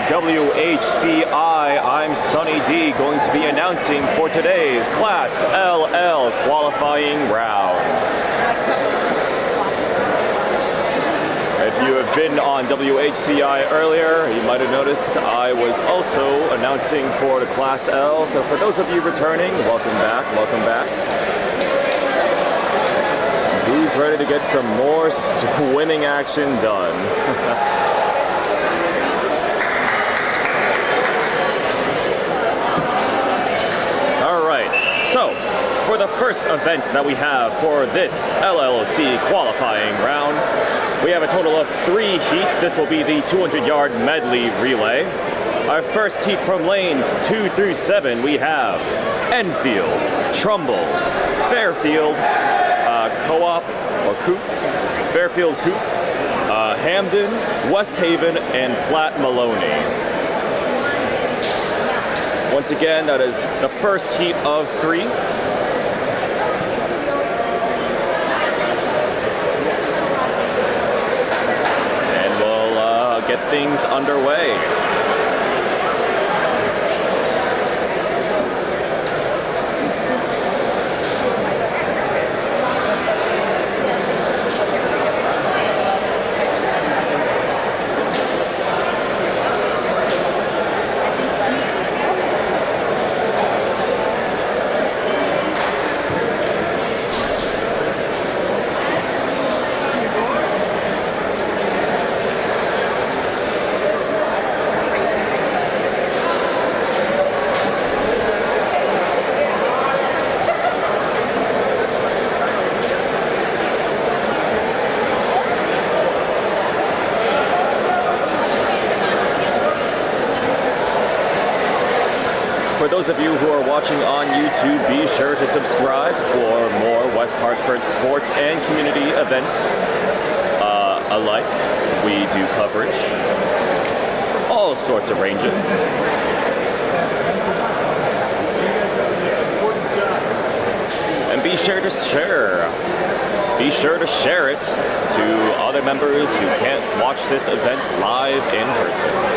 WHCI. I'm Sunny D, going to be announcing for today's Class LL qualifying round. If you have been on WHCI earlier, you might have noticed I was also announcing for the Class L. So for those of you returning, welcome back, welcome back. Who's ready to get some more swimming action done? So, for the first event that we have for this LLC qualifying round, we have a total of 3 heats. This will be the 200-yard medley relay. Our first heat from lanes 2 through 7, we have Enfield, Trumbull, Fairfield, Co-op or Coop, Fairfield Coop, Hamden, West Haven, and Platt Maloney. Once again, that is the first heat of 3. And we'll get things underway. For those of you who are watching on YouTube, be sure to subscribe for more West Hartford sports and community events alike. We do coverage from all sorts of ranges. And be sure to share. Be sure to share it to other members who can't watch this event live in person.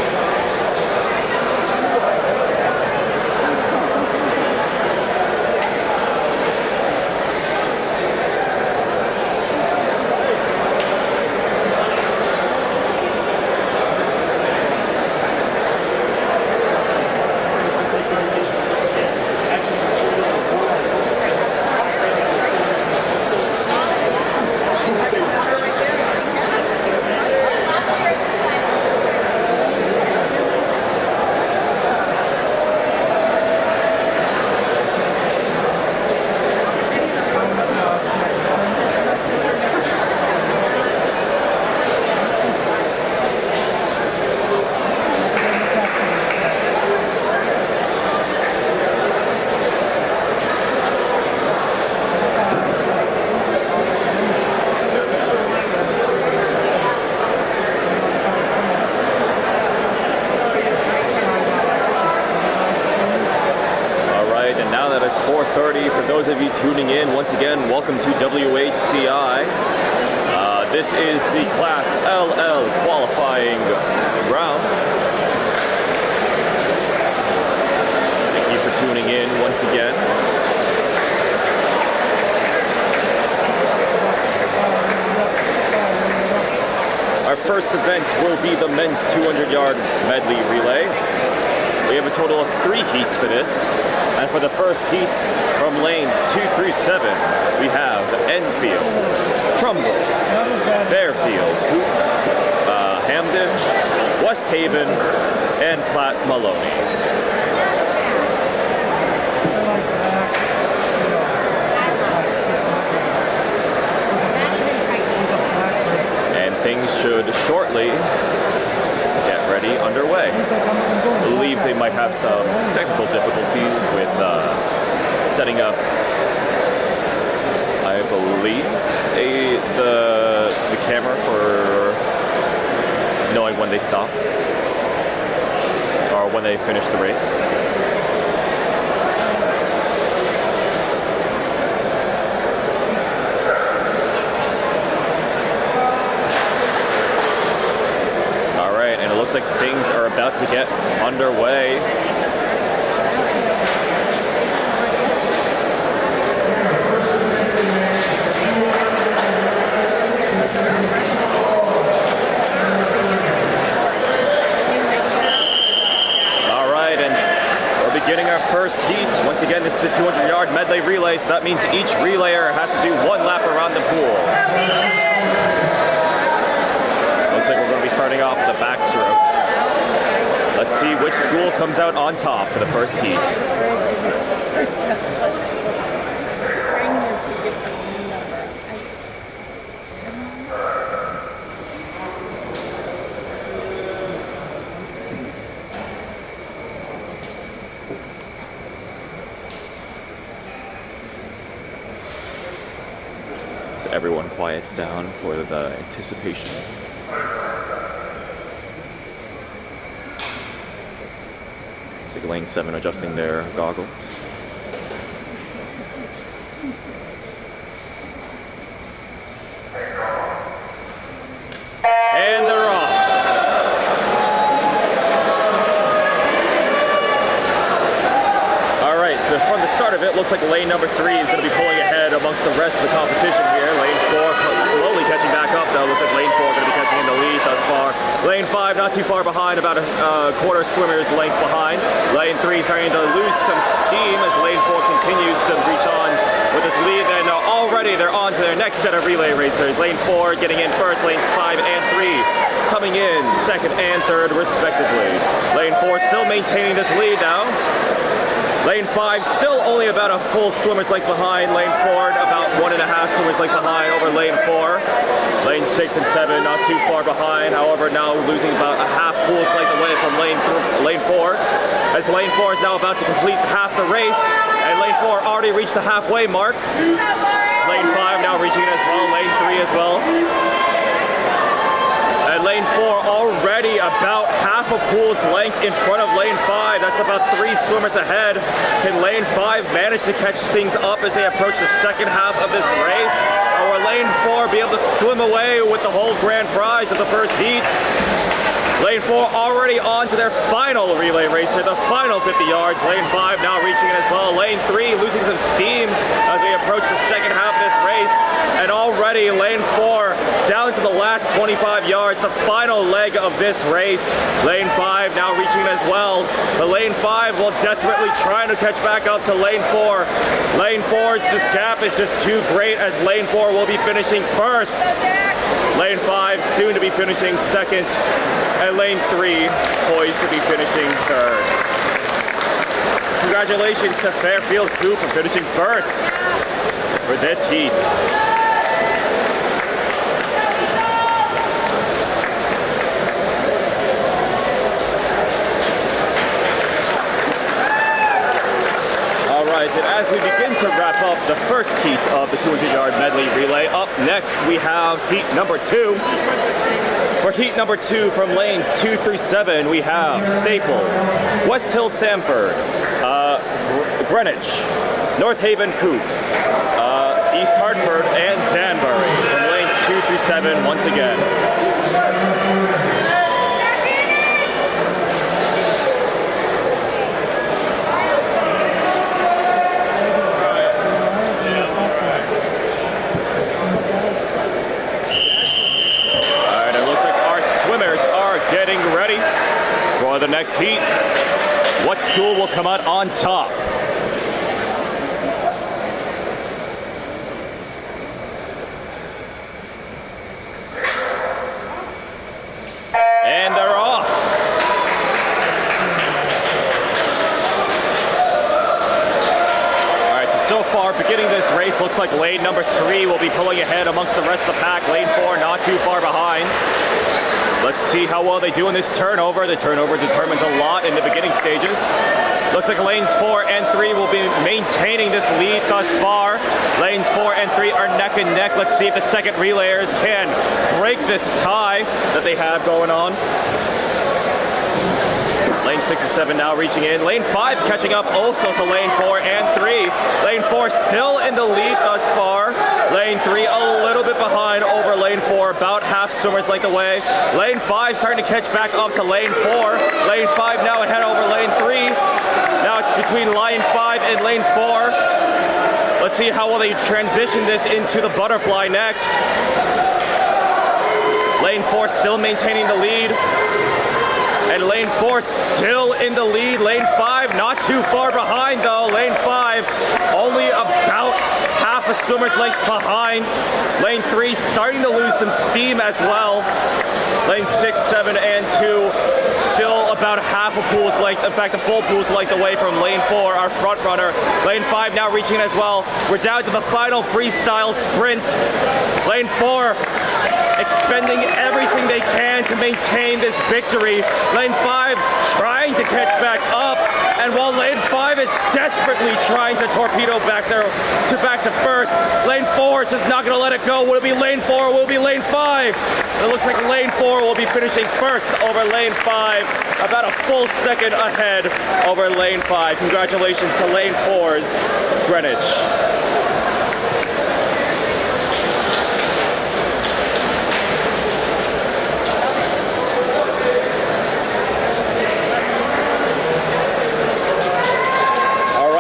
It's 4:30. For those of you tuning in, once again, welcome to WHCI. This is the Class LL qualifying round. Thank you for tuning in once again. Our first event will be the men's 200-yard medley relay. We have a total of 3 heats for this. And for the first heat from lanes 2 through 7, we have Enfield, Trumbull, Fairfield, Coop, Hamden, West Haven, and Platt Maloney. And things should shortly get ready underway. I believe they might have some technical difficulties with setting up, I believe, the camera for knowing when they stop or when they finish the race. looks like things are about to get underway. Beginning our first heat. Once again, this is a 200-yard medley relay, so that means each relayer has to do one lap around the pool. Looks like we're going to be starting off with the backstroke. Let's see which school comes out on top for the first heat. Everyone quiets down for the anticipation. It's like lane 7 adjusting their goggles. And they're off. Alright, so from the start of it, looks like lane number 3 is going to be pulling ahead amongst the rest of the competition here. Lane 4 slowly catching back up though. Looks like lane 4 going to be catching in the lead thus far. Lane 5 not too far behind, about a quarter swimmer's length behind. Lane 3 starting to lose some steam as lane 4 continues to reach on with this lead. And already they're on to their next set of relay racers. Lane 4 getting in first, lanes 5 and 3 coming in second and third respectively. Lane 4 still maintaining this lead now. Lane 5 still only about a full swimmer's length behind. Lane 4 about 1.5 swimmers length behind over lane 4. Lane 6 and 7 not too far behind. However, now losing about a half pool's length away from lane 4. As lane 4 is now about to complete half the race. And lane 4 already reached the halfway mark. Lane 5 now reaching it as well. Lane 3 as well. And lane 4 already about half a pool's length in front of lane 5. That's about 3 swimmers ahead. Can lane 5 manage to catch things up as they approach the second half of this race? Or will lane 4 be able to swim away with the whole grand prize of the first heat? Lane 4 already on to their final relay racer, the final 50 yards. Lane 5 now reaching it as well. Lane 3 losing some steam as they approach the second half of this race. And already lane 4 down to the last 25 yards, the final leg of this race. Lane 5 now reaching it as well. But lane 5 will desperately trying to catch back up to lane 4. Lane 4's gap is just too great as lane 4 will be finishing first. Lane 5 soon to be finishing second. And lane 3 poised to be finishing third. Congratulations to Fairfield 2 for finishing first for this heat. And as we begin to wrap up the first heat of the 200-yard medley relay, up next we have heat number 2. For heat number 2 from lanes 2 through 7, we have Staples, West Hill Stamford, Greenwich, North Haven Coop, East Hartford, and Danbury from lanes 2 through 7 once again. Getting ready for the next heat. What school will come out on top? And they're off. All right, so far beginning this race, looks like lane number 3 will be pulling ahead amongst the rest of the pack. Lane 4 not too far behind. Let's see how well they do in this turnover. The turnover determines a lot in the beginning stages. Looks like lanes 4 and 3 will be maintaining this lead thus far. Lanes 4 and 3 are neck and neck. Let's see if the second relayers can break this tie that they have going on. Lane 6 and 7 now reaching in. Lane 5 catching up also to lane 4 and 3. Lane 4 still in the lead thus far. Lane 3 a little bit behind over lane 4, about half swimmers length away. Lane 5 starting to catch back up to lane 4. Lane 5 now ahead over lane 3. Now it's between lane 5 and lane 4. Let's see how well they transition this into the butterfly next. Lane 4 still maintaining the lead. And lane 4 still in the lead. Lane 5 not too far behind though. Lane 5 only about half a swimmer's length behind. Lane 3 starting to lose some steam as well. Lane 6, 7, and 2 still about half a pool's length. In fact, the full pool's length away from lane 4, our front runner. Lane 5 now reaching as well. We're down to the final freestyle sprint. Lane 4 expending everything they can to maintain this victory. Lane 5 trying to catch back up, and while lane 5 is desperately trying to torpedo back to first, lane 4 is just not going to let it go. Will it be lane 4 or will it be lane 5? It looks like lane 4 will be finishing first over lane 5, about a full second ahead over lane 5. Congratulations to lane 4's Greenwich.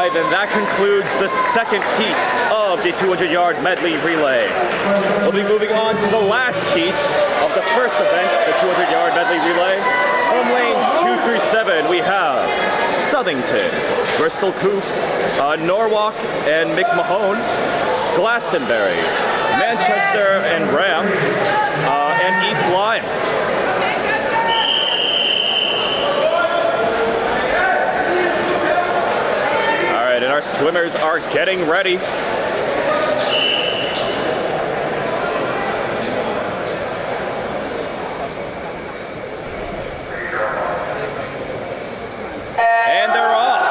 And that concludes the second heat of the 200-yard medley relay. We'll be moving on to the last heat of the first event, the 200-yard medley relay. From lanes 2 through 7, we have Southington, Bristol Coop, Norwalk and McMahon, Glastonbury, Manchester and Ram, and East Lyme. And our swimmers are getting ready. And they're off.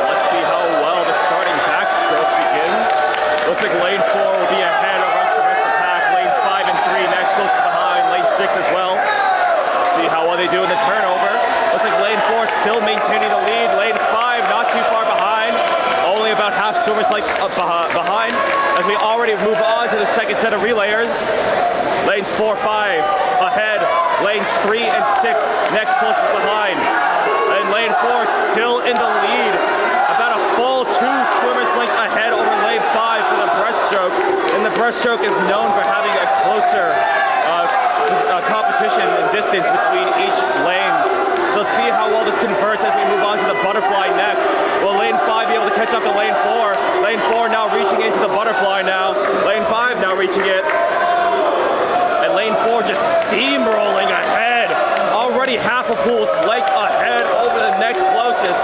Let's see how well the starting backstroke begins. Looks like lane 4 will be ahead of the rest of the pack. Lanes 5 and 3 next, close behind. Lane 6 as well. Let's see how well they do in the turnover. Looks like lane 4 still maintaining the lead. Lane 5 not too far behind. Only about half swimmers like behind as we already move on to the second set of relayers. Lanes 4, 5 ahead. Lanes 3 and 6 next closest behind. And lane 4 still in the lead. About a full 2 swimmers length ahead over lane 5 for the breaststroke. And the breaststroke is known for having a closer competition and distance between each lanes. So let's see how well this converts as we move on to the butterfly next. Will lane 5 be able to catch up to lane 4? Lane 4 now reaching into the butterfly now. Lane 5 now reaching it. And lane 4 just steamrolling ahead. Already half a pool's length ahead over the next closest.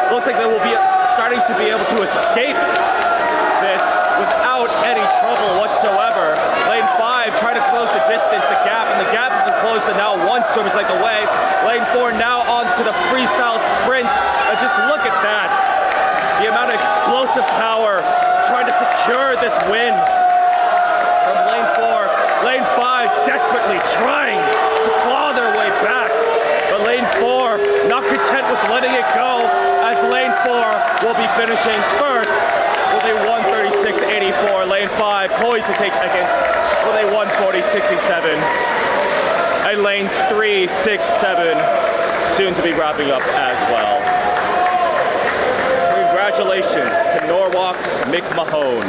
Looks like they will be starting to be able to escape this without any trouble whatsoever. Lane 5 trying to close the distance, the gap, and the gap has been closed to now 1 swimmer's length away. Lane 4 now on to the freestyle sprint. And just look at that. The amount of explosive power trying to secure this win from lane 4. Lane 5 desperately trying to claw their way back. But lane 4 not content with letting it go as lane 4 will be finishing first with a 1:36.84. Lane 5 poised to take second with a 1:40.67. And lanes 3, 6, 7 soon to be wrapping up as well. Congratulations to Norwalk McMahon.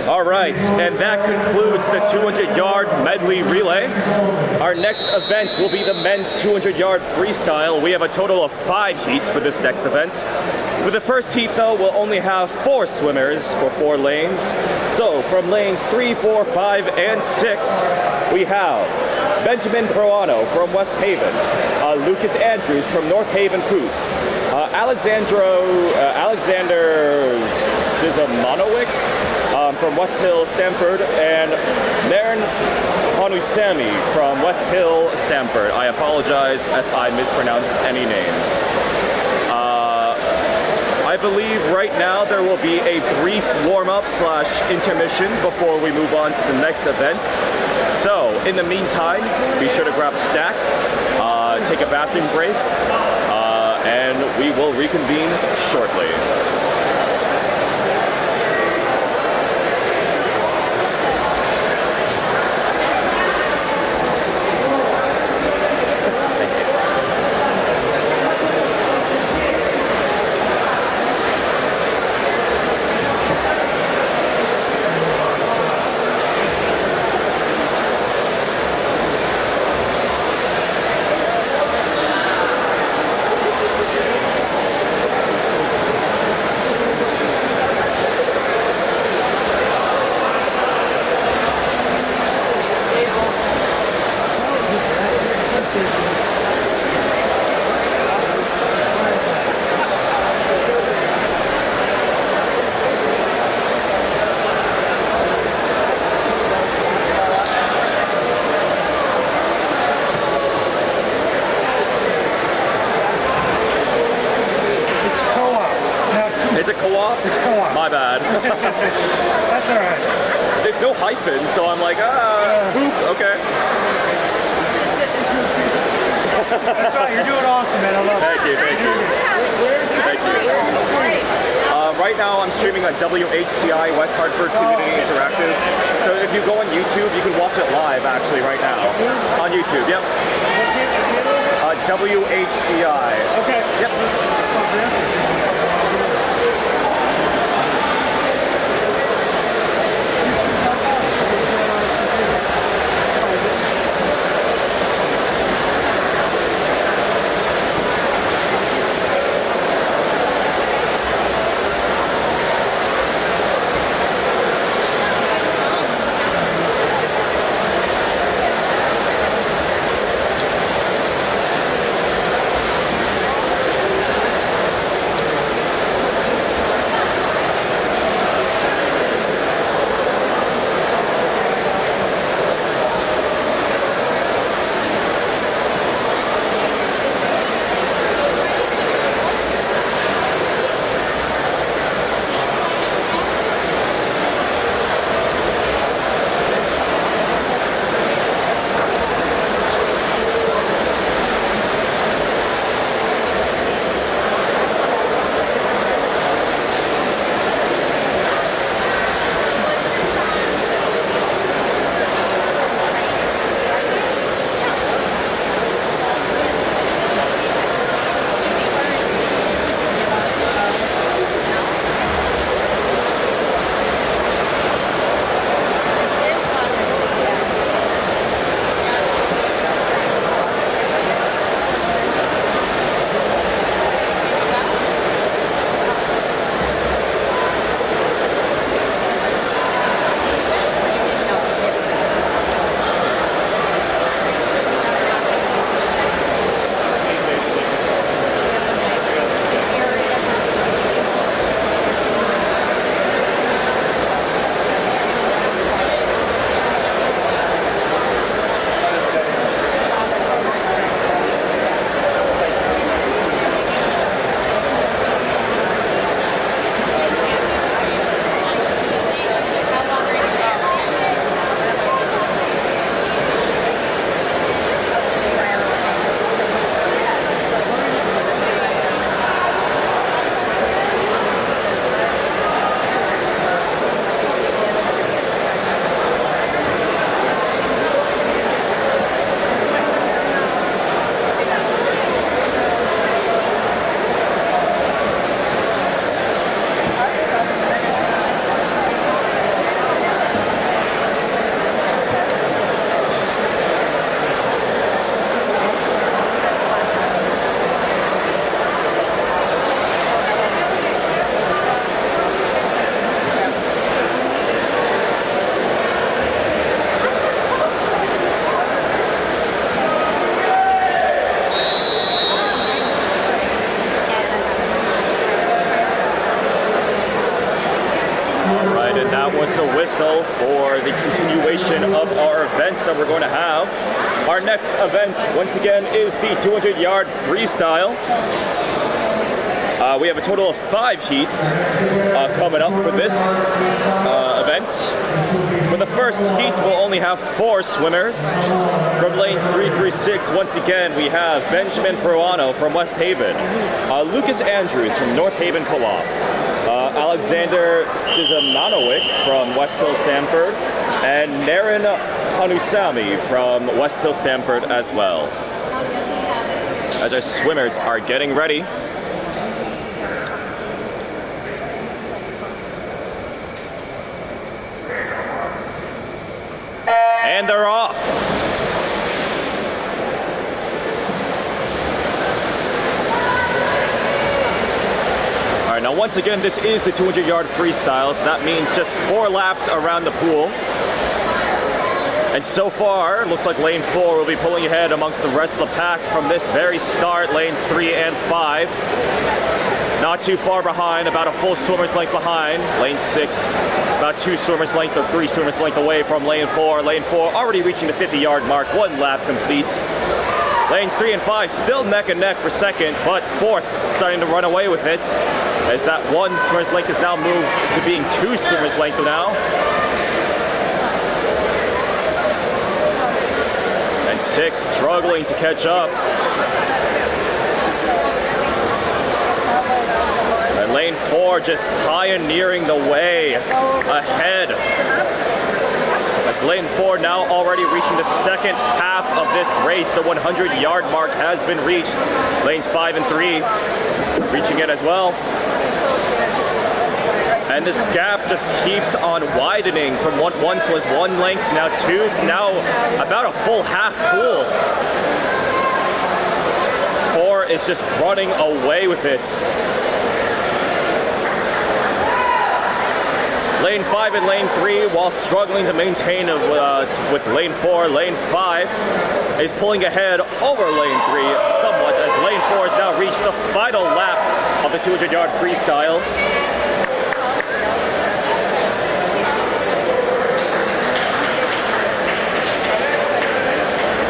All right, and that concludes the 200-yard medley relay. Our next event will be the men's 200-yard freestyle. We have a total of 5 heats for this next event. For the first heat, though, we'll only have 4 swimmers for 4 lanes. So from lanes 3, 4, 5, and 6, we have Benjamin Proano from West Haven, Lucas Andrews from North Haven Coop, Alexander Sizamanowicz from West Hill, Stamford, and Naren Hanusami from West Hill, Stamford. I apologize if I mispronounce any names. I believe right now there will be a brief warm-up slash intermission before we move on to the next event. So, in the meantime, be sure to grab a snack, take a bathroom break, and we will reconvene shortly. Is it co-op? It's co-op. My bad. That's all right. There's no hyphen, so I'm like, boop, okay. That's right, you're doing awesome, man. I love it. Thank you, thank you. Thank you. Right now I'm streaming on WHCI West Hartford Community Interactive. So if you go on YouTube, you can watch it live actually right now. On YouTube, yep. WHCI. Okay. Yep. whistle for the continuation of our events that we're going to have. Our next event, once again, is the 200-yard freestyle. We have a total of 5 heats coming up for this event. For the first heat, we'll only have 4 swimmers. From lanes 3 through 6, once again, we have Benjamin Peruano from West Haven, Lucas Andrews from North Haven Co-op, Alexander Sizamanowic from West Hill Stamford, and Naren Hanusami from West Hill Stamford as well. As our swimmers are getting ready. And they're off. All right, now once again, this is the 200-yard freestyle, so that means just 4 laps around the pool. And so far, it looks like lane 4 will be pulling ahead amongst the rest of the pack from this very start, lanes 3 and 5. Not too far behind, about a full swimmer's length behind. Lane 6, about 2 swimmer's length or 3 swimmer's length away from lane 4. Lane 4 already reaching the 50-yard mark, 1 lap complete. Lanes 3 and 5 still neck and neck for second, but 4th starting to run away with it, as that 1 swimmer's length is now moved to being 2 swimmer's length now. And 6 struggling to catch up. And lane 4 just pioneering the way ahead. As lane 4 now already reaching the second half of this race. The 100-yard mark has been reached. Lanes 5 and 3 reaching it as well. And this gap just keeps on widening from what once was 1 length, now 2, to now about a full half pool. 4 is just running away with it. Lane 5 and lane 3, while struggling to maintain with lane 4, lane 5 is pulling ahead over lane 3 somewhat, as lane 4 has now reached the final lap of the 200-yard freestyle.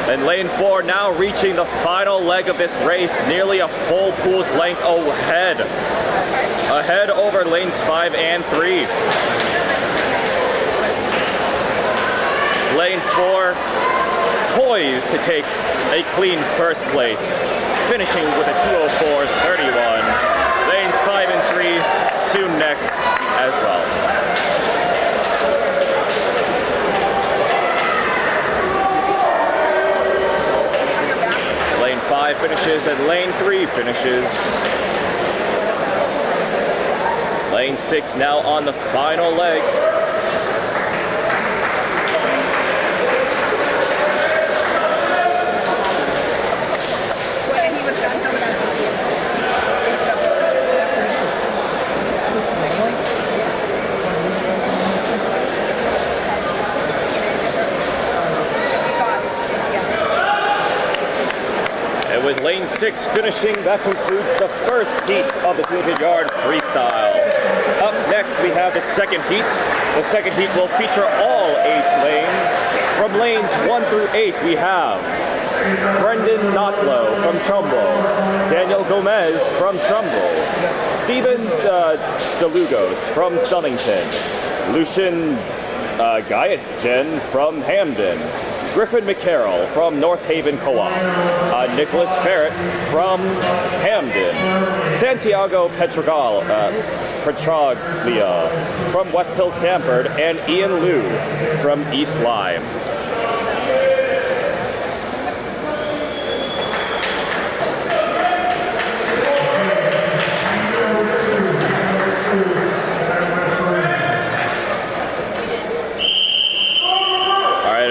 And lane 4 now reaching the final leg of this race, nearly a full pool's length ahead. Ahead over lanes 5 and 3. Lane 4 poised to take a clean first place, finishing with a 2:04.31. Lanes 5 and 3 soon next as well. Lane 5 finishes and lane 3 finishes. Lane 6 now on the final leg. With lane 6 finishing, that concludes the first heat of the 200-yard freestyle. Up next, we have the second heat. The second heat will feature all 8 lanes. From lanes 1 through 8, we have Brendan Knotlow from Trumbull, Daniel Gomez from Trumbull, Stephen DeLugos from Stonington, Lucian Gayagen from Hamden, Griffin McCarroll from North Haven Co-op, Nicholas Barrett from Hamden, Santiago Petraglia from West Hill Stamford, and Ian Liu from East Lyme.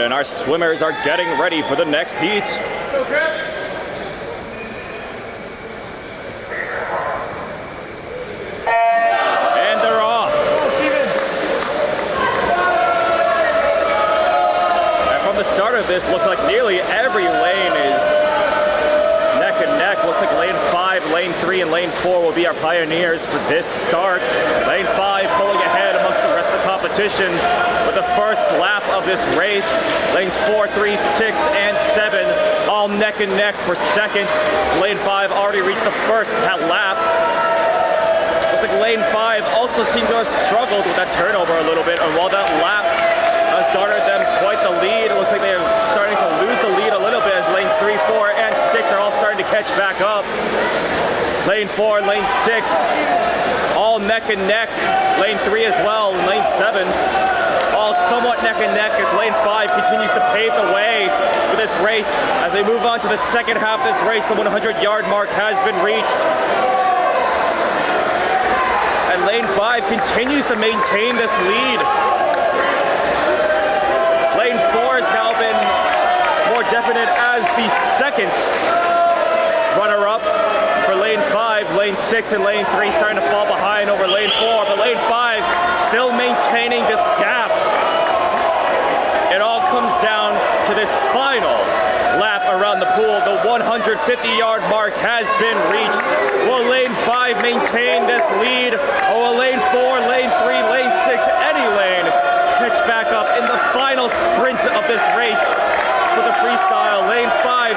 Our swimmers are getting ready for the next heat. And they're off. And from the start of this, looks like nearly every lane is neck and neck. Looks like lane 5, lane 3, and lane 4 will be our pioneers for this start. Lane 5 pulling ahead amongst the rest of the competition with the first lap of this race. Lanes 4, 3, 6, and 7 all neck and neck for second. Lane 5 already reached the first lap. like lane 5 also seemed to have struggled with that turnover a little bit, and while that lap has garnered them quite the lead, it looks like they're starting to lose the lead a little bit as lanes 3, 4, and 6 are all starting to catch back up. Lane 4 and lane 6 all neck and neck. Lane 3 as well, and lane 7 all somewhat neck and neck as lane 5 continues to pave the way for this race. As they move on to the second half of this race, the 100-yard mark has been reached. And lane 5 continues to maintain this lead. Lane 4 has now been more definite as the second runner-up for lane 5. Lane 6 and lane 3 starting to fall behind over lane 4, but lane 5 still maintaining this gap. It all comes down to this final lap around the pool. The 150-yard mark has been reached. Will lane 5 maintain this lead, or will lane 4, lane 3, lane 6, any lane catch back up in the final sprint of this race for the freestyle? Lane 5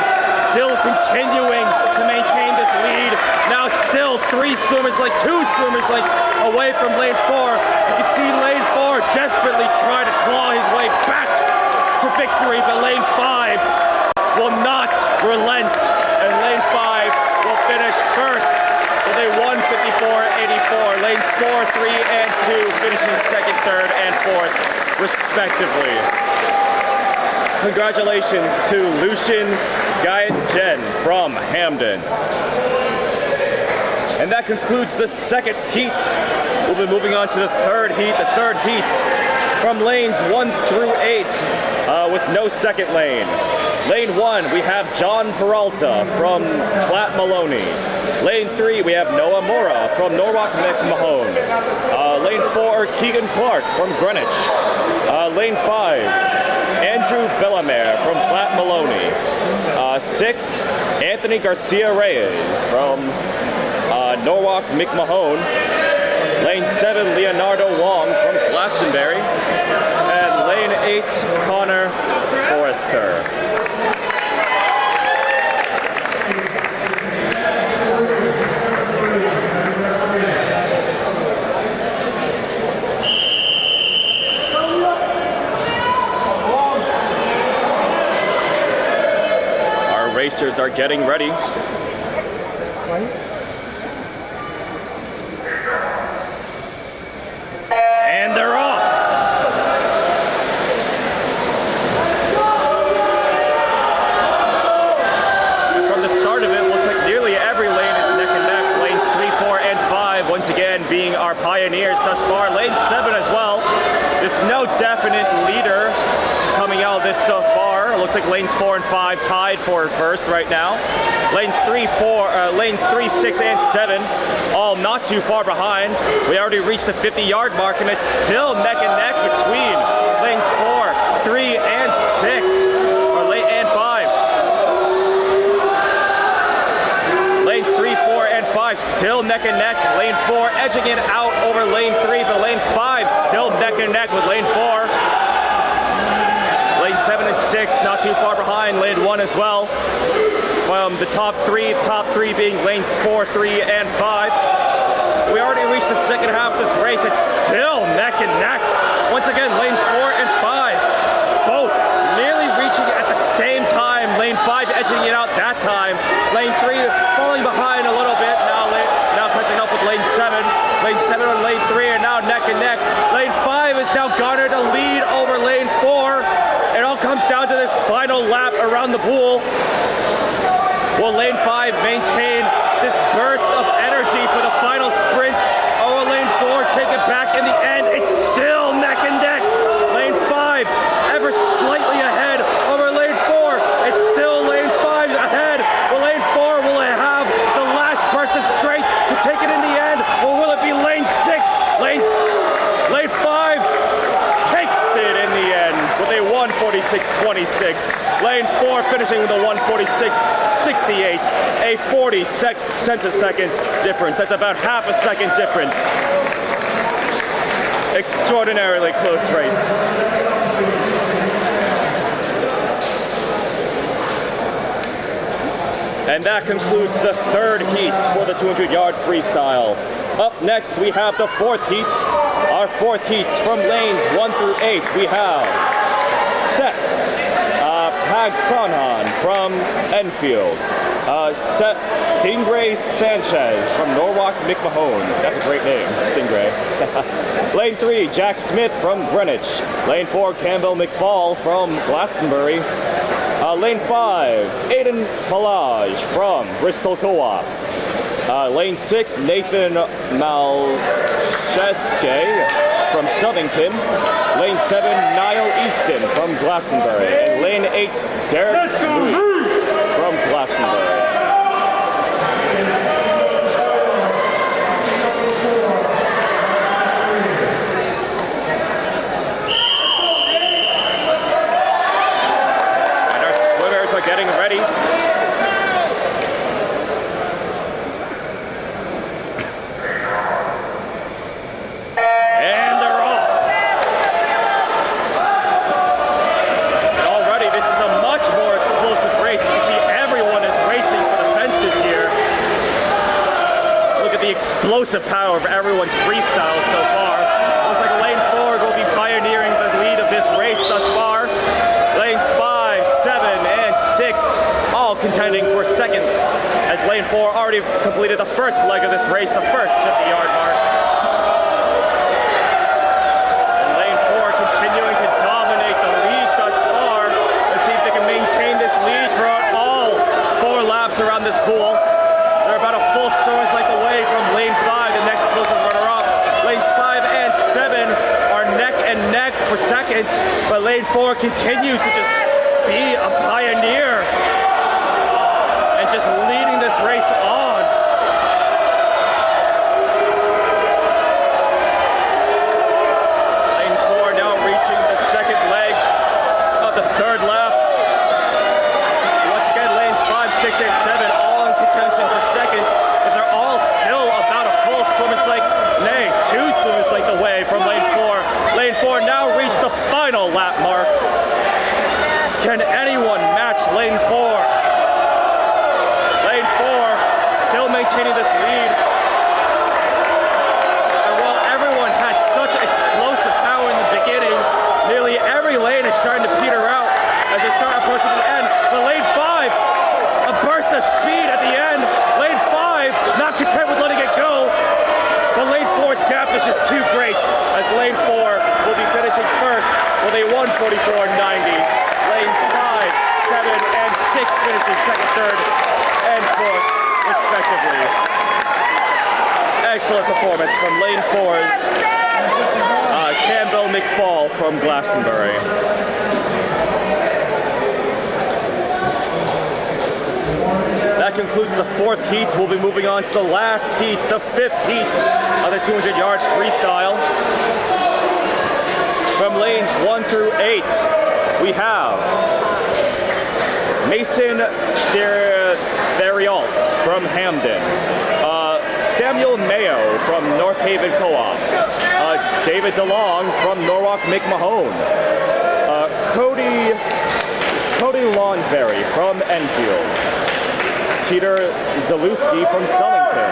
still continuing to maintain this lead. Now still two swimmers away from lane 4. You can see lane 4 desperately try to claw his way back to victory, but lane 5 will not relent, and lane 5 will finish first with a 1:54.84. Lanes 4, 3, and 2 finishing second, third, and fourth, respectively. Congratulations to Lucian, Guy, and Jen from Hamden. And that concludes the second heat. We'll be moving on to the third heat. The third heat from lanes 1 through 8 with no second lane. Lane 1, we have John Peralta from Platte Maloney. Lane 3, we have Noah Mora from Norwalk McMahon. Lane 4, Keegan Clark from Greenwich. Lane 5, Andrew Bellamere from Platte Maloney. 6, Anthony Garcia Reyes from Norwalk McMahon. Lane 7, Leonardo Wong from Glastonbury. And lane 8, Connor Forrester. Our racers are getting ready. And they're off. And from the start of it, looks like nearly every lane is neck and neck. Lanes 3, 4, and 5, once again, being our pioneers thus far. Lane 7 as well. There's no definite leader coming out of this so far. It looks like lanes 4 and 5 tied for first right now. Lanes 3, 6, and 7, all not too far behind. We already reached the 50-yard mark, and it's still neck and neck between lanes 4, 3, and 6, and 5. Lanes 3, 4, and 5 still neck and neck. Lane 4 edging it out over lane 3, but lane 5 still neck and neck with lane 4. Lane 7 and 6 not too far behind. Lane 1 as well. From the top three being lanes 4, 3, and 5. We already reached the second half of this race. It's still neck and neck. Once again, lanes 4 and 5, both nearly reaching at the same time. Lane 5 edging it out that time. Lane 3 falling behind a little bit. Now catching up with lane 7. Lane 7 and lane 3 are now neck and neck. Lane 5 has now garnered a lead over lane 4. It all comes down to this final lap around the pool. Will lane 5 maintain this burst of energy for the final sprint, or will lane 4 take it back in the end? It's still neck and neck. Lane 5 ever slightly ahead over lane 4. It's still lane 5 ahead. Will lane 4 will it have the last burst of strength to take it in the end, or will it be lane 6? Lane 5 takes it in the end with a 1:46.26. Lane 4 finishing with a 1:46.68, a 40 cents a second difference. That's about half a second difference. Extraordinarily close race. And that concludes the third heat for the 200-yard freestyle. Up next, we have the fourth heat. Our fourth heats from lanes 1 through 8. We have Seth Pagsanhan from Enfield. Seth Stingray Sanchez from Norwalk McMahon. That's a great name, Stingray. Lane 3, Jack Smith from Greenwich. Lane 4, Campbell McFall from Glastonbury. Lane 5, Aiden Palage from Bristol Co-op. Lane 6, Nathan Malcheske from Southington. Lane 7, Niall Easton from Glastonbury. And Lane 8, Derek Louis from Glastonbury. And our swimmers are getting ready. Explosive power of everyone's freestyle so far. Looks like Lane 4 will be pioneering the lead of this race thus far. Lanes 5, 7, and 6 all contending for second, as Lane 4 already completed the first leg of this race, the first 50-yard mark. And Lane 4 continuing to dominate the lead thus far. Let's see if they can maintain this lead throughout all 4 laps around this pool. They're about a full source like away from Lane 5, the next closest runner-up. Lanes 5 and 7 are neck and neck for seconds, but Lane 4 continues to just be a pioneer and just leading this race on. Lane 4 now reaching the second leg of the third lap. Once again, lanes 5, 6, and 7 all in contention for second, but they're all still about a full swimmer's length, nay, 2 swimmers length away from Lane 4. Lane 4 now reached the final lap mark. Can anyone match Lane 4? Lane 4 still maintaining this lead. And while everyone had such explosive power in the beginning, nearly every lane is starting to peter out as they start approaching the end. But Lane 5, a burst of speed at the end. Lane 5 not content with letting it go, but Lane 4's gap is just too great, as Lane 4 will be finishing first with a 1:44.90. Lanes 5, 7, and 6 finishing second, third, and fourth, respectively. Excellent performance from Lane 4's Campbell McFall from Glastonbury. That concludes the fourth heat. We'll be moving on to the last heat, the fifth heat of the 200-yard freestyle. From lanes 1 through 8, we have Mason Derialt from Hamden, Samuel Mayo from North Haven Co-op, David DeLong from Norwalk McMahon, Cody Lonsberry from Enfield, Peter Zalewski from Sullington,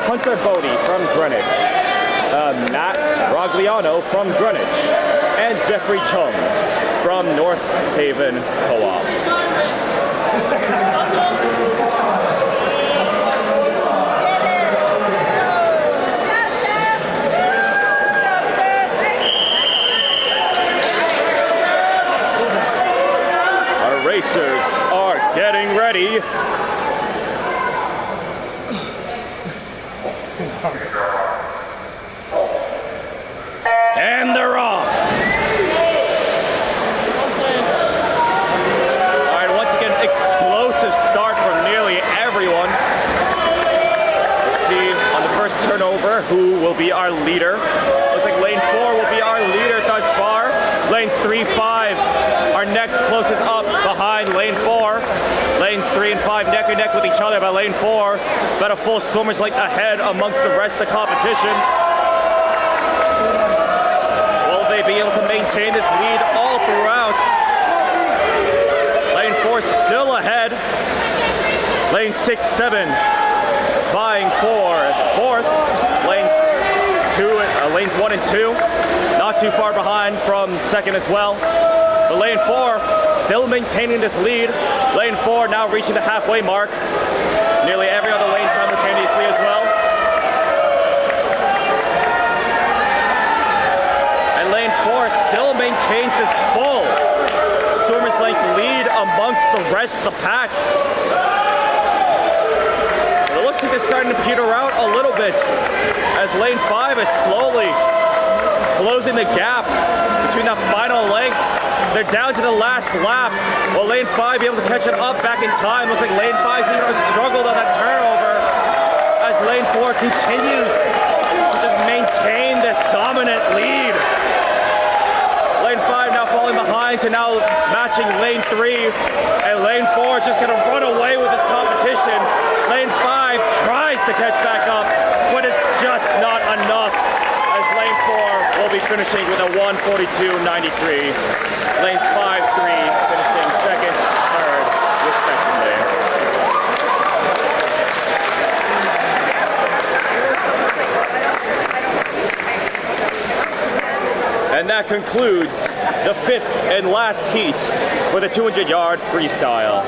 Hunter Bodie from Greenwich, Matt Rogliano from Greenwich, and Jeffrey Chung from North Haven Co-op. Our racers are getting ready. And they're off. All right, once again, explosive start from nearly everyone. Let's see on the first turnover who will be our leader. Looks like lane 4 will be our leader thus far. Lanes 3, 5 are next closest up behind lane 4. Lanes 3 and 5 neck and neck with each other, but lane 4 about a full swimmer's length ahead amongst the rest of the competition. Will they be able to maintain this lead all throughout? Lane 4 still ahead. Lane 6, 7 vying for 4th. Lane 1 and 2. Not too far behind from second as well. But lane 4 still maintaining this lead. Lane 4 now reaching the halfway mark. Nearly every other lane simultaneously as well. And lane 4 still maintains this full swimmer's length lead amongst the rest of the pack. But it looks like they're starting to peter out a little bit as lane 5 is slowly closing the gap between that final length. They're down to the last lap. Will lane 5 be able to catch it up back in time? Looks like lane 5's even struggled on that turnover as lane 4 continues to just maintain this dominant lead. Lane 5 now falling behind to now matching lane 3, and lane 4 just gonna run away with this competition. Lane 5 tries to catch back up, but it's just not enough as lane 4 will be finishing with a 1:42.93. Lanes 5, 3 finishing second, third, respectively. And that concludes the 5th and last heat for the 200-yard freestyle.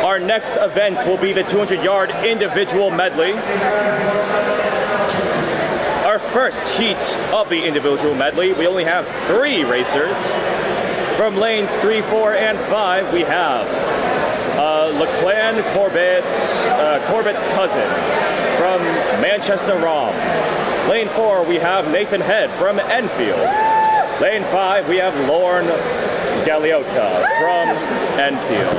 Our next event will be the 200-yard individual medley. Our first heat of the individual medley, we only have 3 racers. From lanes 3, 4, and 5, we have LeClan Corbett's cousin from Manchester Rom. Lane 4, we have Nathan Head from Enfield. Lane 5, we have Lorne Galeota from Enfield.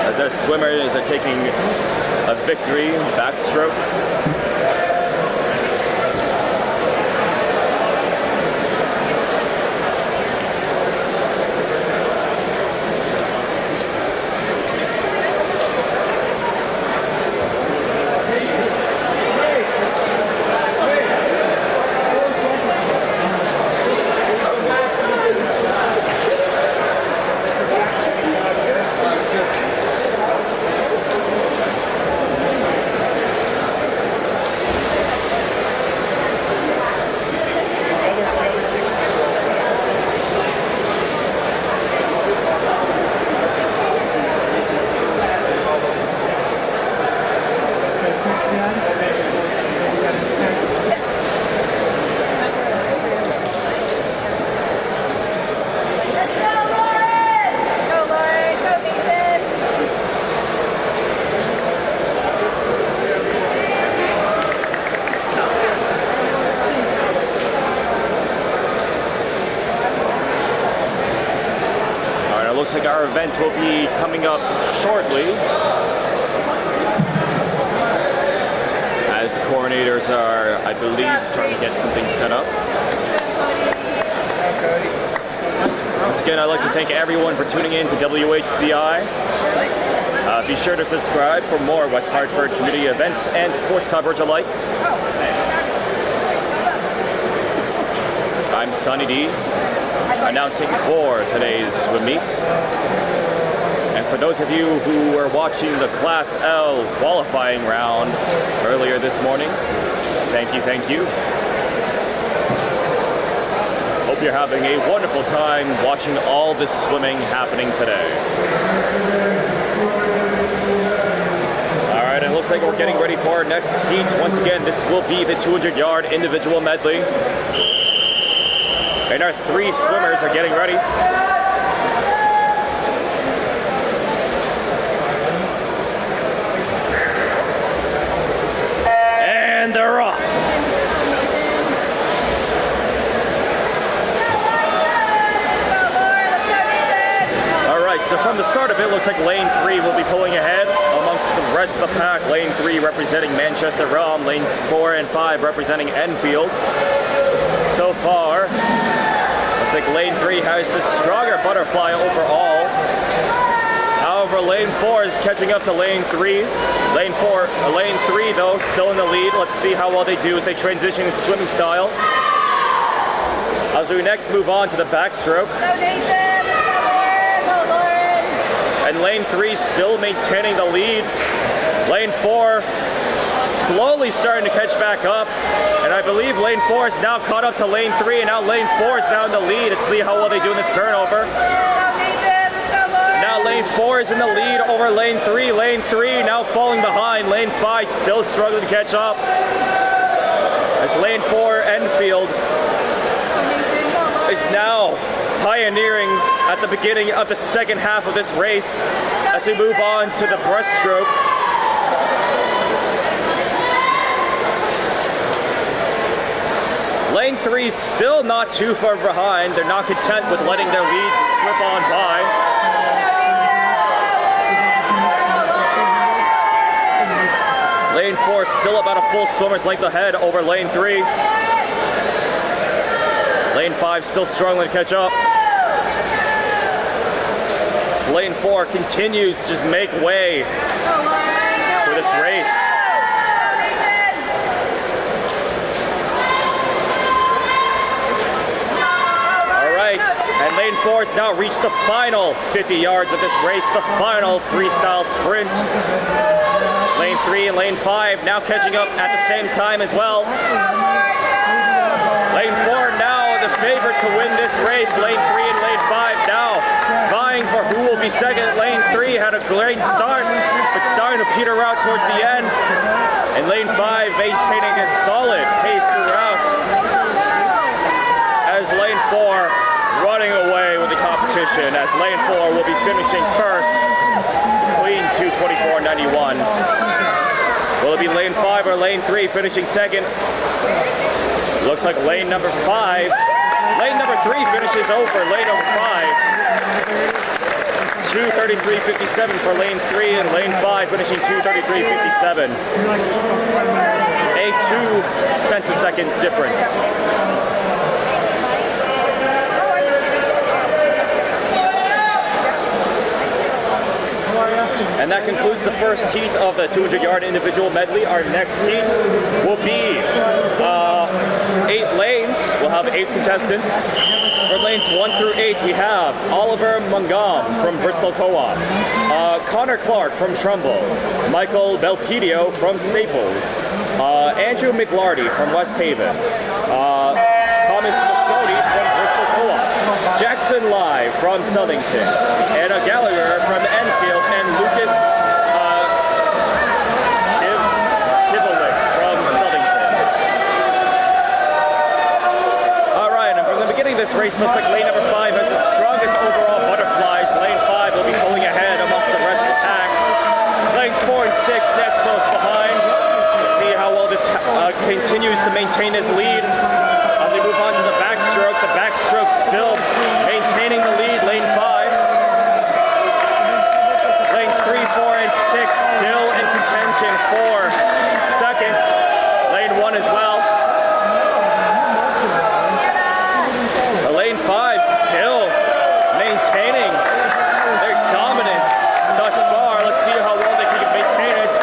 As our swimmers are taking a victory backstroke. Looks like our events will be coming up shortly as the coordinators are, I believe, starting to get something set up. Once again, I'd like to thank everyone for tuning in to WHCI. Be sure to subscribe for more West Hartford community events and sports coverage alike. I'm Sunny D, announcing for today's swim meet. And for those of you who were watching the Class L qualifying round earlier this morning, thank you, thank you. Hope you're having a wonderful time watching all this swimming happening today. All right, it looks like we're getting ready for our next heat. Once again, this will be the 200-yard individual medley. And our 3 swimmers are getting ready. And they're off. All right, so from the start of it, looks like lane 3 will be pulling ahead amongst the rest of the pack. Lane 3 representing Manchester Rom, lanes 4 and 5 representing Enfield. So far, looks like lane 3 has the stronger butterfly overall. However, lane 4 is catching up to lane 3. Lane 3 though, still in the lead. Let's see how well they do as they transition into swimming styles. As we next move on to the backstroke. Go Nathan! Go Lauren! And lane 3 still maintaining the lead. Lane 4 slowly starting to catch back up. And I believe lane 4 is now caught up to lane 3, and now lane 4 is now in the lead. Let's see how well they do in this turnover. Now lane 4 is in the lead over lane 3. Lane 3 now falling behind. Lane 5 still struggling to catch up. As lane 4, Enfield, is now pioneering at the beginning of the second half of this race as we move on to the breaststroke. Lane 3 still not too far behind. They're not content with letting their lead slip on by. Lane 4 still about a full swimmer's length ahead over lane 3. Lane 5 still struggling to catch up. So lane 4 continues to just make way for this race. Alright, and lane 4 has now reached the final 50 yards of this race, the final freestyle sprint. Lane 3 and lane 5 now catching up at the same time as well. Lane 4 now the favorite to win this race. Lane 3 and lane 5 now vying for who will be second. Lane 3 had a great start, but starting to peter out towards the end. And lane 5 maintaining a solid pace throughout. As lane 4 running away with the competition, as lane 4 will be finishing first, clean 2:24.91. Will it be lane 5 or lane 3 finishing second? Looks like lane number 5. Lane number 3 finishes over lane number 5. 2:33.57 for lane 3, and lane 5 finishing 2:33.57. A 2 centisecond difference. And that concludes the first heat of the 200-yard individual medley. Our next heat will be 8 lanes. We'll have 8 contestants. For lanes 1 through 8, we have Oliver Mungam from Bristol Co-op, Connor Clark from Trumbull, Michael Belpedio from Staples, Andrew McLarty from West Haven, Thomas Muscodi from Bristol Co-op, Jackson Lai from Southington, Anna Gallagher from Enfield, and Lucas Kivelik from Southington. Alright, and from the beginning of this race, looks like lane number 5 has the strongest overall butterflies. Lane 5 will be pulling ahead amongst the rest of the pack. Lanes 4 and 6 next close behind. We'll see how well this continues to maintain his lead. As we move on to the backstroke still maintaining the lead, lane 5. Lanes 3, 4, and 6 still in contention for second. Lane 1 as well. Lane 5 still maintaining their dominance thus far. Let's see how well they can maintain it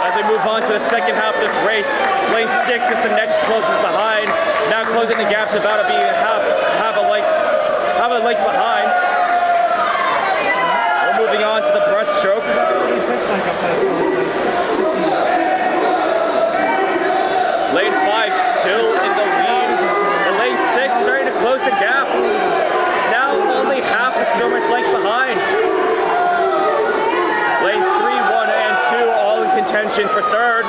as we move on to the second half of this race. Lane 6 is the next closest behind. Now closing the gap to about to be half a length behind. We're moving on to the breaststroke. Lane 5 still in the lead. And lane 6 starting to close the gap. It's now only half a swimmer's length behind. Lanes 3, 1, and 2 all in contention for third.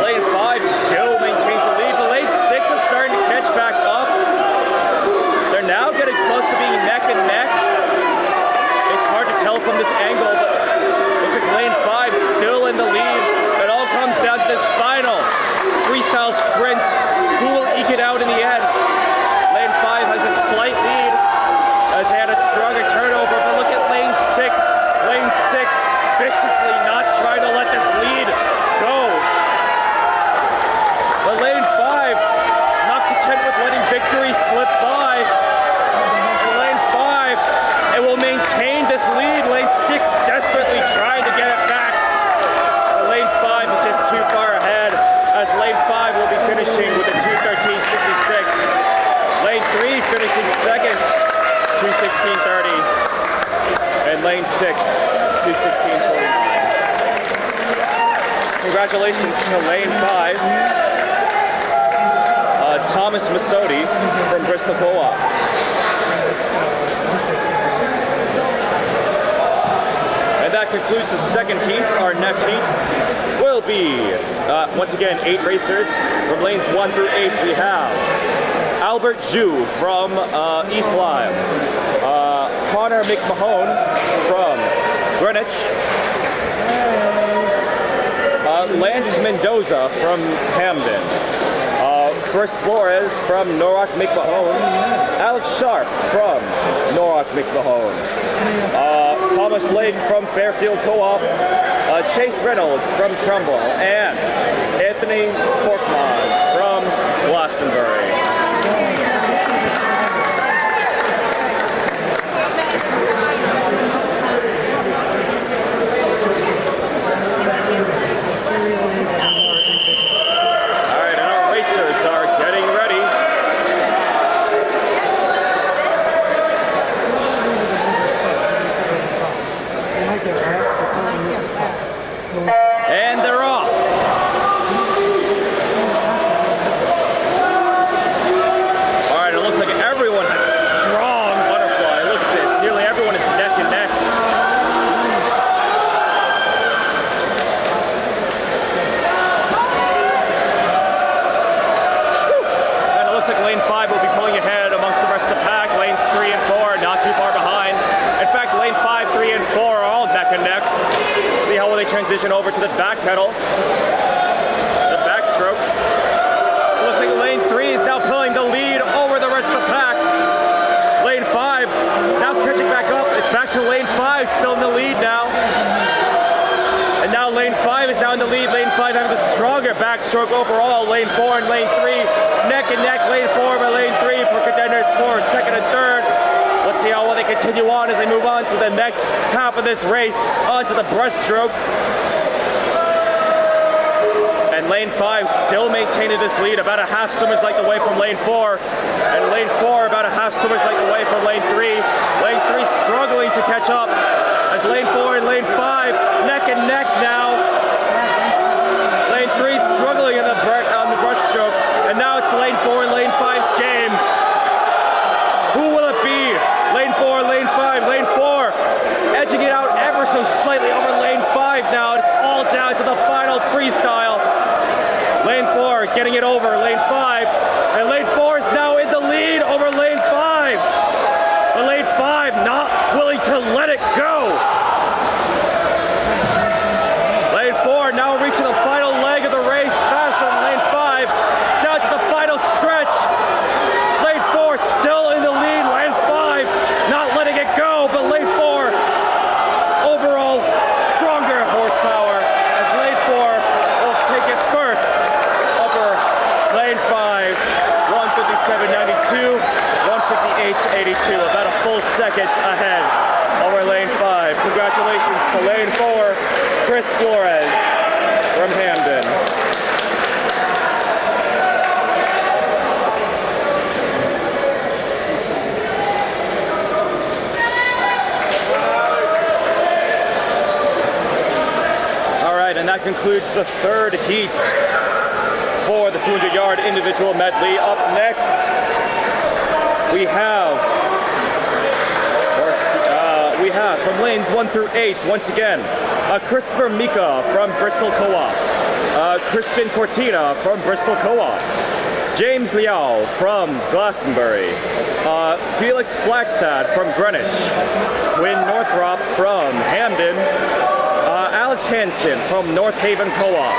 Lane 5 still maintains the lead, but lane 6 is starting to catch back up. They're now getting close to being neck and neck. It's hard to tell from this angle, but looks like lane 5 still in the lead. It all comes down to this final freestyle sprint. Who will eke it out in the end? Lane 5 has a slight lead as they had a stronger turnover, but look at lane 6. Lane 6 viciously not trying to let this lead go. But lane 5 not content with letting victory slip by. And lane 5, it will maintain this lead. Lane 6 desperately trying to get it back. But lane 5 is just too far ahead as lane 5 will be finishing with a 2:13.66. Lane 3 finishing second, 2:16.30. And lane 6, 2:16.49. Congratulations to lane 5, Thomas Masodi from Bristol Co-op. And that concludes the second heat. Our next heat will be, once again, 8 racers. From lanes 1 through 8, we have Albert Ju from East Lyme, Connor McMahon from Greenwich, Lance Mendoza from Hamden, Chris Flores from Norwalk McMahon, Alex Sharp from Norwalk McMahon, Thomas Lake from Fairfield Co-op, Chase Reynolds from Trumbull, and Anthony Korkmaz from Glastonbury. And they're off. All right, it looks like everyone has a strong butterfly. Look at this. Nearly everyone is neck and neck. And it looks like lane 5 will be pulling ahead amongst the rest of the pack. Lanes 3 and 4 not too far behind. In fact, lane 5, 3, and 4 are all neck and neck. See how will they transition over to the back pedal, the backstroke. It looks like lane 3 is now pulling the lead over the rest of the pack. Lane 5 now catching back up. It's back to lane 5, still in the lead now. And now lane 5 is now in the lead. Lane 5 having the stronger backstroke overall. Lane 4 and lane 3 neck and neck. Lane 4 by lane 3 for contenders for second and third. Let's see how well they continue on as they move on to the next half of this race, onto the breaststroke. And lane 5 still maintaining this lead, about a half swimmer's length away from lane 4. And lane 4 about a half swimmer's length away from lane 3. Lane 3 struggling to catch up as lane 4 and lane 5 neck and neck now. Lane 3 struggling on the breaststroke. And now it's lane 4 and lane 5's game. Who will it be? Lane 4, lane 5, lane 4 edging it out ever so slightly over lane 5 now. It's all down to the final freestyle. Lane 4 getting it over lane 5, and lane 4 is now in the lead over lane 5. But lane 5 not willing to let it go. Lane 4 now reaching the final leg of the race, faster than lane 5, down to the final stretch. Lane 4 still in the lead. Lane 5 not letting it go, but lane 4 overall stronger horsepower as lane 4 will take it first over lane 5. 157.92, 158.82, about a full second ahead over lane 5. Congratulations to lane 4, Chris Flores from Hamden. And that concludes the third heat for the 200-yard individual medley. Up next, we have from lanes 1 through 8, once again, Christopher Mika from Bristol Co-op, Christian Cortina from Bristol Co-op, James Liao from Glastonbury, Felix Flagstad from Greenwich, Quinn Northrop from Hamden, Alex Hansen from North Haven Co-op,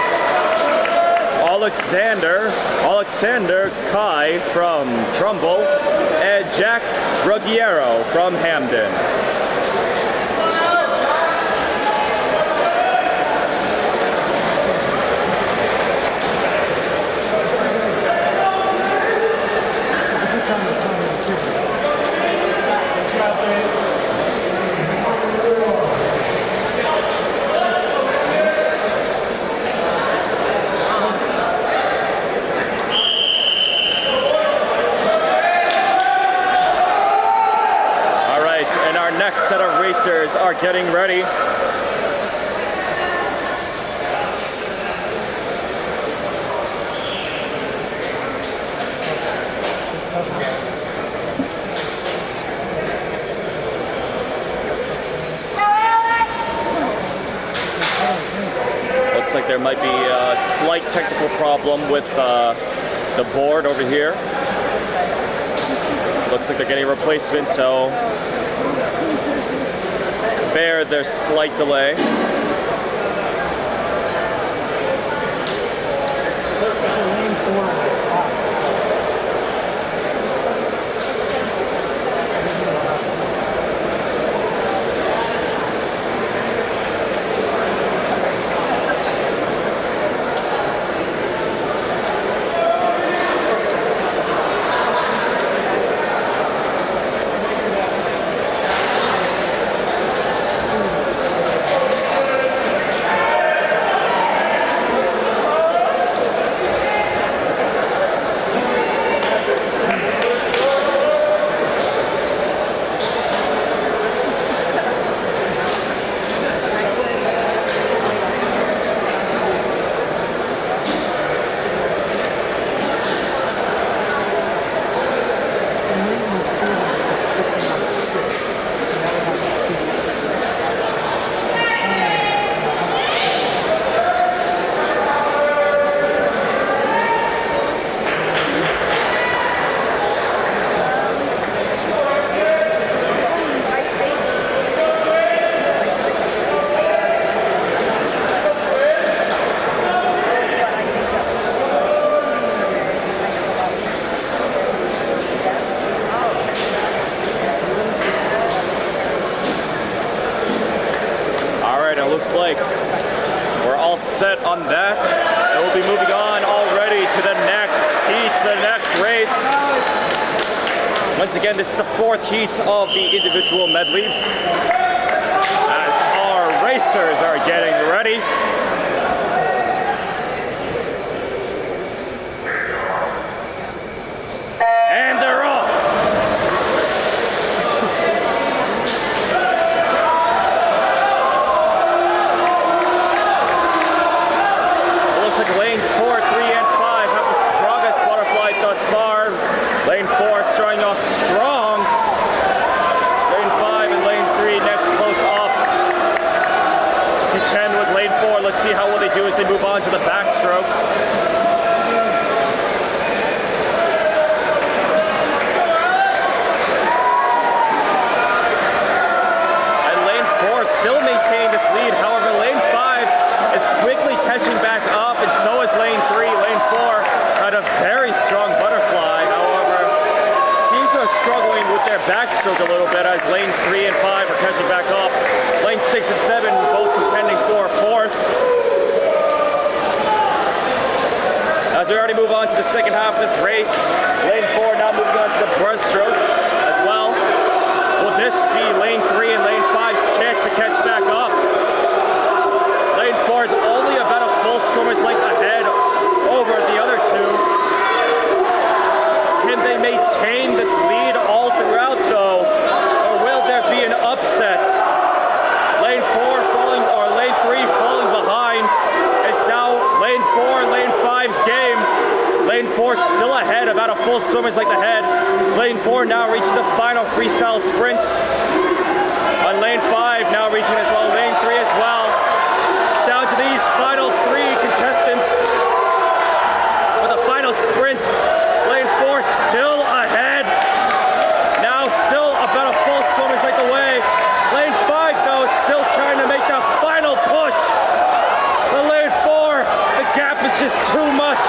Alexander Kai from Trumbull, and Jack Ruggiero from Hamden. Next set of racers are getting ready. there might be a slight technical problem with the board over here. Looks like they're getting a replacement, so bear their slight delay. Looks like we're all set on that. And we'll be moving on already to the next heat, the next race. Once again, this is the fourth heat of the individual medley. As our racers are getting ready. And they're off. Lanes 4, 3, and 5 have the strongest butterfly thus far. Lane 4 starting off strong. Lane 5 and lane 3 next close up. Contend with lane 4. Let's see how well they do as they move on to the backstroke. And lane 4 still maintaining this lead. However, lane 5 is quickly catching back up. And so is lane 3. Lane 4 had a very strong butterfly. However, seems to be struggling with their backstroke a little bit as lanes 3 and 5 are catching back up. Lanes 6 and 7 both contending for fourth. As we already move on to the second half of this race, lane 4 now moving on to the breaststroke as well. Will this be lane 3 and lane 5's chance to catch back up? Lane 4 is only about a full swimmer's length ahead over the other two. Can they maintain this lead all throughout though? Or will there be an upset? Lane 4 falling, or lane 3 falling behind. It's now lane 4 and lane 5's game. Lane 4 still ahead, about a full swimmer's length ahead. Lane 4 now reaching the final freestyle sprint. On lane 5 now reaching as well, lane 3 as well. Down to these final 3 contestants for the final sprint. Lane 4 still ahead. Now still about a full swimmer's length away. Lane 5 though still trying to make that final push. But lane 4, the gap is just too much.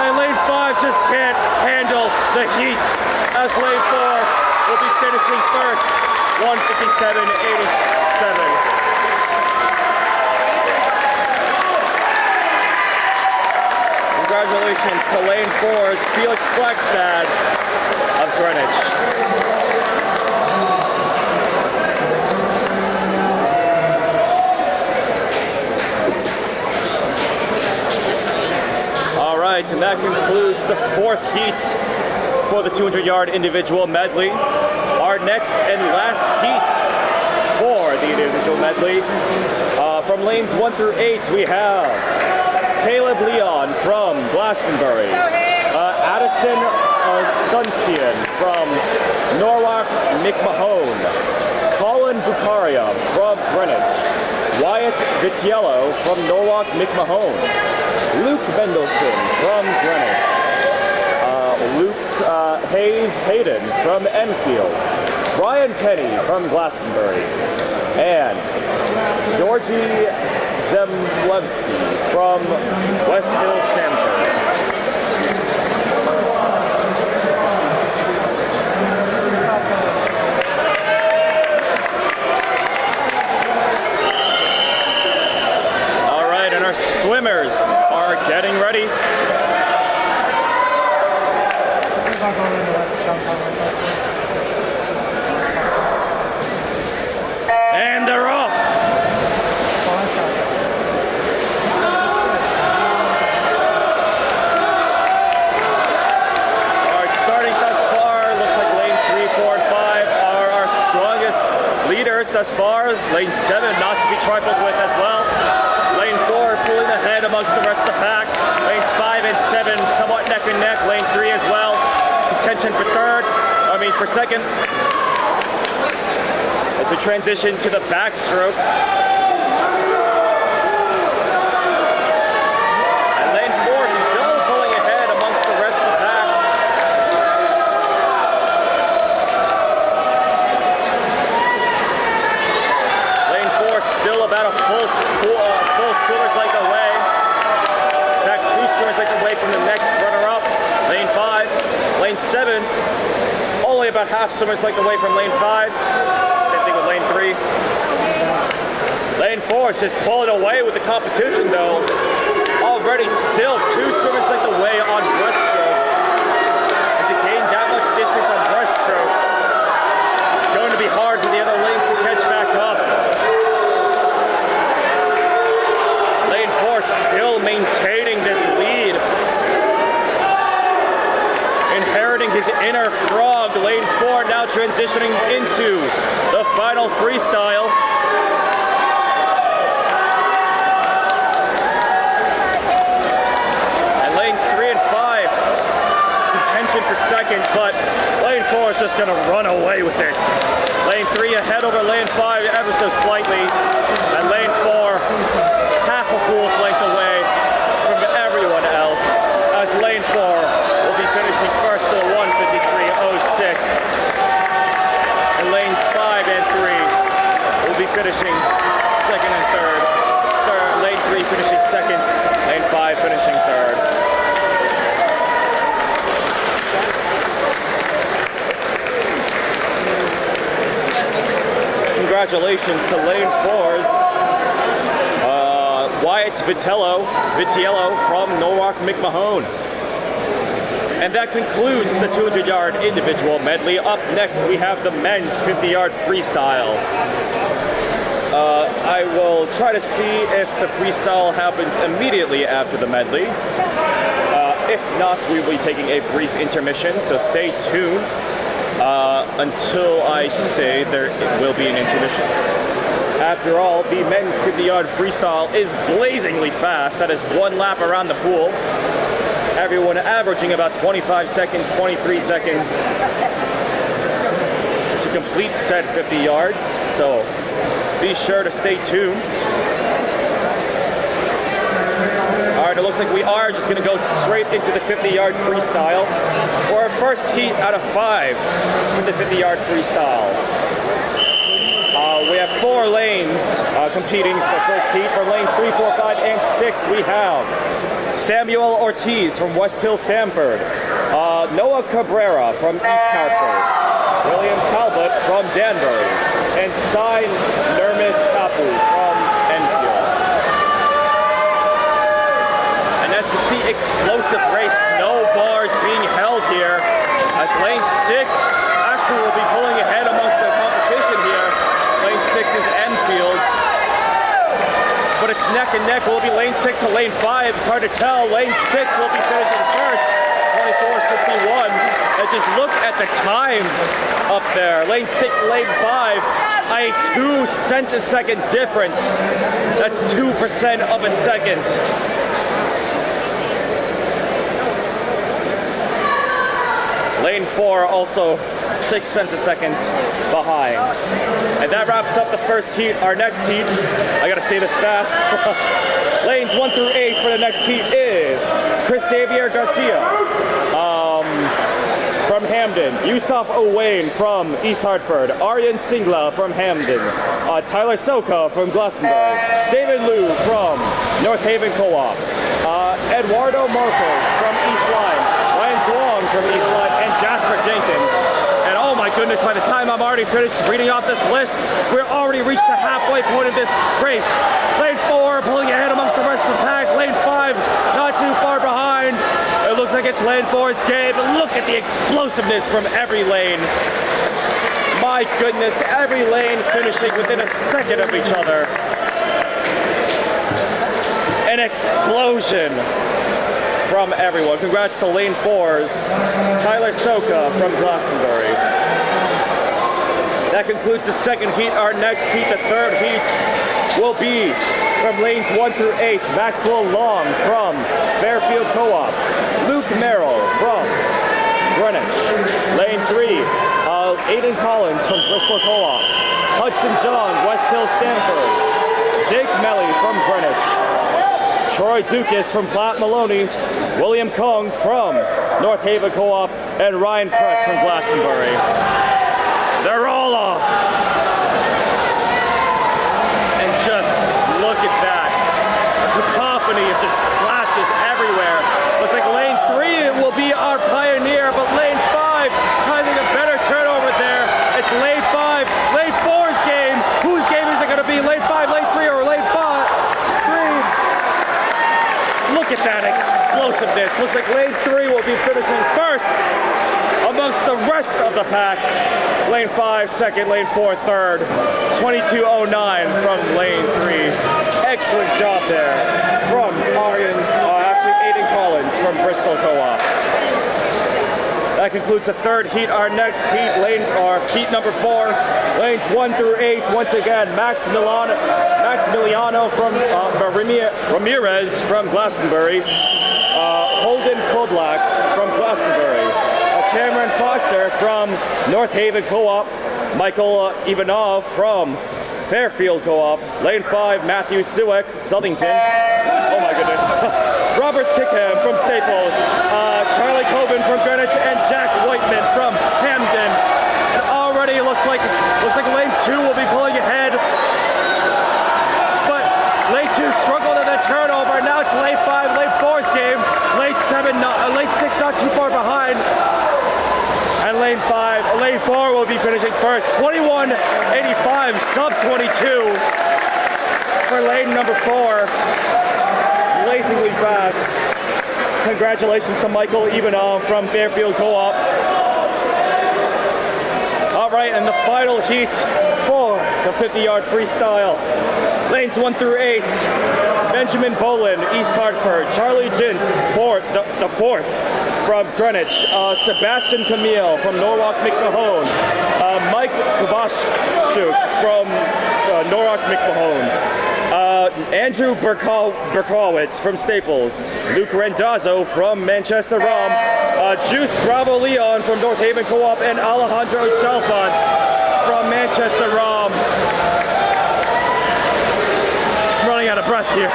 And lane 5 just can't handle the heat. As lane 4 will be finishing first. 1:57.87. Congratulations to lane 4's Felix Blackstad of Greenwich. All right, and that concludes the fourth heat for the 200-yard individual medley. Our next and last heat for the individual medley. From lanes 1 through 8, we have Caleb Leon from Glastonbury, Addison Suncian from Norwalk McMahon, Colin Bucaria from Greenwich, Wyatt Vitiello from Norwalk McMahon. Luke Mendelson from Greenwich. Luke Hayes Hayden from Enfield. Brian Penny from Glastonbury. And Georgie Zemlewski from West Hill Stamford. All right, and our swimmers are getting ready. And they're off. Alright, starting thus far, looks like lanes 3, 4, and 5 are our strongest leaders thus far. Lane 7 not to be trifled with as well. Lane 4 pulling ahead amongst the rest of the pack. Lanes 5 and 7 somewhat neck and neck. Lane 3 as well. Contention for second. As we transition to the backstroke. And lane 4 still pulling ahead amongst the rest of the pack. Lane 4 still about a full swimmer's length away. In fact, 2 swimmers length away from the next runner-up. Lane 5. Lane 7, only about half swimmers length away from lane 5. Same thing with lane 3. Lane 4 is just pulling away with the competition though. Already still 2 swimmers length away on breaststroke. And to gain that much distance on breaststroke, it's going to be hard for the other lanes to catch back up. Lane 4 still maintaining this lead. Inheriting his inner frog. Lane 4 now transitioning into the final freestyle. And lanes 3 and 5 contention for second, but lane 4 is just going to run away with it. Lane 3 ahead over lane 5 ever so slightly, and lane 4 half a fool's length away from everyone else, as lane 4 will be finishing first to 1:53.06. And lanes 5 and 3 will be finishing second and third. Lane 3 finishing second, lane 5 finishing third. Congratulations to lane 4's Wyatt Vitiello from Norwalk McMahon. And that concludes the 200-yard individual medley. Up next, we have the men's 50-yard freestyle. I will try to see if the freestyle happens immediately after the medley. If not, we will be taking a brief intermission, so stay tuned until I say there will be an intermission. After all, the men's 50-yard freestyle is blazingly fast. That is 1 lap around the pool. Everyone averaging about 25 seconds, 23 seconds to complete said 50 yards. So be sure to stay tuned. All right, it looks like we are just going to go straight into the 50-yard freestyle for our first heat out of 5 for the 50-yard freestyle. We have 4 lanes competing for the first heat. For lanes 3, 4, 5, and 6, we have Samuel Ortiz from West Hill Stamford, Noah Cabrera from East Hartford, William Talbot from Danbury, and Sai Nurmith Kapu from Enfield. And as you see, explosive race, no bars being held here, as lane 6 actually will be pulling ahead amongst the competition here. Lane 6 is Enfield. But it's neck and neck. Will it be lane 6 to lane 5? It's hard to tell. Lane 6 will be finishing first, 24:61. And just look at the times up there. Lane 6 to lane 5, a 2 centisecond difference. That's 2% of a second. Lane 4 also 6 centiseconds behind. And that wraps up the first heat. Our next heat, I gotta say this fast. Lanes 1 through 8 for the next heat is Chris Xavier Garcia from Hamden, Yusuf Owain from East Hartford, Aryan Singla from Hamden, Tyler Soka from Glastonbury, David Liu from North Haven Co-op, Eduardo Marcos from East Line, Ryan Guang from East Line, and Jasper Jenkins. And oh my goodness, by the time I'm already finished reading off this list, we're already reached the halfway point of this race. Lane 4 pulling ahead amongst the rest of the pack. Lane 5 not too far behind. It looks like it's Lane 4's game, but look at the explosiveness from every lane. My goodness, every lane finishing within a second of each other. An explosion from everyone. Congrats to Lane 4's Tyler Soka from Glastonbury. That concludes the second heat. Our next heat, the third heat, will be from lanes 1 through 8. Maxwell Long from Fairfield Co-op. Luke Merrill from Greenwich. Lane 3, Aiden Collins from Bristol Co-op. Hudson John, West Hill Stanford. Jake Melly from Greenwich. Troy Dukas from Platte Maloney, William Kong from North Haven Co-op, and Ryan Press from Glastonbury. They're all off. And just look at that. The cacophony of just splashes everywhere. Looks like lane 3 will be our pioneer, but lane 5 having a better turnover there. It's lane 5, lane 4's game. Whose game is it going to be? Lane 5, lane 3, or lane 5? Look at that explosiveness. Looks like lane 3 will be finishing first amongst the rest of the pack. Lane 5 second, lane 4 third. 22:09 from lane 3. Excellent job there from Aiden Collins from Bristol Co-op. That concludes the third heat. Our next heat, heat number 4, lanes 1 through 8. Once again, Max Miliano from Ramirez from Glastonbury, Holden Koblak from Glastonbury, Cameron Foster from North Haven Co-op, Michael Ivanov from Fairfield Co-op, lane 5, Matthew Sueck, Southington. Oh my goodness. Robert Kickham from Staples, Charlie Coben from Greenwich, and Jack Whiteman from Hamden. And already looks like lane 2 will be pulling ahead. But lane 2 struggled in the turnover. Now it's lane 5, lane 4's game. Lane 6 not too far behind. And lane 4 will be finishing first. 21:85, sub 22 for lane number 4. Blazingly fast. Congratulations to Michael Ivanov from Fairfield Co-op. All right, and the final heat for the 50-yard freestyle. Lanes 1 through 8. Benjamin Boland, East Hartford. Charlie Jintz, the fourth from Greenwich. Sebastian Camille from Norwalk McMahon. Mike Kovashchuk from Norwalk McMahon. Andrew Berkowitz from Staples. Luke Rendazzo from Manchester Rom. Juice Bravo Leon from North Haven Co-op, and Alejandro Chalfant from Manchester Rom. I'm running out of breath here.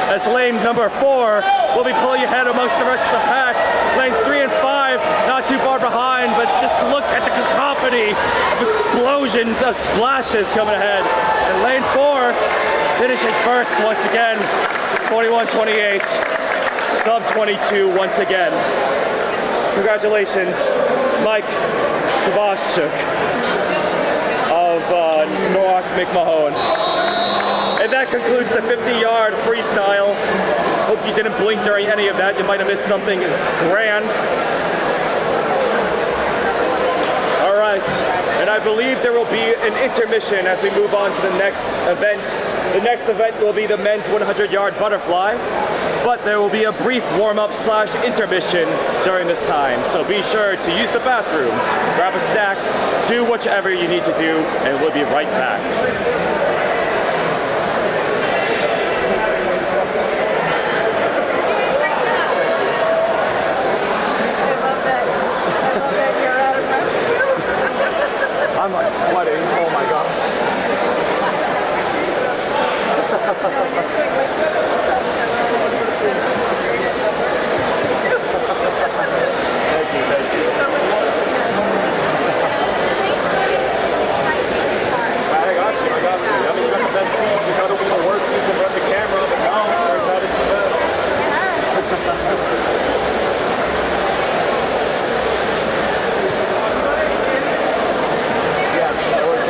As lane number 4 will be pulling ahead amongst the rest of the pack. Lanes 3 and 5 not too far behind, but just look at the cacophony of explosions of splashes coming ahead. And lane 4 finishing first once again, 21:28, sub 22 once again. Congratulations, Mike Kovashchuk of Norwalk McMahon. And that concludes the 50-yard freestyle. Hope you didn't blink during any of that. You might have missed something grand. All right, and I believe there will be an intermission as we move on to the next event. The next event will be the men's 100-yard butterfly, but there will be a brief warm-up / intermission during this time. So be sure to use the bathroom, grab a snack, do whatever you need to do, and we'll be right back. I love it. I'm like sweating. Oh my gosh. Thank you, thank you. I got you, I got you. I mean, you got the best seats. You gotta be the worst seats in front of the camera, but no, turns out it's the best. Yes, it was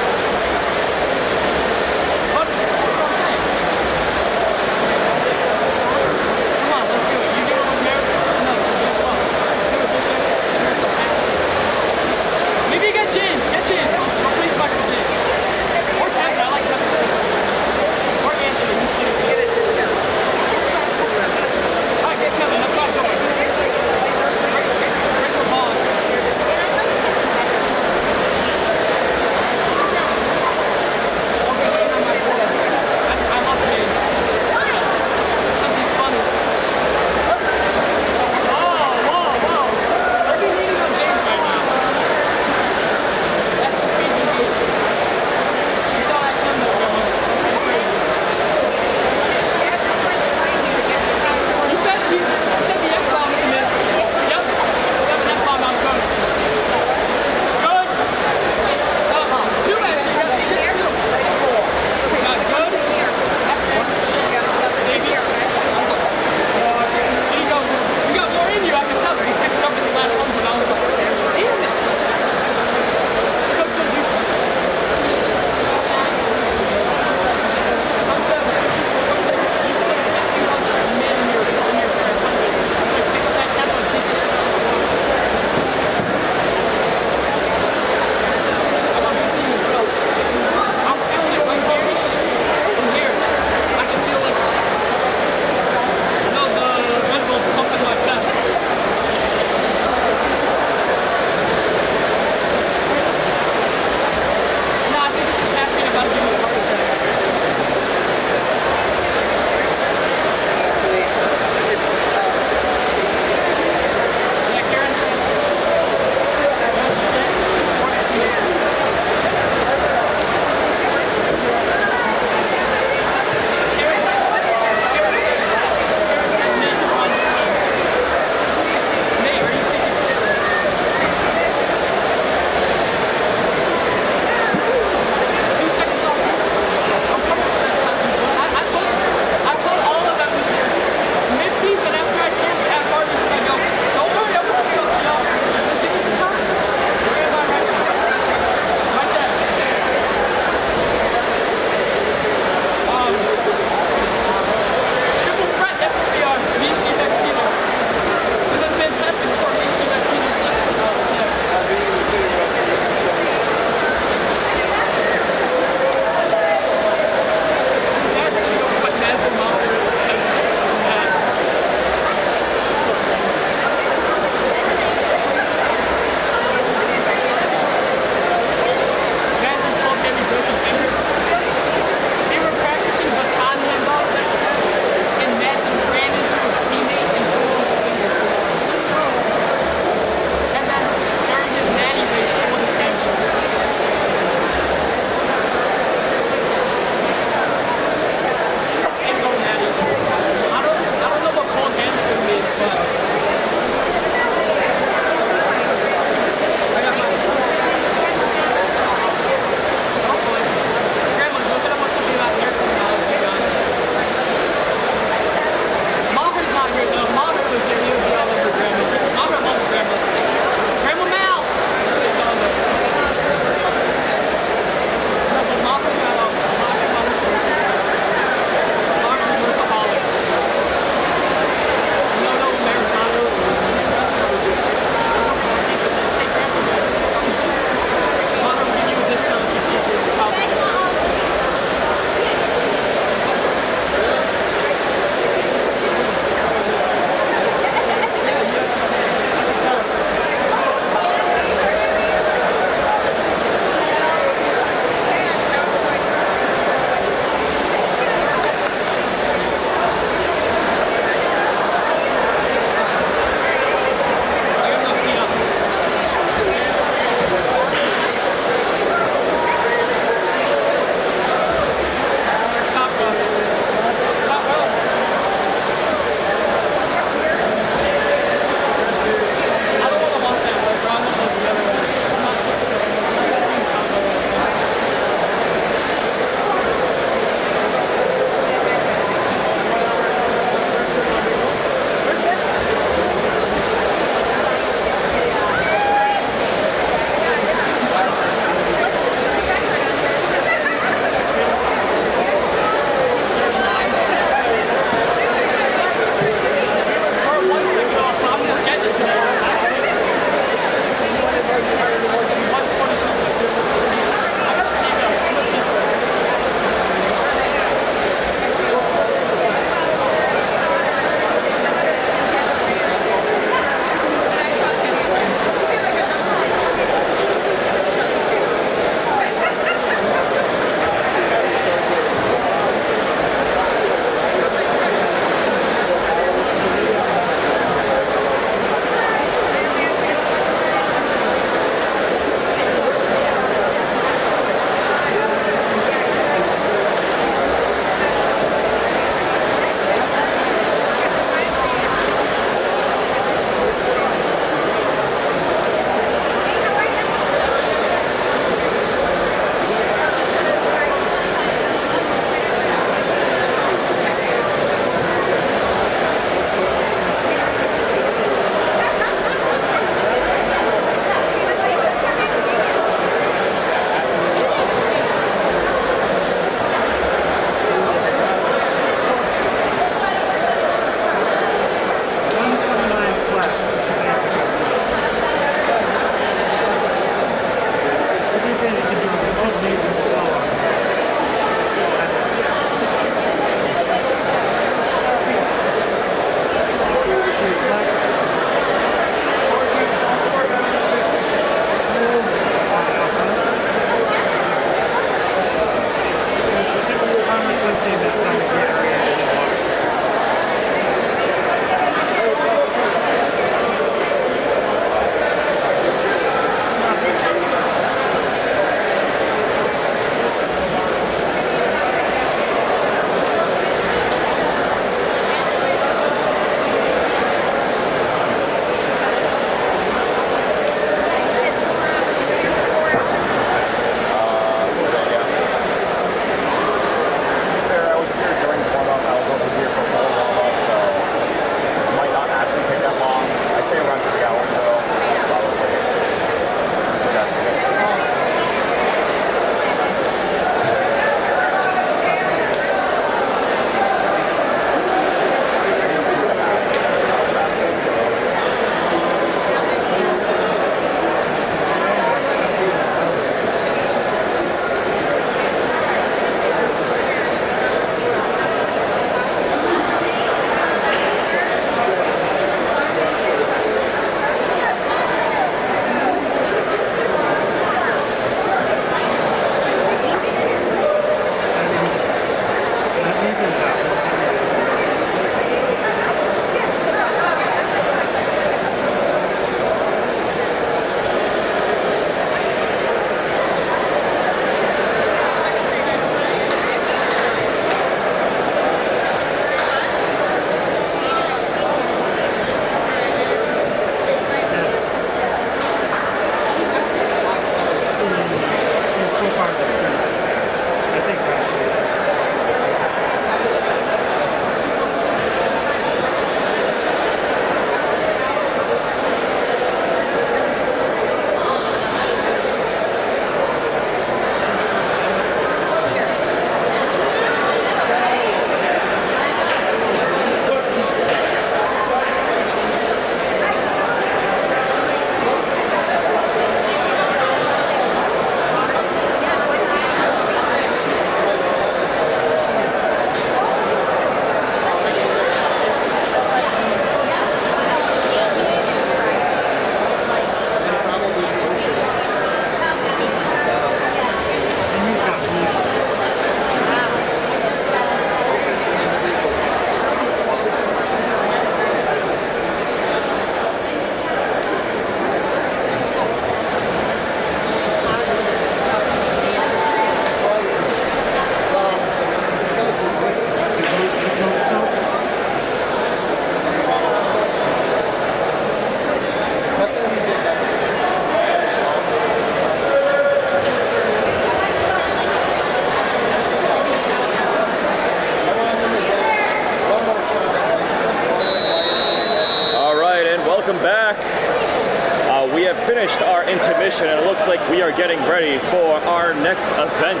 finished our intermission, and it looks like we are getting ready for our next event.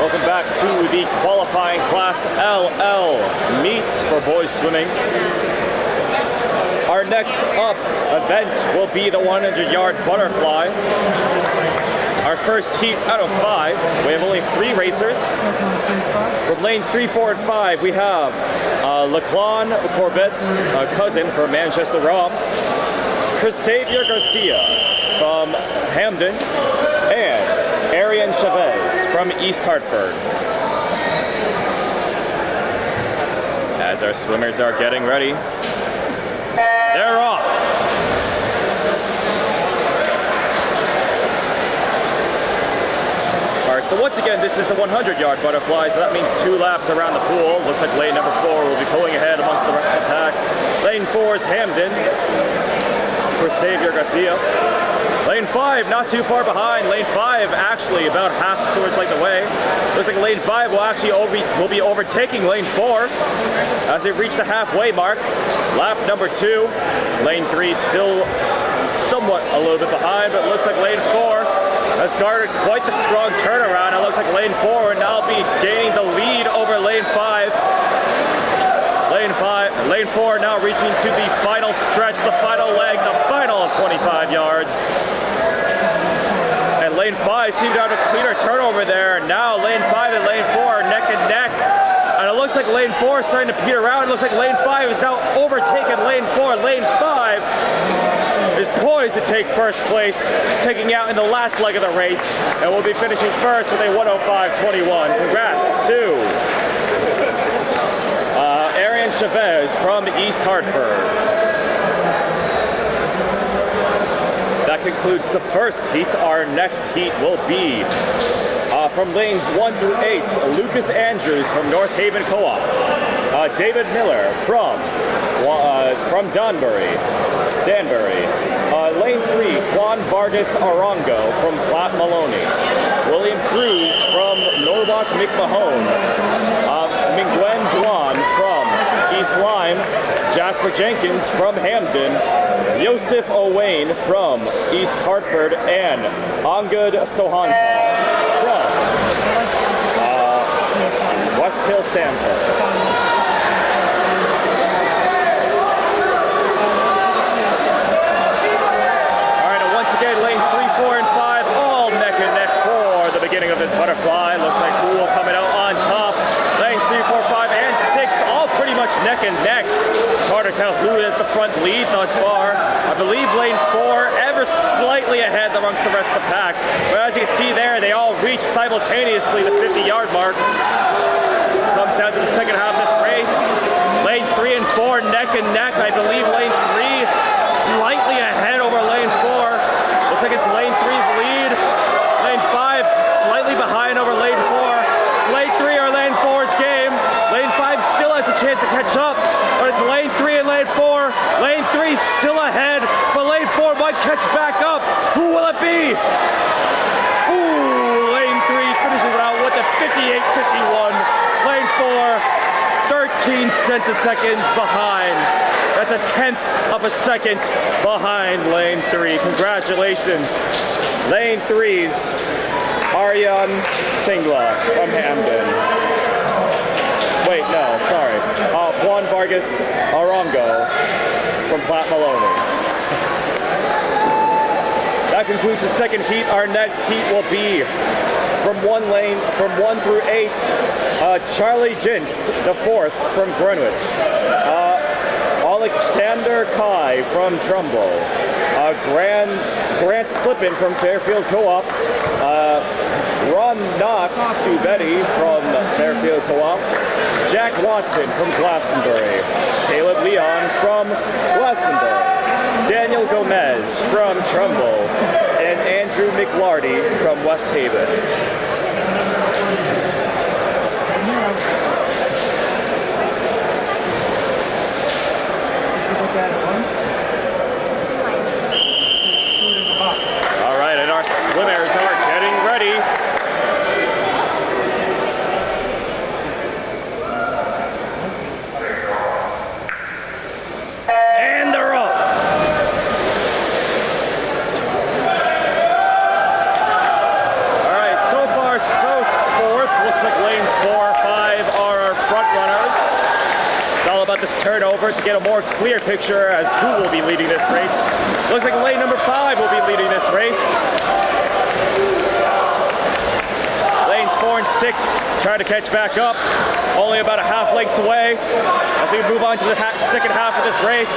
Welcome back to the qualifying class LL meet for boys swimming. Our next up event will be the 100-yard butterfly. Our first heat out of 5. We have only 3 racers. From lanes 3, 4, and 5, we have Laclon Corvette's cousin from Manchester Rom, Xavier Garcia from Hamden, and Arian Chavez from East Hartford. As our swimmers are getting ready, they're off. Alright, so once again, this is the 100-yard butterfly, so that means 2 laps around the pool. Looks like lane number 4 will be pulling ahead amongst the rest of the pack. Lane 4 is Hamden for Xavier Garcia. Lane 5, not too far behind. Lane 5 actually about half towards like the way. Looks like lane 5 will actually be overtaking lane 4 as they reach the halfway mark. Lap number 2. Lane 3 still somewhat a little bit behind, but it looks like lane 4 has garnered quite the strong turnaround. It looks like lane 4 will now be gaining the lead over lane 5. Lane 4 now reaching to the final stretch, the final leg, the final 25 yards. And lane 5 seemed to have a cleaner turnover there. Now lane 5 and lane 4 are neck and neck. And it looks like lane 4 is starting to peter out. It looks like lane 5 is now overtaken lane 4. Lane 5 is poised to take first place, taking out in the last leg of the race, and will be finishing first with a 1:05.21. Congrats to Arian Chavez from East Hartford. That concludes the first heat. Our next heat will be from lanes 1 through 8, Lucas Andrews from North Haven Co-op, David Miller from Danbury. Lane 3, Juan Vargas Arango from Platte Maloney, William Cruz from Norwalk McMahon, Mingwen Duan from East Lyme, Jasper Jenkins from Hamden, Yosef Owain from East Hartford, and Angud Sohanpa from West Hill Stanford. Lanes 3, 4, and 5, all neck and neck for the beginning of this butterfly. Looks like who will coming out on top. Lanes 3, 4, 5, and 6, all pretty much neck and neck. It's hard to tell who is the front lead thus far. I believe lane 4 ever slightly ahead amongst the rest of the pack. But as you can see there, they all reach simultaneously the 50-yard mark. Comes down to the second half of this race. Lanes 3 and 4 neck and neck. I believe lane 3 slightly ahead over lane 4. Looks like it's lane 3's lead. Lane 5 slightly behind over lane 4. It's lane 3 or lane 4's game. Lane 5 still has a chance to catch up, but it's lane 3 and lane 4. Lane 3 still ahead, but lane 4 might catch back up. Who will it be? Ooh, lane 3 finishes it out with a 58.51. Lane 4, 13 centiseconds behind. That's a 10th of a second behind lane 3. Congratulations, lane 3's Aryan Singla from Hamden. Wait, no, sorry. Juan Vargas Arango from Platte Maloney. That concludes the second heat. Our next heat will be from 1 through 8. Charlie Jinst, the 4th from Greenwich. Alexander Kai from Trumbull, Grant Slippin from Fairfield Co-op, Ron Knock Subetti from Fairfield Co-op, Jack Watson from Glastonbury, Caleb Leon from Glastonbury, Daniel Gomez from Trumbull, and Andrew McLarty from West Haven. All right, and our swimmers are getting ready. And they're off. this turnover to get a more clear picture as who will be leading this race. Looks like lane number 5 will be leading this race. Lanes 4 and 6 trying to catch back up. Only about a half length away as we move on to the second half of this race.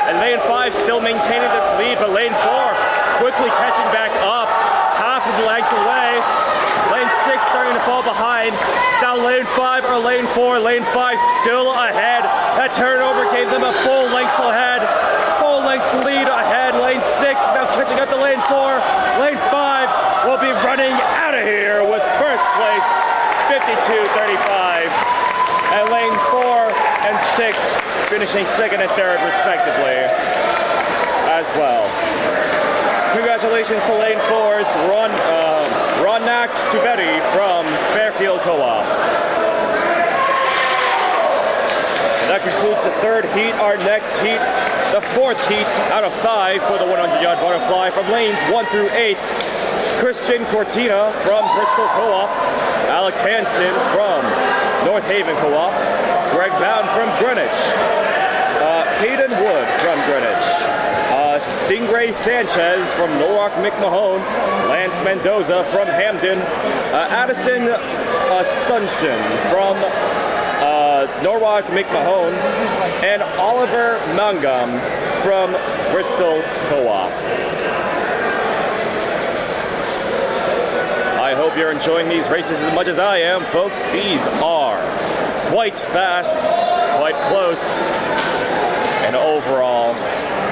And lane 5 still maintaining this lead, but lane 4 quickly catching back up. Half of the length away. Lane 6 starting to fall behind. Now lane 5 or lane 4. Lane 5 still ahead. That turnover gave them a full length ahead. Full length lead ahead. Lane 6 now catching up to lane 4. Lane 5 will be running out of here with first place, 52.35. And lane 4 and 6 finishing second and third respectively as well. Congratulations to lane 4's Ronak Subedi from Fairfield Co-op. That concludes the third heat. Our next heat, the fourth heat out of 5 for the 100-yard butterfly from lanes 1 through 8. Christian Cortina from Bristol Co-op, Alex Hansen from North Haven Co-op, Greg Bound from Greenwich, Hayden Wood from Greenwich, Stingray Sanchez from Norwalk McMahon, Lance Mendoza from Hamden, Addison Sunshin from Norwalk McMahon, and Oliver Mangum from Bristol Co-op. I hope you're enjoying these races as much as I am, folks. These are quite fast, quite close, and overall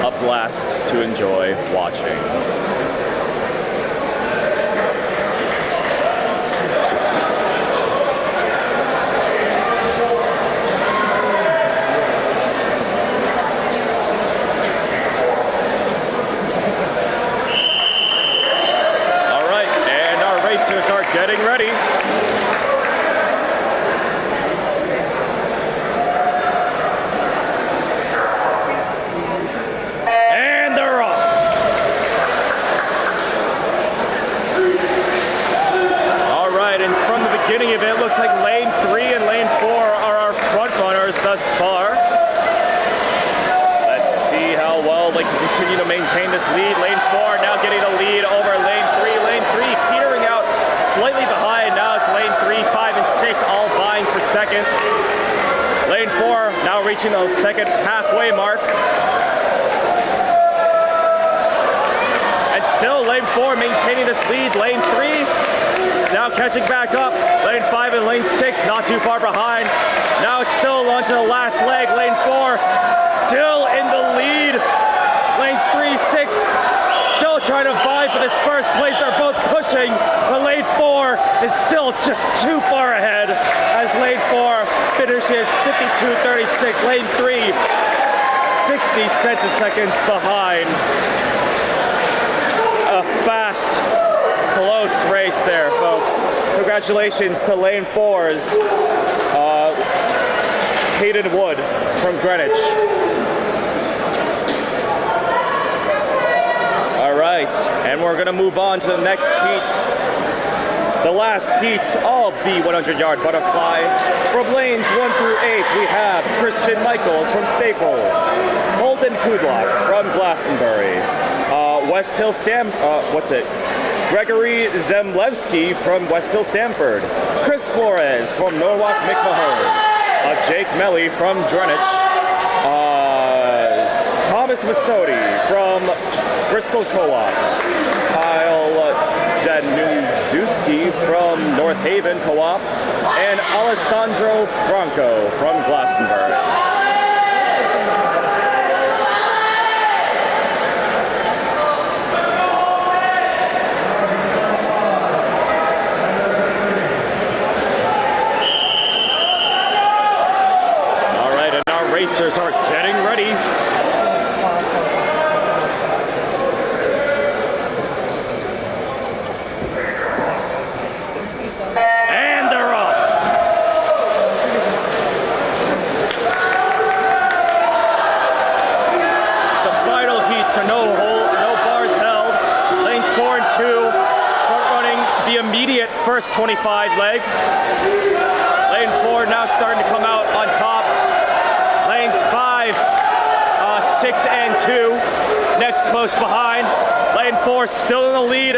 a blast to enjoy watching. Getting ready. And they're off. All right, and from the beginning of it, looks like lane 3 and lane 4 are our front runners thus far. Let's see how well they can continue to maintain this lead. Lane 4 now getting the lead over lane 3. Lane 3 petering out slightly behind. Now it's lane 3, 5, and 6 all vying for second. Lane 4 now reaching the second halfway mark. And still lane 4 maintaining this lead. Lane 3 now catching back up. Lane 5 and lane 6 not too far behind. Now it's still onto the last leg. Lane 4 still in the lead. Lanes 3, 6 still trying to vie for this first place. They're both pushing, but lane 4 is still just too far ahead as lane 4 finishes 52.36. Lane 3, 60 centiseconds behind. A fast, close race there, folks. Congratulations to lane 4's Hayden Wood from Greenwich. And we're going to move on to the next heat. The last heat of the 100-yard butterfly. From lanes 1 through 8, we have Christian Michaels from Staples, Holden Kudlock from Glastonbury, Gregory Zemlewski from West Hill Stamford, Chris Flores from Norwalk McMahon, Jake Melly from Greenwich, Thomas Masodi from Bristol Co-op, Kyle Januszewski from North Haven Co-op, and Alessandro Franco from Glastonbury. All right, and our racers are getting ready. First 25 leg. Lane 4 now starting to come out on top.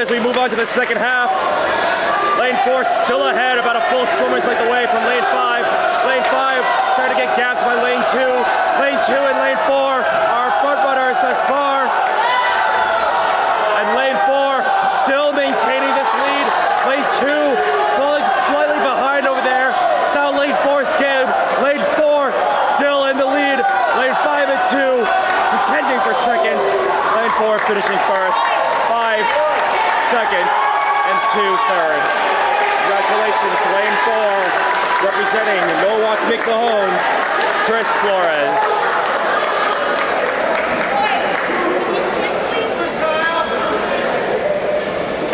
as we move on to the second half. Lane 4 still ahead, about a full swimmer's length away from lane 5. Lane 5 starting to get gapped by lane 2. Lane 2 and lane 4 are front runners thus far. And lane 4 still maintaining this lead. Lane 2 falling slightly behind over there. It's now lane 4's game. Lane 4 still in the lead. Lane 5 and 2 contending for second. Lane 4 finishing first. 5 seconds and 2 third. Congratulations, lane 4, representing Norwalk McMahon, Chris Flores.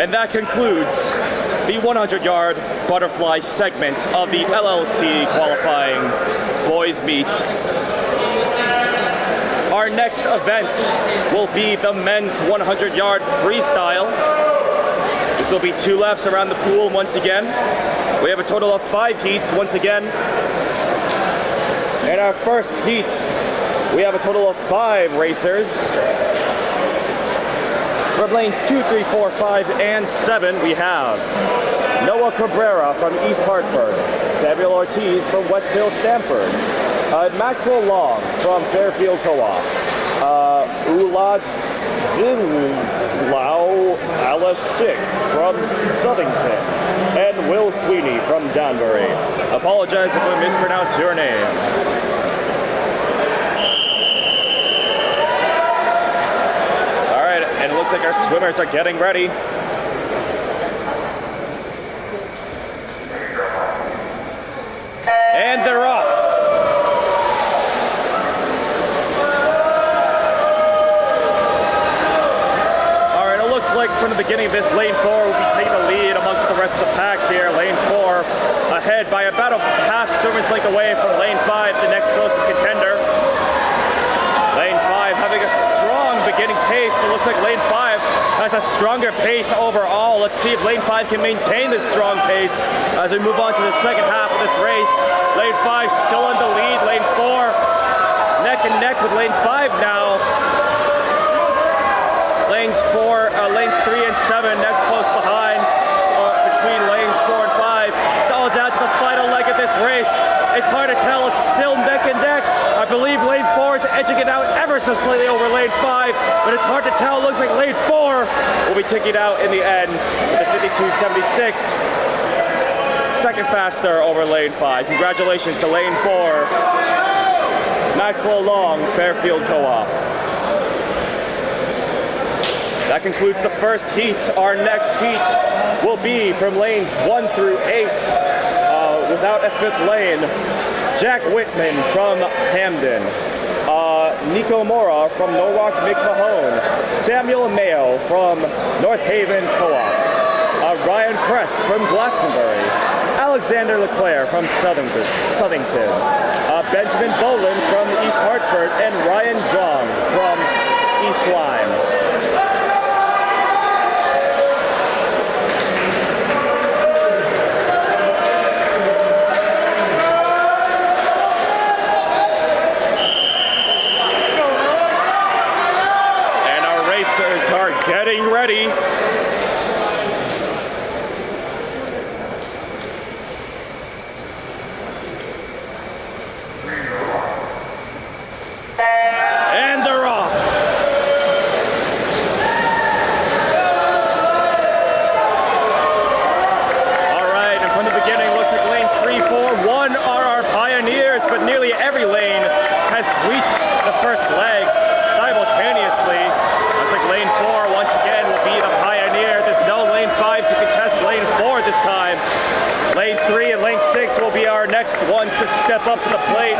And that concludes the 100-yard butterfly segment of the LLC qualifying boys meet. Our next event will be the men's 100-yard freestyle. This will be 2 laps around the pool once again. We have a total of 5 heats once again. In our first heat, we have a total of 5 racers. From lanes 2, 3, 4, 5, and 7, we have Noah Cabrera from East Hartford, Samuel Ortiz from West Hill Stamford, Maxwell Long from Fairfield Co-op, Ulad Zinslao Alashik from Southington, and Will Sweeney from Danbury. Apologize if I mispronounce your name. Alright, and it looks like our swimmers are getting ready. And they're off. Like from the beginning of this, lane 4 will be taking the lead amongst the rest of the pack here. Lane 4 ahead by about a half swimmer's length away from lane 5, the next closest contender. Lane 5 having a strong beginning pace, but looks like lane 5 has a stronger pace overall. Let's see if lane 5 can maintain this strong pace as we move on to the second half of this race. Lane 5 still in the lead. Lane 4 neck and neck with lane 5 now. Lanes 3 and 7 next close behind, between lanes 4 and 5. It's all down to the final leg of this race. It's hard to tell. It's still neck and neck. I believe lane 4 is edging it out ever so slightly over lane 5, but it's hard to tell. It looks like lane 4 will be taking it out in the end with a 52.76. Second faster over lane 5. Congratulations to lane 4. Maxwell Long, Fairfield Co-op. That concludes the first heat. Our next heat will be from lanes 1 through 8, without a 5th lane. Jack Whitman from Hamden, Nico Mora from Norwalk McMahon, Samuel Mayo from North Haven Co-op, Ryan Press from Glastonbury, Alexander Leclerc from Southington, Benjamin Boland from East Hartford, and Ryan Jong from East Lyme. Getting ready. And they're off. All right, and from the beginning, looks like lanes 3, 4, 1 are our pioneers, but nearly every lane has reached the first leg simultaneously. Looks like lane 4 once again will be the pioneer. There's no lane 5 to contest lane 4 this time. Lane 3 and lane 6 will be our next ones to step up to the plate.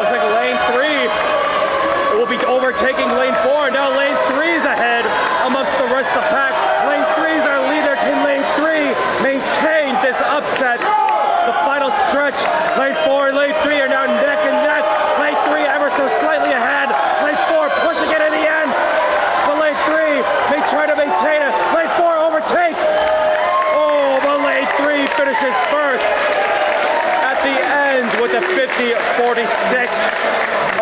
Looks like lane 3 will be overtaking lane 4. Now lane 3 is ahead amongst the rest of the pack. Lane 3 is our leader. Can lane 3 maintain this upset? The final stretch. Lane 4 and lane 3 are now neck and neck. Lane 3 ever so slightly ahead. Lane 4 pushing it in the end. Lane 3 may try to maintain it. Lane 4 overtakes. Oh, but lane 3 finishes first at the end with a 50-46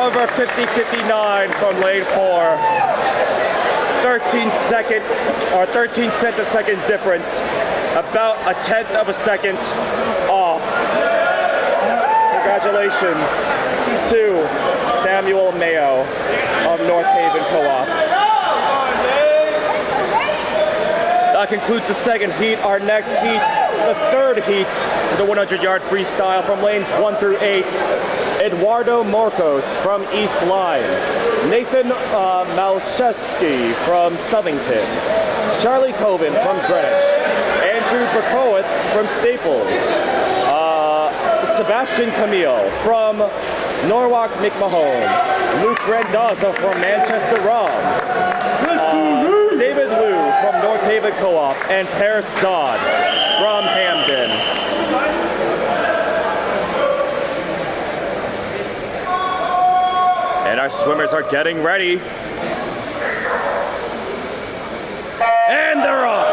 over 50-59 from lane 4. 13 seconds, or 13 cents a second difference, about a tenth of a second off. Congratulations to Samuel Mayo of North Haven Co-op. That concludes the second heat. Our next heat, the third heat, the 100-yard freestyle from lanes 1 through 8. Eduardo Morcos from East Line. Nathan Malszewski from Southington. Charlie Coven from Greenwich. Andrew Berkowitz from Staples. Sebastian Camille from Norwalk McMahon. Luke Randazzo from Manchester Rom. David Liu from North Haven Co-op, and Paris Dodd from Hamden. And our swimmers are getting ready. And they're off.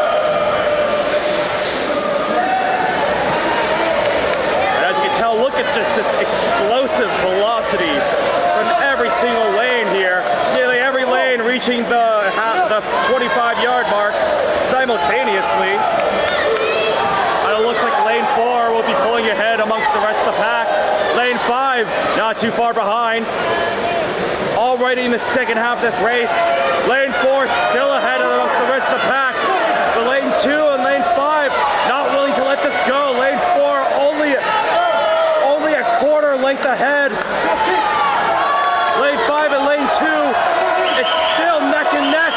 And as you can tell, look at just this explosive velocity from every single lane here. Nearly every lane reaching the 25-yard mark simultaneously. And it looks like lane 4 will be pulling ahead amongst the rest of the pack. Lane 5 not too far behind. Already in the second half of this race. Lane 4 still ahead amongst the rest of the pack. But lane 2 and lane 5 not willing to let this go. Lane 4 only a quarter length ahead. Lane 5 and lane 2, it's still neck and neck.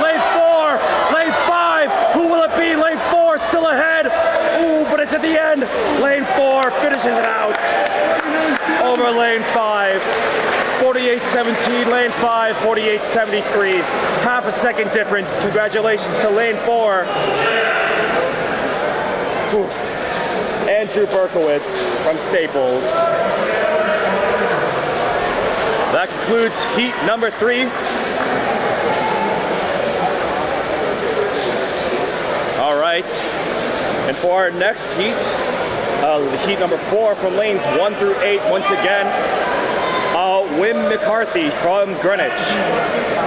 Lane 4, lane 5, who will it be? Lane 4 still ahead. Ooh, but it's at the end. Lane 4 finishes it out over lane 5. 48-17, lane 5, 48-73. Half a second difference. Congratulations to lane 4. Ooh. Andrew Berkowitz from Staples. That concludes heat number 3. All right. And for our next heat, heat number 4 from lanes 1 through 8, once again, Wim McCarthy from Greenwich,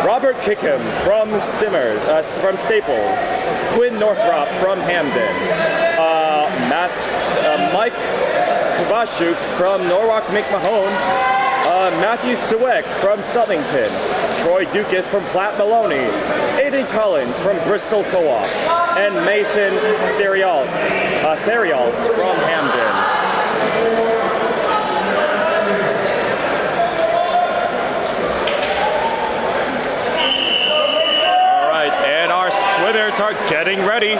Robert Kickham from from Staples, Quinn Northrop from Hamden, Mike Kovashuk from Norwalk McMahon, Matthew Sueck from Southington, Troy Dukas from Platte Maloney, Aiden Collins from Bristol Co-op, and Mason Therialtz from Hamden. Swimmers are getting ready.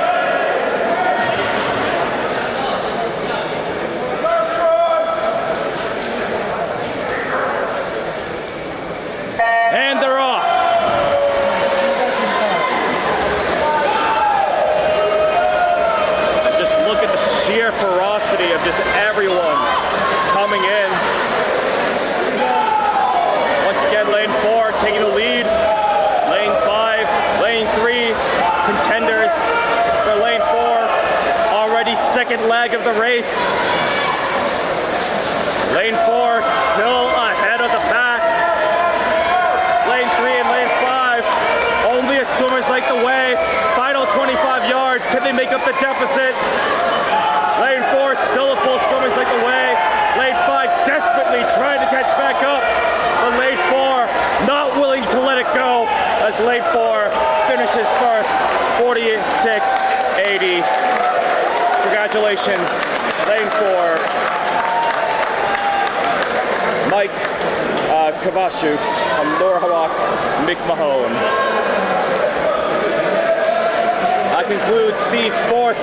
And they're off. And just look at the sheer ferocity of just everyone coming in. Once again, lane 4 taking the lead. Lane 5, lane 3. Contenders for lane 4, already second leg of the race. Lane 4 still ahead of the pack. Lane 3 and lane 5, only as swimmers like the way. Final 25 yards, can they make up the deficit? Lane 4 still a full swimmers like the way. Lane 5 desperately trying to catch back up. But lane 4 not willing to let it go as lane 4 finishes first. 46-80. Congratulations, lane 4. Mike Kovashuk from Norwalk McMahon. That concludes the 4th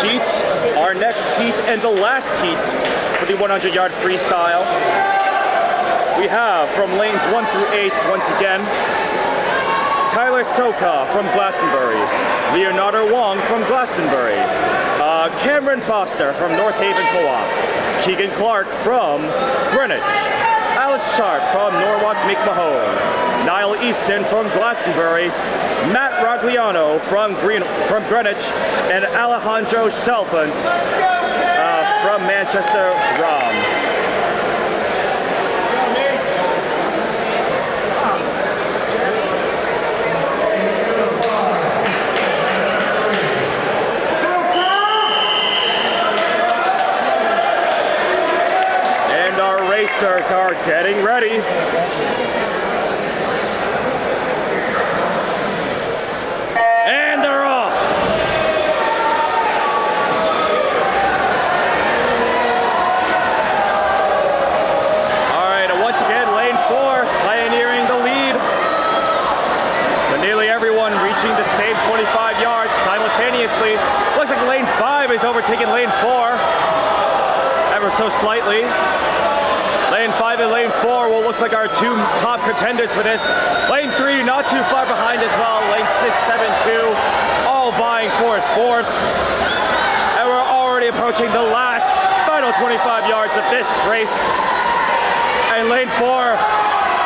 heat. Our next heat and the last heat for the 100-yard freestyle. We have from lanes 1 through 8 once again. Tyler Soka from Glastonbury, Leonardo Wong from Glastonbury, Cameron Foster from North Haven Co-op, Keegan Clark from Greenwich, Alex Sharp from Norwalk McMahon, Niall Easton from Glastonbury, Matt Ragliano from Greenwich, and Alejandro Selfant from Manchester Rom. racers are getting ready. And they're off. All right, and once again, lane 4 pioneering the lead. So nearly everyone reaching the same 25 yards simultaneously. Looks like lane 5 is overtaking lane 4 ever so slightly. Lane 5 and lane 4 will looks like our two top contenders for this. Lane 3 not too far behind as well. Lane 6, 7, 2, all vying for fourth. And we're already approaching the last final 25 yards of this race. And lane 4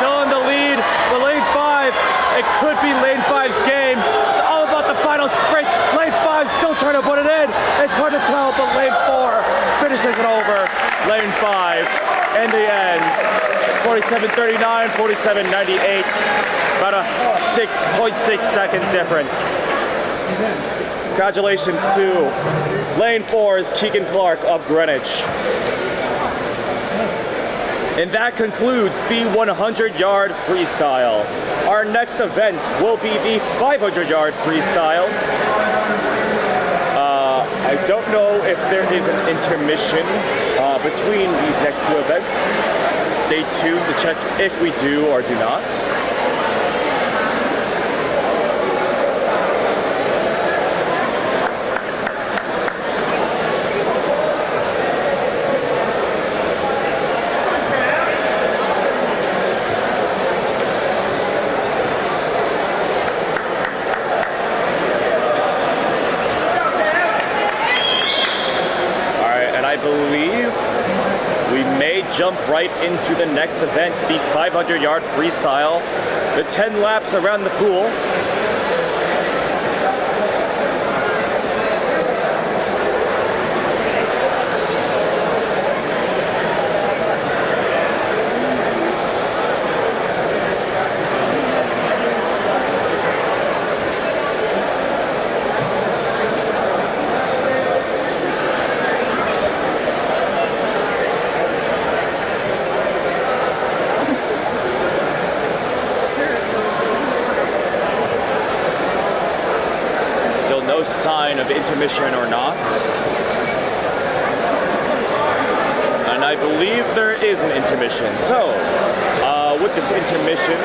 still in the lead. But lane 5, it could be lane 5's game. It's all about the final sprint. Lane 5 still trying to put it in. It's hard to tell, but lane 4 finishes it over. Lane 5 in the end. 47.39, 47.98. About a 6.6 second difference. Congratulations to lane 4's Keegan Clark of Greenwich. And that concludes the 100-yard freestyle. Our next event will be the 500-yard freestyle. I don't know if there is an intermission between these next two events. Stay tuned to check if we do or do not. I believe we may jump right into the next event, the 500-yard freestyle, the 10 laps around the pool. No sign of intermission or not. And I believe there is an intermission. So, with this intermission,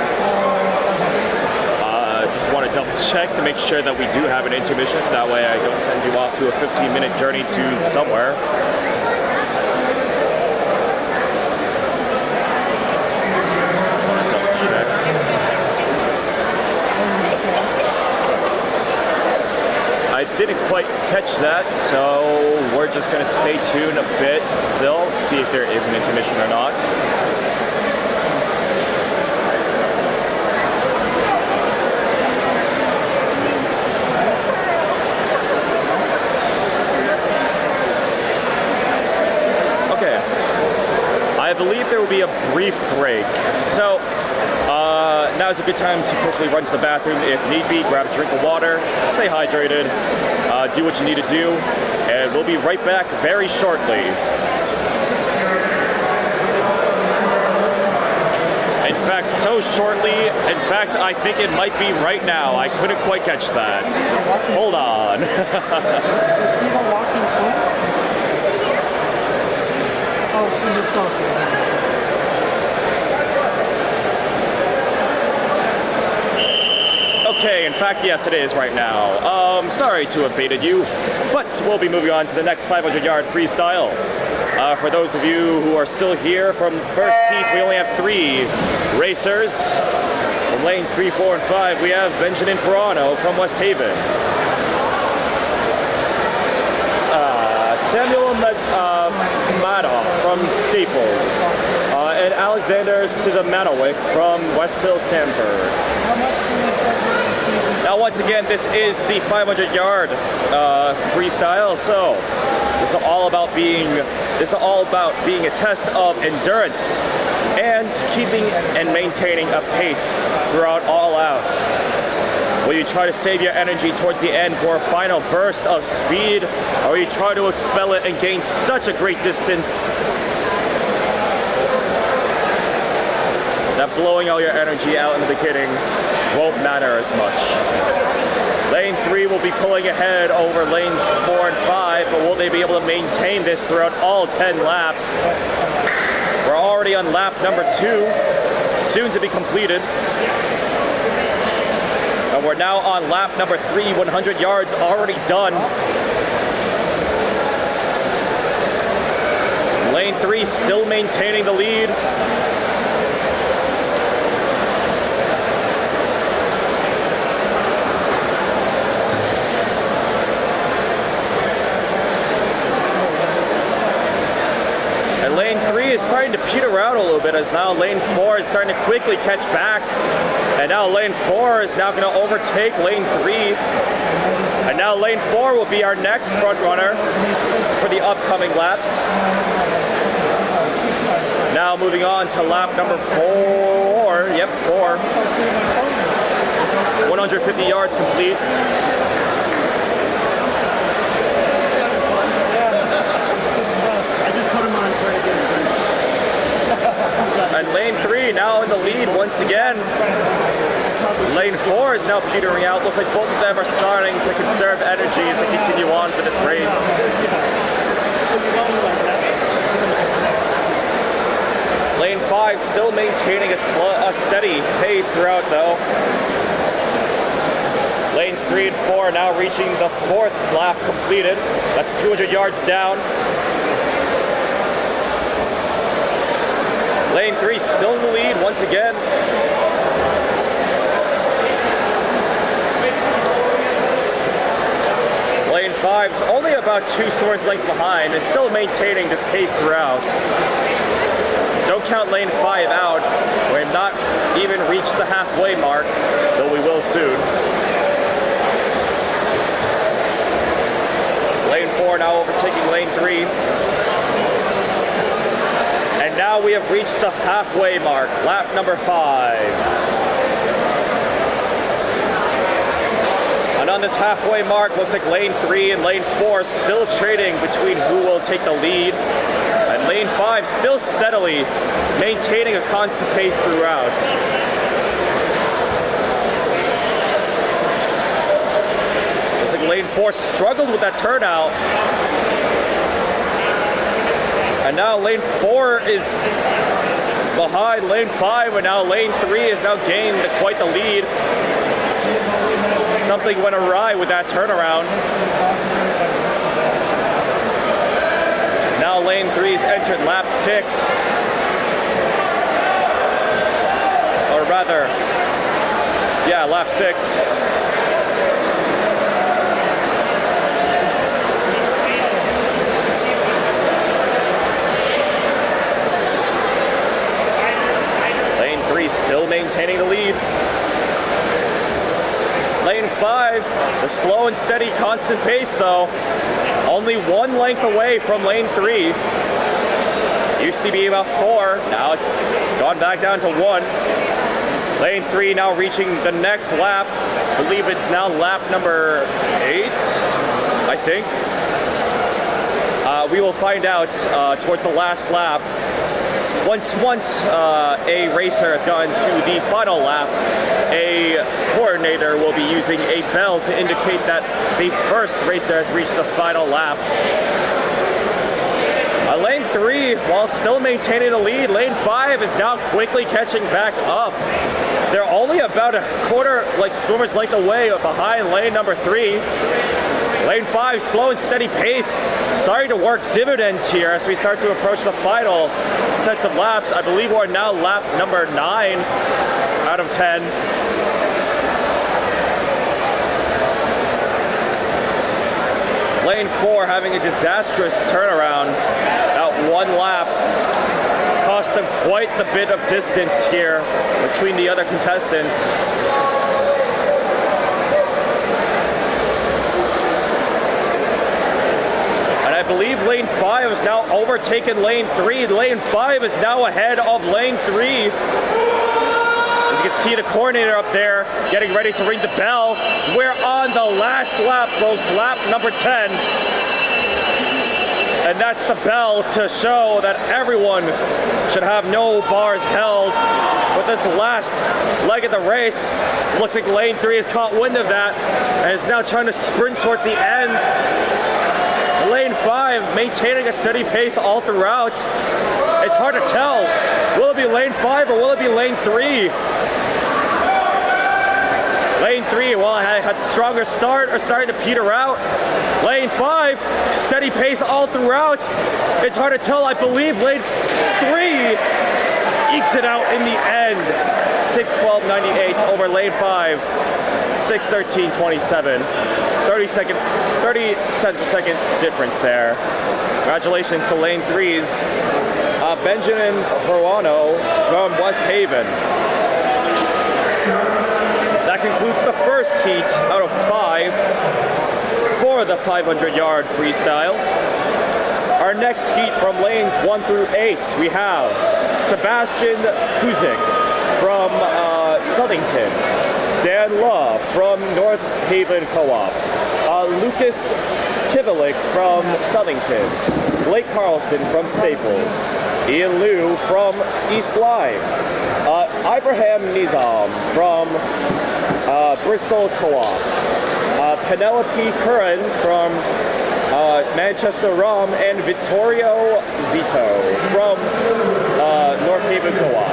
just want to double check to make sure that we do have an intermission. That way I don't send you off to a 15-minute journey to somewhere. I didn't quite catch that, so we're just going to stay tuned a bit still, see if there is an intermission or not. Okay, I believe there will be a brief break. So, now's a good time to quickly run to the bathroom if need be, grab a drink of water, stay hydrated, do what you need to do, and we'll be right back very shortly. In fact, so shortly, in fact, I think it might be right now. I couldn't quite catch that. Hold on. Okay, in fact, yes, it is right now. Sorry to have baited you, but we'll be moving on to the next 500-yard freestyle. For those of you who are still here from the first heat, we only have 3 racers. From lanes 3, 4, and 5, we have Benjamin Perano from West Haven. Samuel Madoff from Staples. And Alexander Sizamanowick from West Hill, Stanford. Now, once again, this is the 500-yard freestyle. So, this is all about being a test of endurance and keeping and maintaining a pace throughout all out. Will you try to save your energy towards the end for a final burst of speed, or will you try to expel it and gain such a great distance that blowing all your energy out in the beginning won't matter as much. Lane 3 will be pulling ahead over lanes 4 and 5, but will they be able to maintain this throughout all 10 laps? We're already on lap number 2, soon to be completed. And we're now on lap number 3, 100 yards already done. Lane 3 still maintaining the lead. And lane 3 is starting to peter out a little bit, as now lane 4 is starting to quickly catch back. And now lane 4 is now going to overtake lane 3. And now lane 4 will be our next front runner for the upcoming laps. Now moving on to lap number 4. Yep, 4. 150 yards complete. And lane 3 now in the lead once again. Lane 4 is now petering out. Looks like both of them are starting to conserve energy as they continue on for this race. Lane 5 still maintaining a steady pace throughout though. Lanes 3 and 4 are now reaching the 4th lap completed. That's 200 yards down. Lane 3 still in the lead once again. Lane 5 only about 2 swords length behind, is still maintaining this pace throughout. Don't count lane 5 out. We're not even reached the halfway mark, though we will soon. Lane 4 now overtaking lane 3. And now we have reached the halfway mark, lap number 5. And on this halfway mark, looks like lane 3 and lane 4 still trading between who will take the lead. And lane 5 still steadily maintaining a constant pace throughout. Looks like lane 4 struggled with that turnout. And now lane 4 is behind lane 5, and now lane 3 has now gained quite the lead. Something went awry with that turnaround. Now lane 3's entered lap 6. Or rather, yeah, lap 6. Still maintaining the lead. Lane 5, the slow and steady constant pace though. Only 1 length away from lane 3. Used to be about 4, now it's gone back down to 1. Lane 3 now reaching the next lap. I believe it's now lap number 8, I think. We will find out towards the last lap. Once a racer has gotten to the final lap, a coordinator will be using a bell to indicate that the first racer has reached the final lap. Lane 3, while still maintaining the lead, lane 5 is now quickly catching back up. They're only about a quarter, swimmer's length away behind lane number 3. Lane 5, slow and steady pace, starting to work dividends here as we start to approach the final sets of laps. I believe we're now lap number 9 out of 10. Lane 4 having a disastrous turnaround. That 1 lap cost them quite the bit of distance here between the other contestants. I believe lane 5 has now overtaken lane 3. Lane 5 is now ahead of lane 3. As you can see the coordinator up there getting ready to ring the bell. We're on the last lap, folks, lap number 10. And that's the bell to show that everyone should have no bars held. But this last leg of the race, looks like lane 3 has caught wind of that and is now trying to sprint towards the end. Lane 5 maintaining a steady pace all throughout. It's hard to tell. Will it be lane 5 or will it be lane 3? Lane 3, well, it had a stronger start or starting to peter out. Lane 5, steady pace all throughout. It's hard to tell. I believe lane 3 ekes it out in the end. 6:12.98 over lane 5. 6:13.27. 30 cents a second difference there. Congratulations to lane 3's Benjamin Peruano from West Haven. That concludes the first heat out of 5 for the 500-yard freestyle. Our next heat from lanes 1 through 8, we have Sebastian Kuzik from Southington, Dan Love from North Haven Co-op, Lucas Kivelik from Southington, Blake Carlson from Staples, Ian Liu from East Lyme, Ibrahim Nizam from Bristol Co-op, Penelope Curran from Manchester Rum, and Vittorio Zito from North Haven Co-op.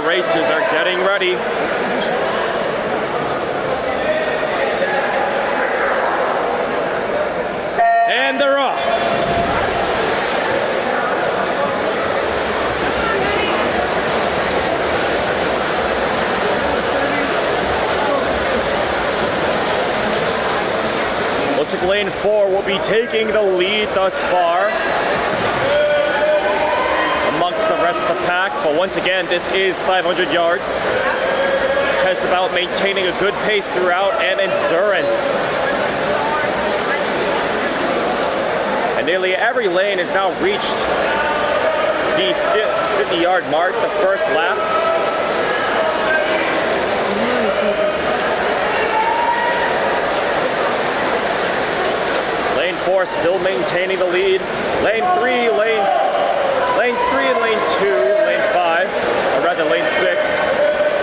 Races are getting ready. And they're off. Looks like lane 4 will be taking the lead thus far amongst the rest of the pack, but once again, this is 500 yards. Test about maintaining a good pace throughout and endurance. And nearly every lane has now reached the 50-yard mark, the first lap. Lane 4 still maintaining the lead. Lane 3, lanes 3 and lane 2, lane 5, or rather lane 6,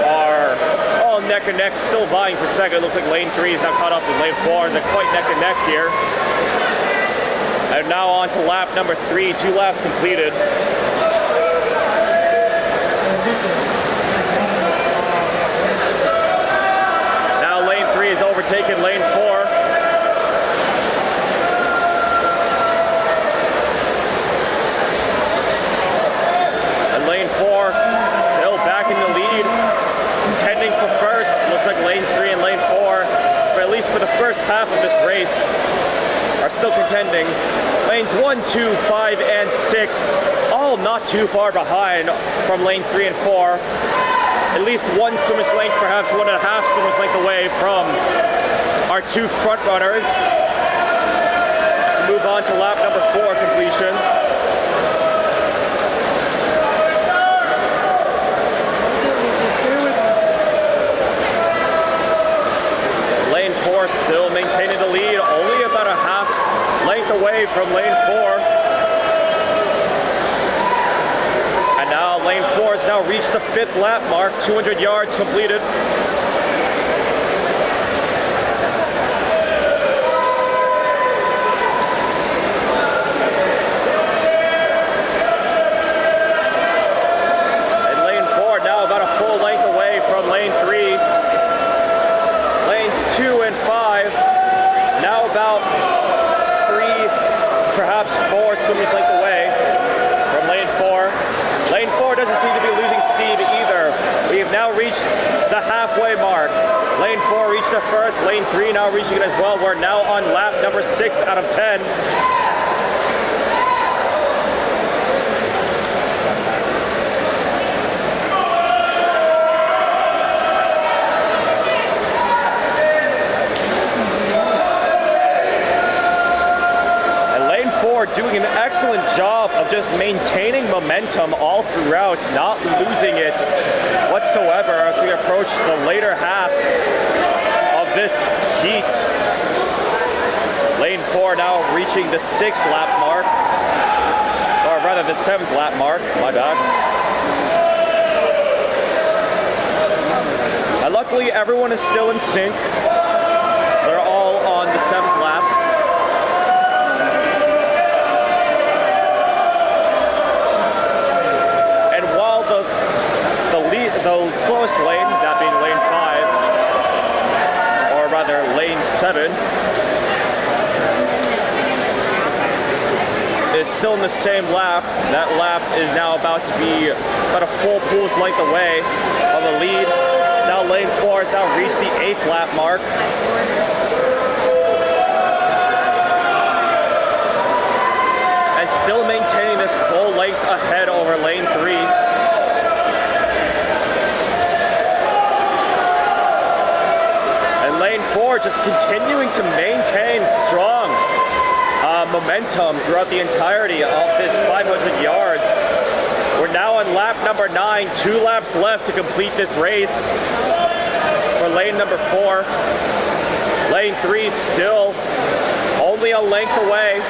are all neck and neck, still vying for second. Looks like lane 3 is now caught up with lane 4, and they're quite neck and neck here. And now on to lap number 3, 2 laps completed. Now lane 3 is overtaken lane 4. Lane 4 still back in the lead, contending for first. Looks like lanes 3 and lane 4, for at least for the first half of this race, are still contending. Lanes 1, 2, 5, and 6, all not too far behind from lanes 3 and 4. At least one swimmer's length, perhaps 1.5 swimmer's length away from our 2 front runners. Let's move on to lap number 4 completion. Still maintaining the lead, only about a half length away from lane 4. And now lane 4 has now reached the 5th lap mark, 200 yards completed. And lane 4 now about a full length away from lane 3. 2 and 5, now about 3, perhaps 4 swimmers length away from lane 4. Lane 4 doesn't seem to be losing steam either. We have now reached the halfway mark. Lane 4 reached the first, lane 3 now reaching it as well. We're now on lap number 6 out of 10. Doing an excellent job maintaining momentum all throughout, not losing it whatsoever as we approach the later half of this heat. Lane 4 now reaching the 6th lap mark, or rather the 7th lap mark, my bad. And luckily everyone is still in sync. They're all on the 7th lap. And while the slowest lane, that being lane 5, or rather lane 7, is still in the same lap. That lap is now about to be about a full pool's length away of the lead. Now lane 4 has now reached the 8th lap mark. And still maintaining this full length ahead over lane 3. And lane 4 just continuing to maintain strong momentum throughout the entirety of this 500 yards. We're now on lap number 9, 2 laps left to complete this race for lane number 4. Lane 3 still only a length away,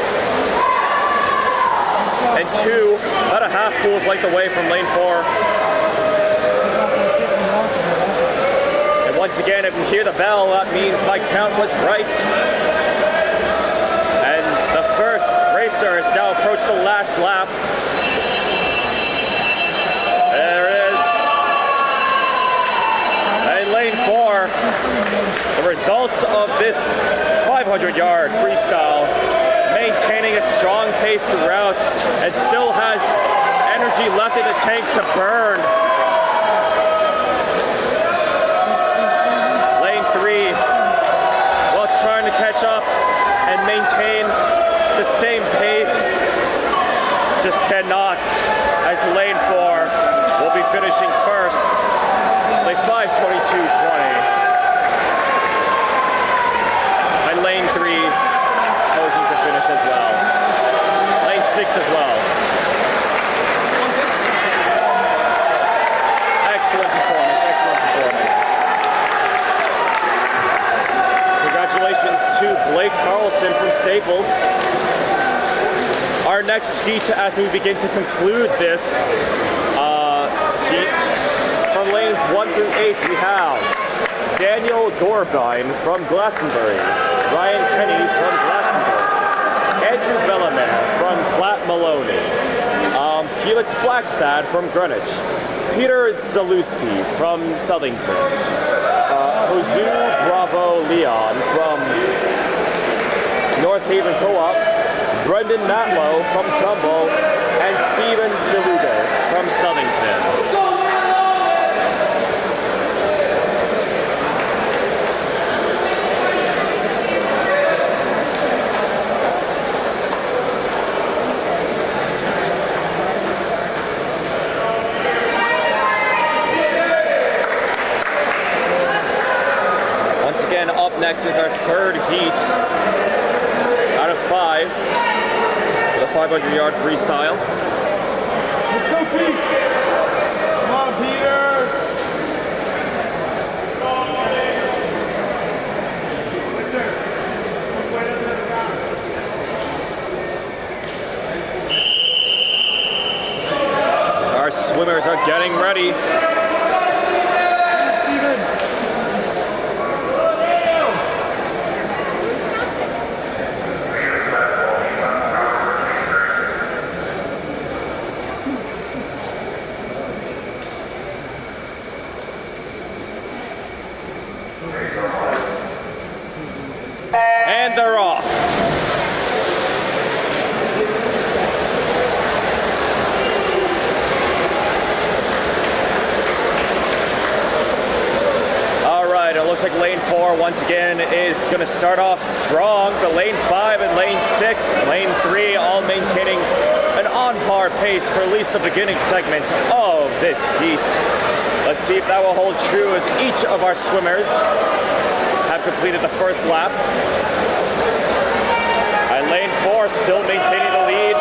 and 2, about a half pool's length away from lane 4. And once again, if you hear the bell, that means my count was right. The first racer has now approached the last lap. There it is. And lane 4, the results of this 500-yard freestyle, maintaining a strong pace throughout and still has energy left in the tank to burn. Lane 3, while trying to catch up and maintain the same pace, just cannot, as lane 4 will be finishing first, like 5:22.20, and lane 3 posing to finish as well, lane 6 as well. Excellent performance, excellent performance. Congratulations to Blake Carlson from Staples. Our next heat, as we begin to conclude this heat, from lanes 1 through 8, we have Daniel Gorbine from Glastonbury, Ryan Kenny from Glastonbury, Andrew Bellaman from Platt Maloney, Felix Blackstad from Greenwich, Peter Zalewski from Southington, Jose Bravo Leon from North Haven Co-op, Brendan Matlow from Trumbull, and Steven DeLugas from Southington. Once again, up next is our third heat out of 5. The 500-yard freestyle. Let's go, Pete! Come on, Peter! Our swimmers are getting ready. And they're off. All right, it looks like lane 4 once again is going to start off strong, but lane 5 and lane 6, lane 3 all maintaining an on-par pace for at least the beginning segment of this heat. Let's see if that will hold true as each of our swimmers have completed the first lap. And lane 4 still maintaining the lead.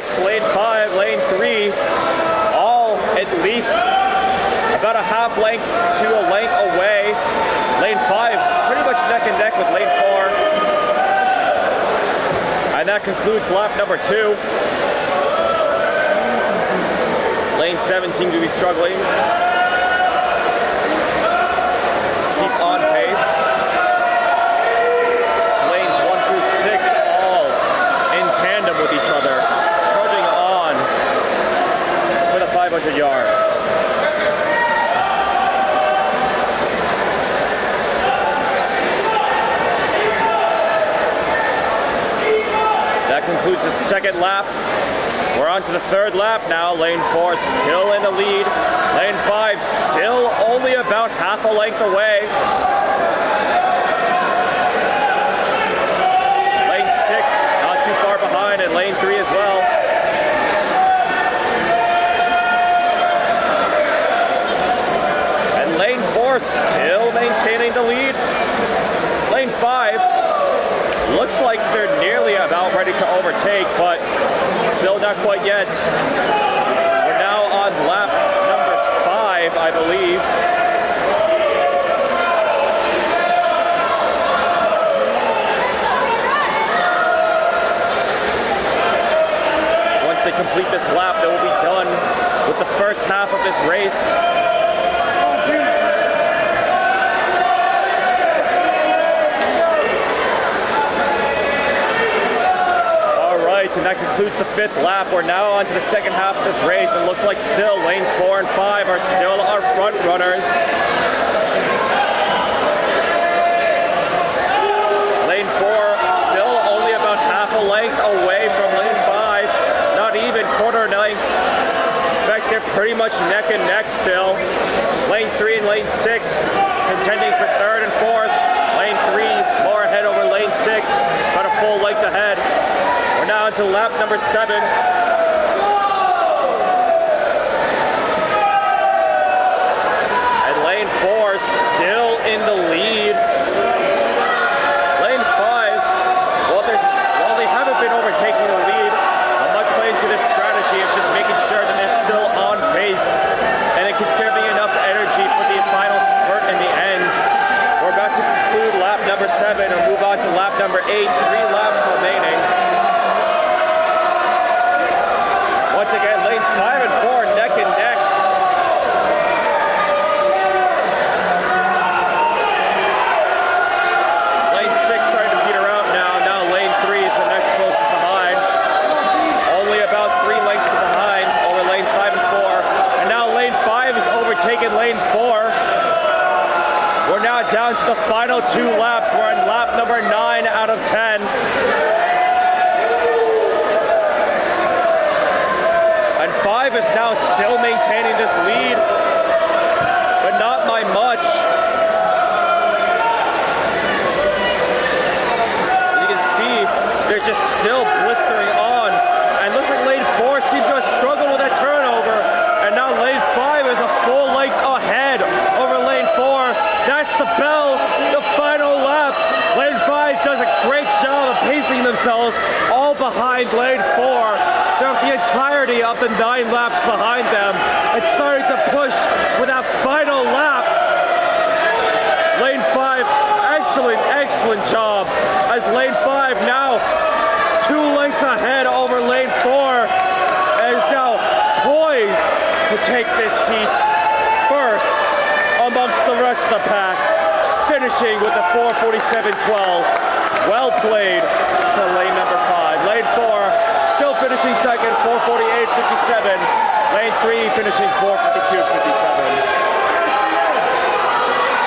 6, lane 5, lane 3, all at least about a half length to a length away. Lane 5 pretty much neck and neck with lane 4. And that concludes lap number 2. Lane 7 seemed to be struggling. Keep on pace. Lanes 1 through 6 all in tandem with each other, trudging on for the 500 yards. That concludes the second lap. We're on to the third lap now. Lane 4 still in the lead. Lane 5 still only about half a length away. Lane 6 not too far behind, and lane 3 as well. And lane 4 still maintaining the lead. Lane 5 looks like they're nearly about ready to overtake, but still not quite yet. We're now on lap number 5, I believe. Once they complete this lap, they will be done with the first half of this race. And that concludes the 5th lap. We're now on to the second half of this race, and looks like still lanes 4 and 5 are still our front runners. Lane 4 still only about half a length away from lane 5, not even quarter length. In fact, they're pretty much neck and neck still. Lanes 3 and lane 6 contending for 3rd and 4th. Lane 3 more ahead over lane 6, about a full length ahead. We're now into lap number 7. And lane 4 still in the lead. Lane 5, while they haven't been overtaking the lead, I might play into this strategy of just making sure that they're still on pace and then conserving enough energy for the final spurt in the end. We're about to conclude lap number 7 and move on to lap number 8. 3 laps remaining. Once again, lanes 5 and 4 neck and neck. Lane 6 starting to peter out now. Now lane 3 is the next closest behind. Only about 3 lengths behind over lanes 5 and 4. And now lane 5 is overtaking lane 4. We're now down to the final 2 laps. We're on lap number 9 out of 10. And 5 is now still maintaining this lead, but not by much. You can see they're just still blistering on. And looks like lane 4 seems to have struggled with that turnover. And now lane 5 is a full length ahead over lane 4. That's the bell, the final lap. Lane 5 does a great job of pacing themselves all behind lane 4. Throughout the entirety of the 9 laps behind them. It's starting to push with that final lap. Lane 5, excellent job. As lane 5 now 2 lengths ahead over lane 4. And is now poised to take this heat first amongst the rest of the pack. Finishing with a 4:47.12. Well played to lane number 5. Lane 4 still finishing second, 4:48.57. Lane 3 finishing 4:52.57.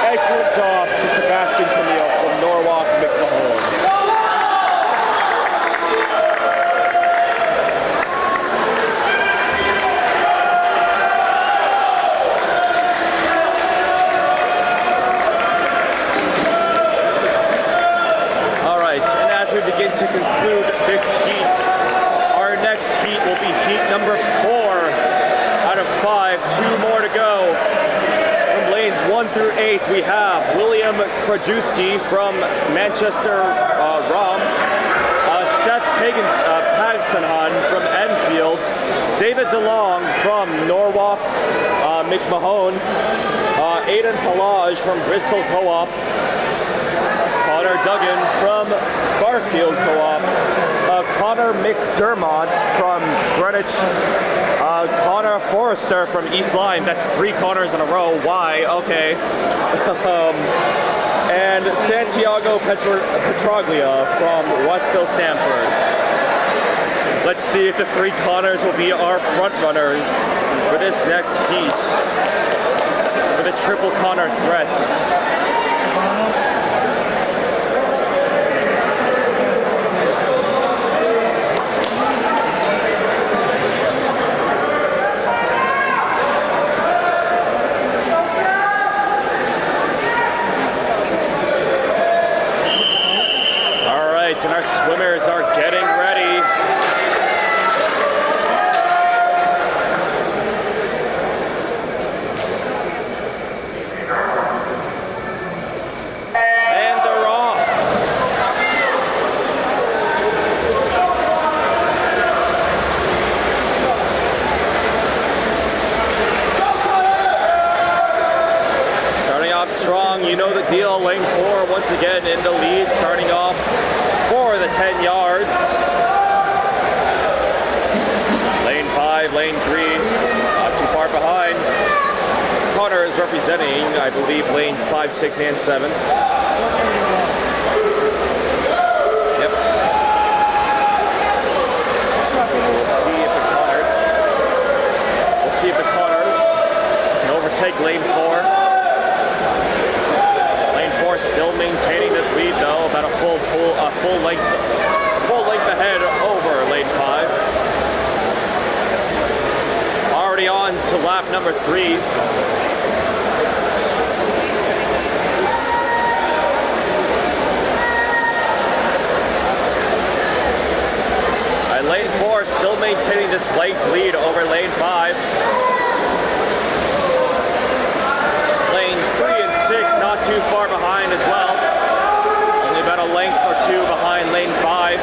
Excellent job to Sebastian Camille from Norwalk, McMahon. All right, and as we begin to conclude this heat, our next heat will be heat number 4 out of 5. 2 more to go. From lanes 1 through 8, we have William Krajewski from Manchester, Rom, Seth Pattinson from Enfield, David DeLong from Norwalk, Mitch Mahone, Aidan Halage from Bristol Co-op, Connor Duggan from Garfield Co-op, Connor McDermott from Greenwich, Connor Forrester from East Lyme. That's 3 Connors in a row. Why? Okay. And Santiago Petraglia from Westville, Stamford. Let's see if the 3 Connors will be our front runners for this next heat for the triple Connor threat. All right, and our swimmers are getting ready. Strong, you know the deal. Lane 4 once again in the lead, starting off for the 10 yards. Lane 5, lane 3, not too far behind. Connor is representing, I believe, lanes 5, 6, and 7. Yep. We'll see if the Connors can overtake lane 4. Still maintaining this lead though, about a full length ahead over lane 5. Already on to lap number 3. And lane 4 still maintaining this length lead over lane 5. Not too far behind as well. Only about a length or 2 behind lane 5.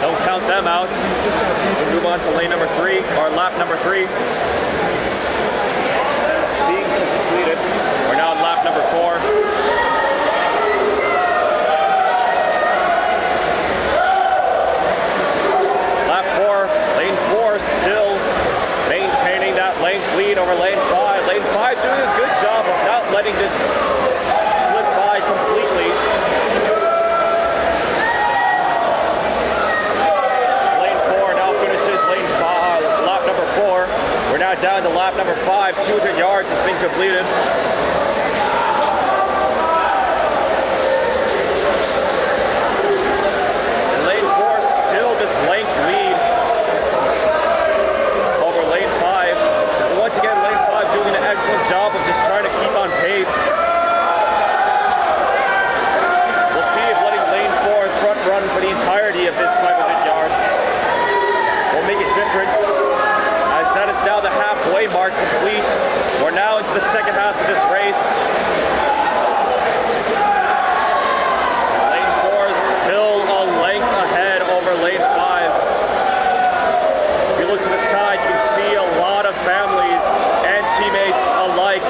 Don't count them out. We'll move on to lane number 3, or lap number 3. Being completed. We're now on lap number 4. Lap 4, lane 4 still maintaining that length lead over lane 5. Lane 5 doing a good job of not letting this slip by completely. Lane 4 now finishes lap number 4. We're now down to lap number 5. 200 yards has been completed. And lane 4 still this length lead over lane 5. And once again, lane 5 doing an excellent job of just trying to keep on pace. We'll see if letting lane 4 front run for the entirety of this 500 yards will make a difference, as that is now the halfway mark complete. We're now into the second half of this race. Lane 4 is still a length ahead over lane 5. If you look to the side, you can see a lot of families and teammates alike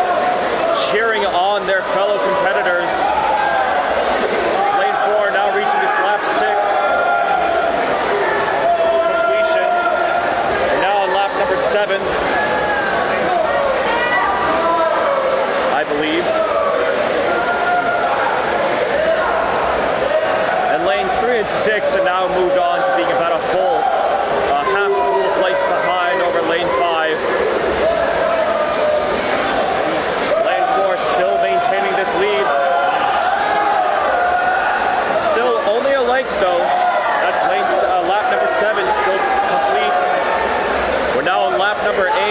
cheering on their fellow competitors. Lane 4 now reaching this lap 6 completion. We're now on lap number 7, I believe. And lanes 3 and 6 are now moved on to being about a full half pool's length behind over lane 5. Lane 4 still maintaining this lead. Still only a length though. That's lap number 7 still complete. We're now on lap number 8.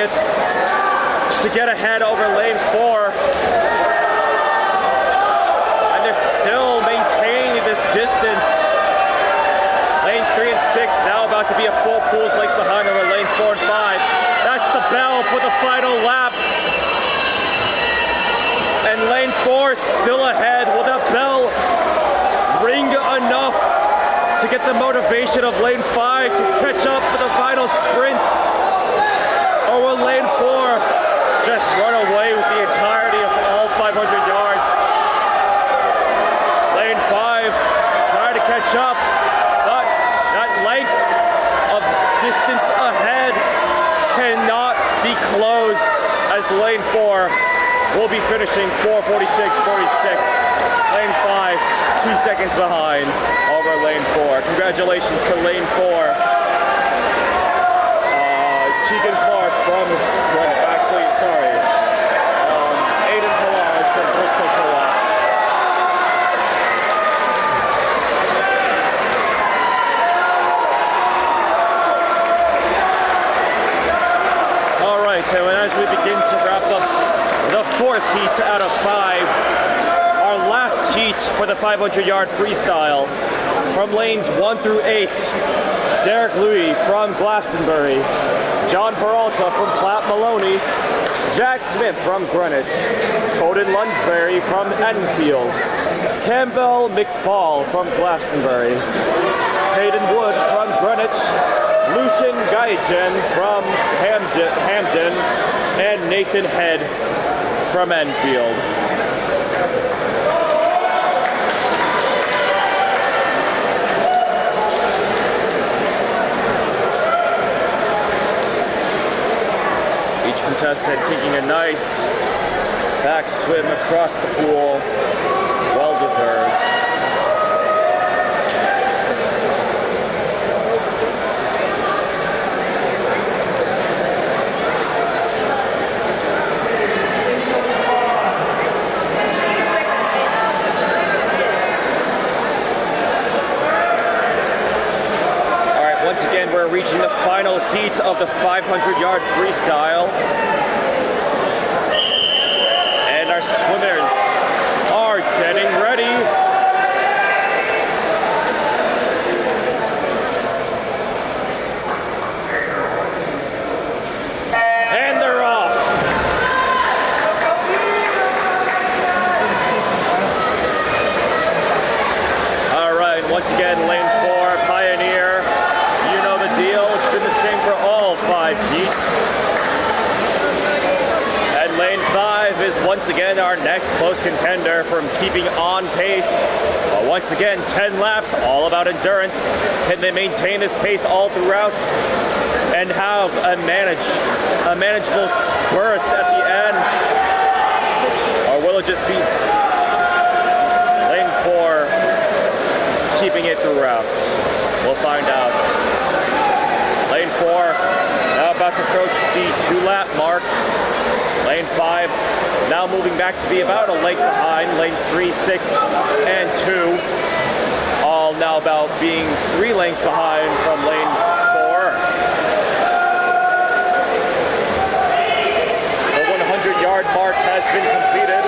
it to get ahead over lane 4. And they're still maintaining this distance. Lanes 3 and 6 now about to be a full pool's length behind over lanes 4 and 5. That's the bell for the final lap. And lane 4 still ahead. Will that bell ring enough to get the motivation of lane 5 to catch up for the final sprint? Or will lane 4 just run away with the entirety of all 500 yards? Lane 5 trying to catch up, but that length of distance ahead cannot be closed as lane 4 will be finishing 4:46.46. Lane 5, 2 seconds behind over lane 4. Congratulations to lane 4. Keegan Clark from, Aiden Palace from Bristol Co-op. All right, so as we begin to wrap up the 4th heat out of 5, our last heat for the 500-yard freestyle from lanes 1 through 8. Derek Louis from Glastonbury, John Peralta from Platte Maloney, Jack Smith from Greenwich, Odin Lunsbury from Enfield, Campbell McFall from Glastonbury, Hayden Wood from Greenwich, Lucian Gaijin from Hamden, and Nathan Head from Enfield. Each contestant taking a nice back swim across the pool, well deserved. We're reaching the final heat of the 500-yard freestyle. And our swimmers are getting ready. And they're off. All right, once again, lane 4, Pioneer. Deal. It's been the same for all 5 heats. And lane 5 is once again our next close contender from keeping on pace. Once again, 10 laps, all about endurance. Can they maintain this pace all throughout and have a manageable burst at the end? Or will it just be lane 4 keeping it throughout? We'll find out. Lane 4 now about to approach the 2-lap mark. Lane 5 now moving back to be about a length behind. Lanes 3, 6, and 2 all now about being 3 lengths behind from lane 4. The 100-yard mark has been completed.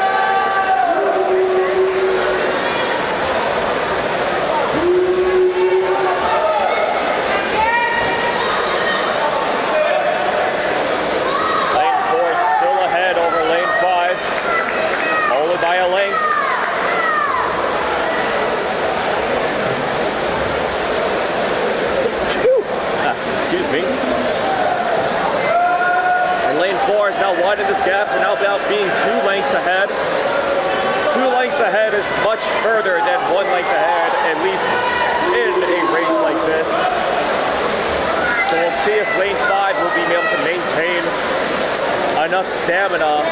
By a length. Excuse me. And lane 4 is now wide in this gap and now about being 2 lengths ahead. 2 lengths ahead is much further than 1 length ahead, at least in a race like this. So we'll see if lane 5 will be able to maintain enough stamina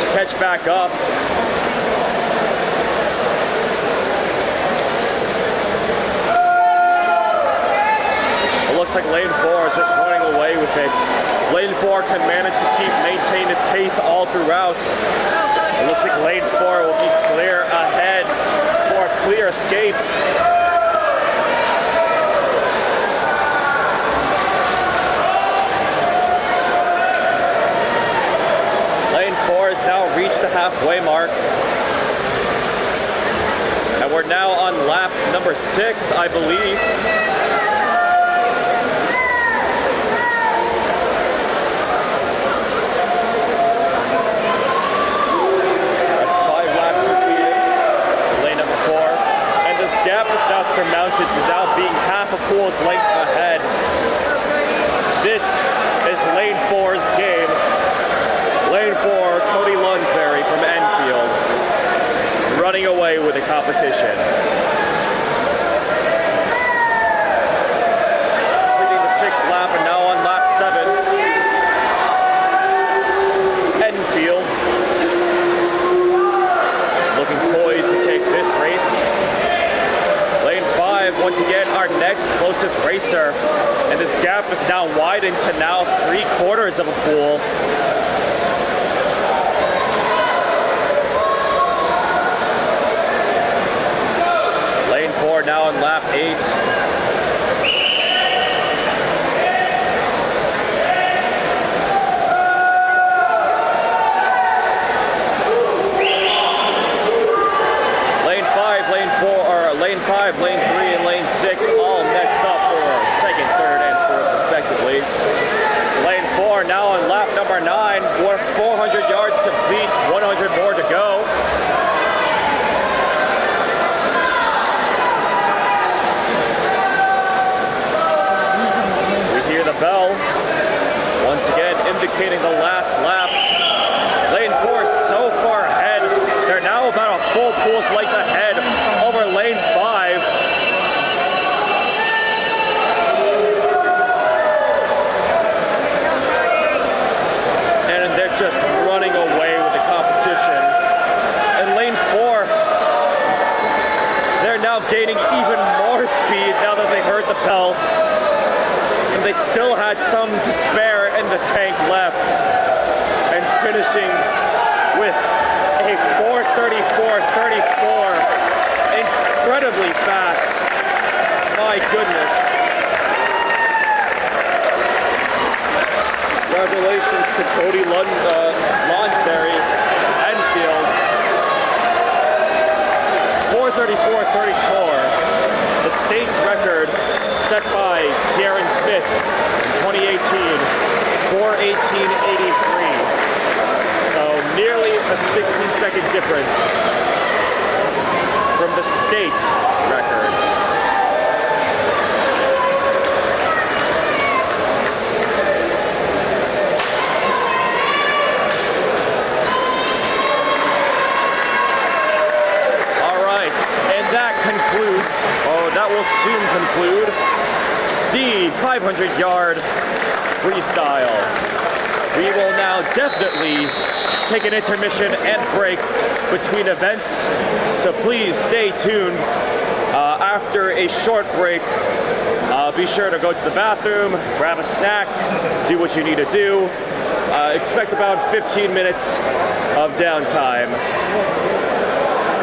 catch back up. It looks like lane 4 is just running away with it. Lane 4 can manage to maintain his pace all throughout. It looks like lane 4 will be clear ahead for a clear escape. We're now on lap number 6, I believe. That's 5 laps completed. Lane number 4. And this gap is now surmounted to now being half a pool's length ahead. This is lane 4's game. Lane 4, Cody Lunsberry from Enfield, running away with the competition. Completing the 6th lap and now on lap 7. Enfield looking poised to take this race. Lane 5, once again, our next closest racer. And this gap is now widened to now 3/4 of a pool. Lane 4 now on lap 8. Lane 5, Lane 3, and Lane 6 all next up for 2nd, 3rd, and 4th respectively. Lane 4 now on lap number 9. We're 400 yards complete, 100 more to go. We hear the bell, once again indicating the last lap. Lane 4 is so far ahead. They're now about a full pool's length ahead over Lane 5. And they're just running away with the competition. And Lane 4, they're now gaining even more speed now that they heard the bell. And they still had some to spare in the tank left. And finishing with a 4:34.34. Incredibly fast. My goodness. Congratulations to Cody Lunsberry, Enfield. 4:34.34. The state's record set by Garen Smith in 2018. 4:18.83. So nearly a 16-second difference from the state record. All right, and that concludes, that will soon conclude the 500-yard freestyle. We will now definitely take an intermission and break between events, so please stay tuned. After a short break, be sure to go to the bathroom, grab a snack, do what you need to do. Expect about 15 minutes of downtime,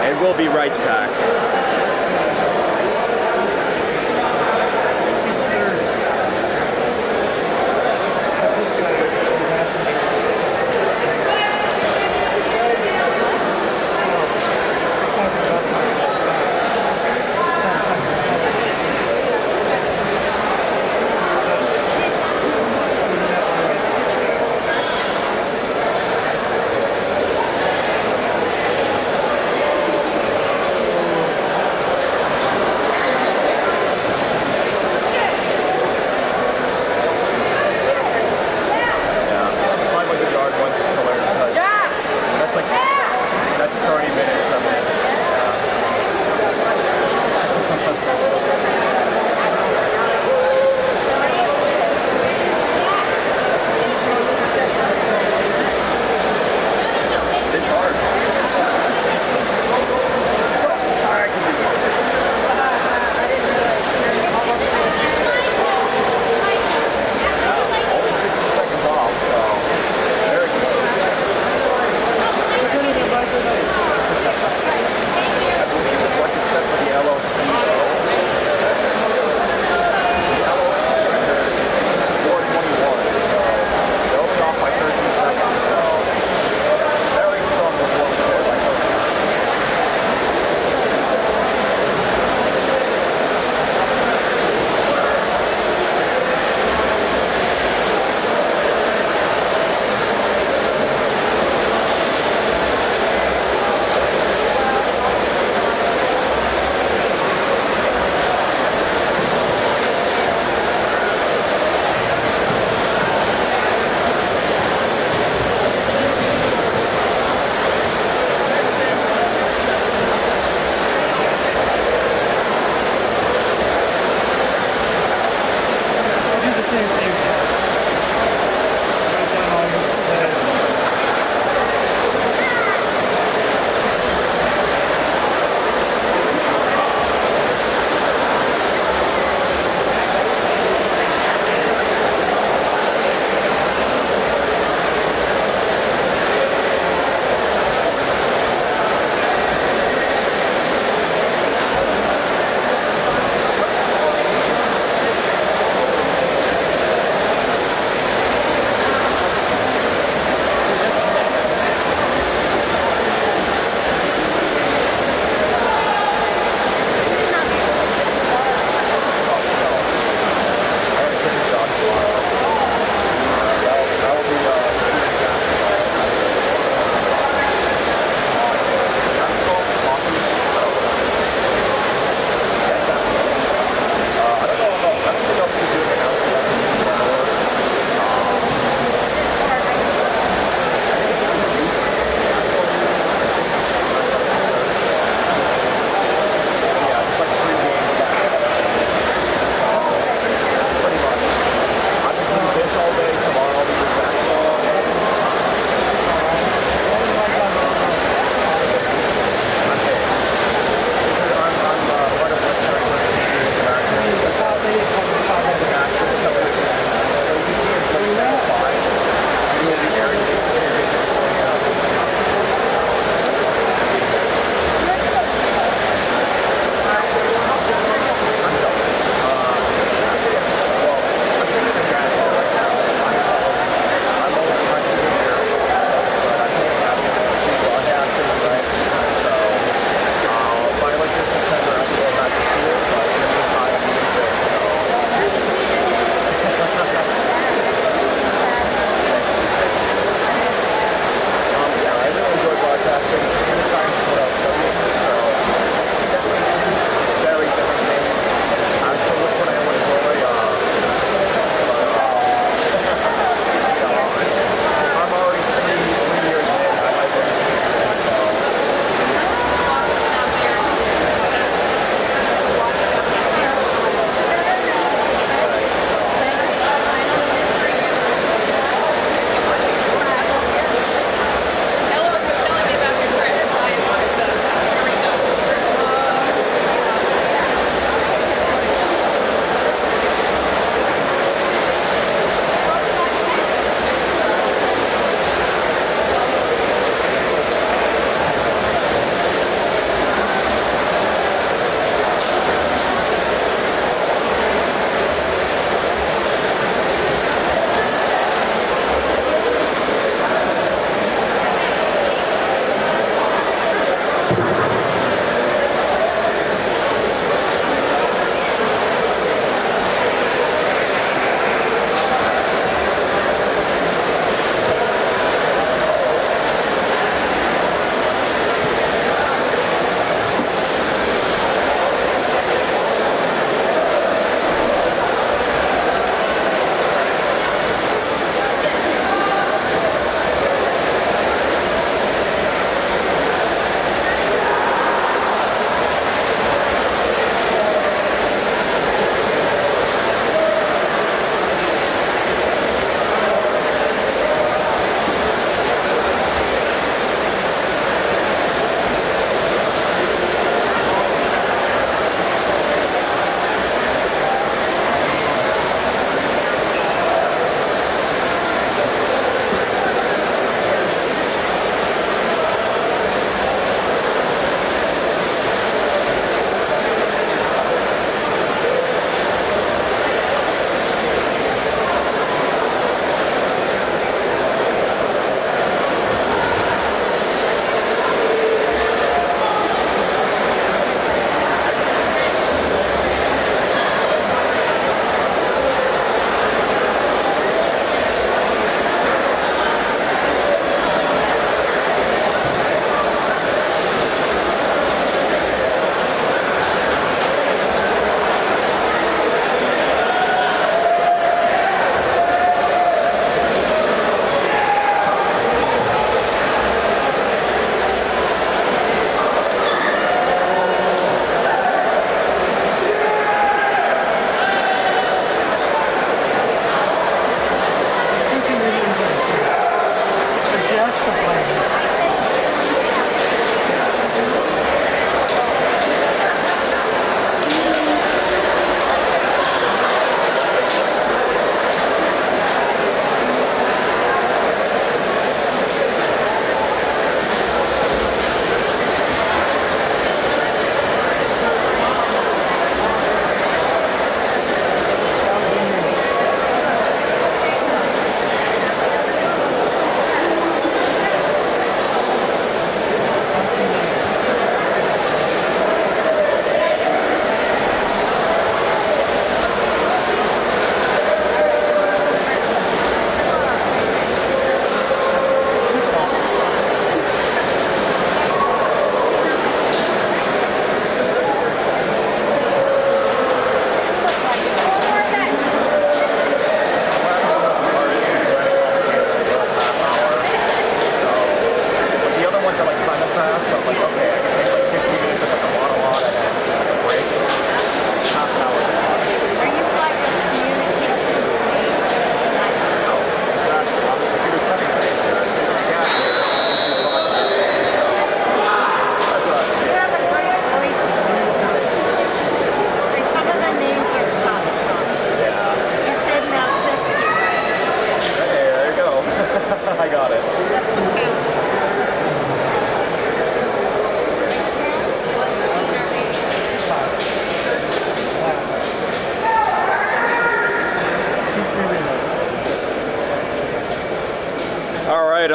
and we'll be right back.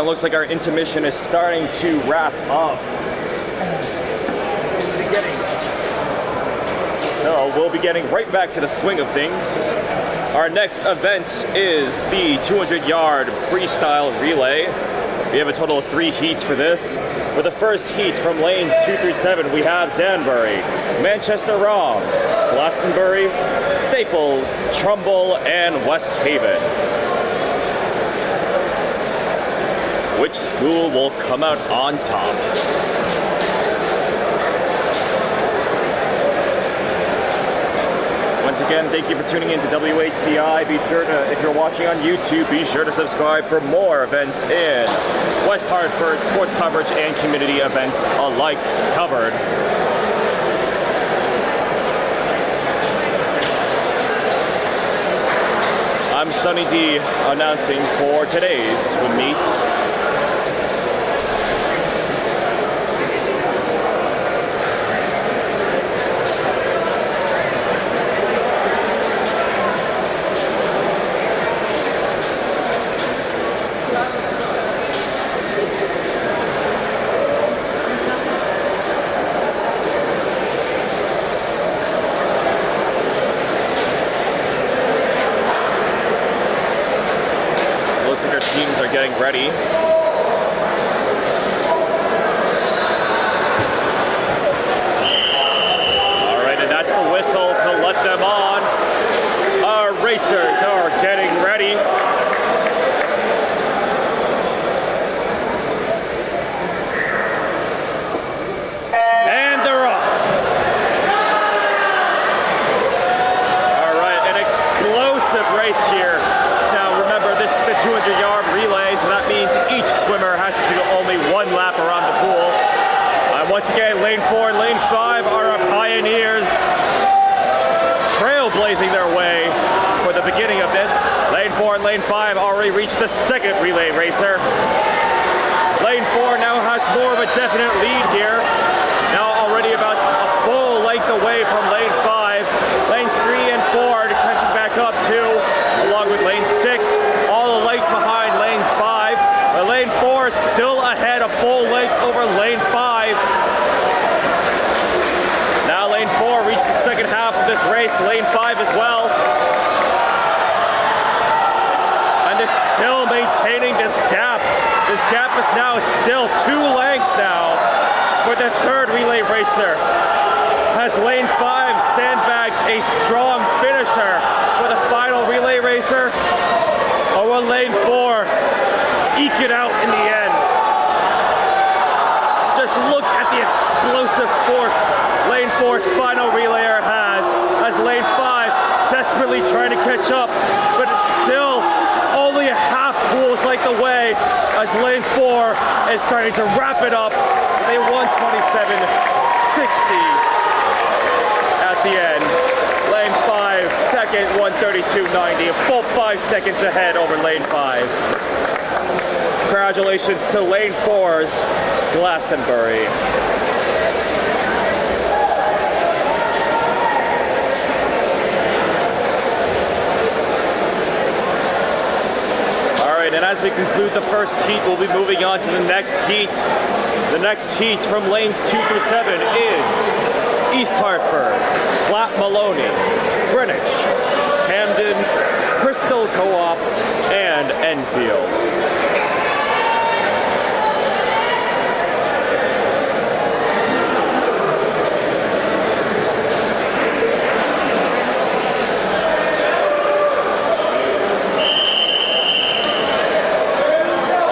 and it looks like our intermission is starting to wrap up. So we'll be getting right back to the swing of things. Our next event is the 200-yard freestyle relay. We have a total of 3 heats for this. For the first heat from lanes 2 through 7, we have Danbury, Manchester Wrong, Glastonbury, Staples, Trumbull, and West Haven. Which school will come out on top? Once again, thank you for tuning in to WHCI. Be sure to, if you're watching on YouTube, be sure to subscribe for more events in West Hartford, sports coverage and community events alike covered. I'm Sunny D announcing for today's swim meet. Teams are getting ready. All right, and that's the whistle to let them on. Our racers are getting ready. And they're off. All right, an explosive race here. Now remember, this is the 200-yard relay, so that means each swimmer has to do only 1 lap around the pool. Once again, lane 4 and lane 5 are our pioneers, trailblazing their way for the beginning of this. Lane 4 and lane 5 already reached the second relay racer. Lane 4 now has more of a definite lead here. Now already about a full length away from lane 5. Lanes 3 and 4 catching back up too, along with lane 6. All the length behind lane 5. But lane 4 is still ahead, a full length over lane 5. Now lane 4 reached the second half of this race, lane 5 as well. And they're still maintaining this gap. This gap is now still 2 lengths now for the third relay racer. Has lane 5 sandbagged a strong finisher for the final relay racer? Or will lane 4 eke it out in the end? Just look at the explosive force lane 4's final relayer has, as lane 5 desperately trying to catch up, but it's still only a half pool's length away as lane 4 is starting to wrap it up with a 127.60 at the end. Lane 5 second, 132.90, a full 5 seconds ahead over lane 5. Congratulations to lane 4's Glastonbury. All right, and as we conclude the first heat, we'll be moving on to the next heat. The next heat from lanes 2 through 7 is East Hartford, Platte Maloney, Greenwich, Camden, Crystal Co-op, and Enfield.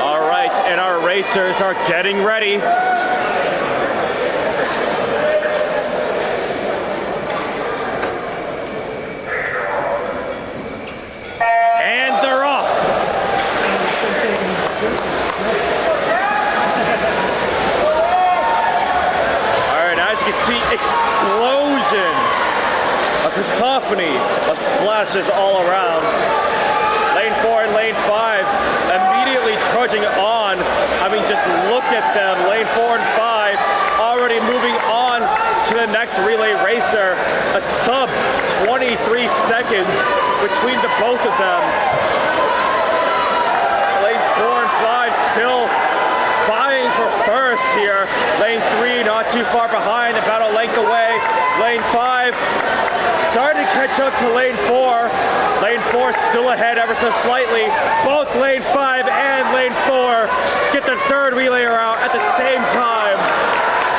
All right, and our racers are getting ready. Explosion, a cacophony of splashes all around. Lane 4 and lane 5 immediately trudging on. I mean, just look at them. Lane 4 and 5 already moving on to the next relay racer. A sub 23 seconds between the both of them. Lanes 4 and 5 still far behind, about a length away. Lane 5 starting to catch up to lane 4. Lane 4 still ahead ever so slightly. Both lane 5 and lane 4 get the third relayer out at the same time.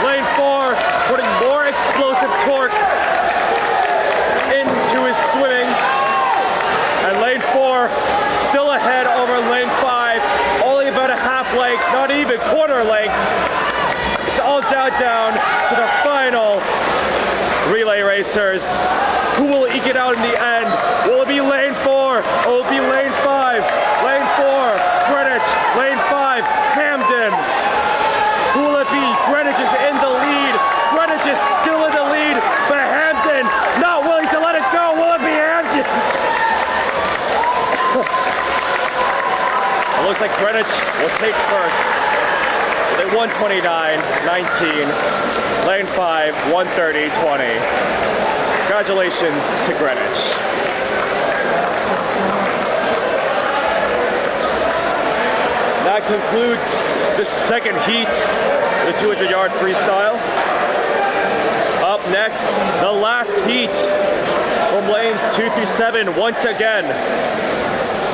Lane 4 putting more explosive torque into his swimming. And lane 4 still ahead over lane 5. Only about a half length, not even quarter length. It's all down to the final relay racers. Who will eke it out in the end? Will it be lane 4? Or will it be lane 5? Lane 4, Greenwich. Lane 5, Hamden. Who will it be? Greenwich is in the lead. Greenwich is still in the lead, but Hamden not willing to let it go. Will it be Hamden? It looks like Greenwich will take first. They 129.19. Lane 5, 130.20. Congratulations to Greenwich. That concludes the second heat, the 200-yard freestyle. Up next, the last heat from lanes 2 through 7. Once again,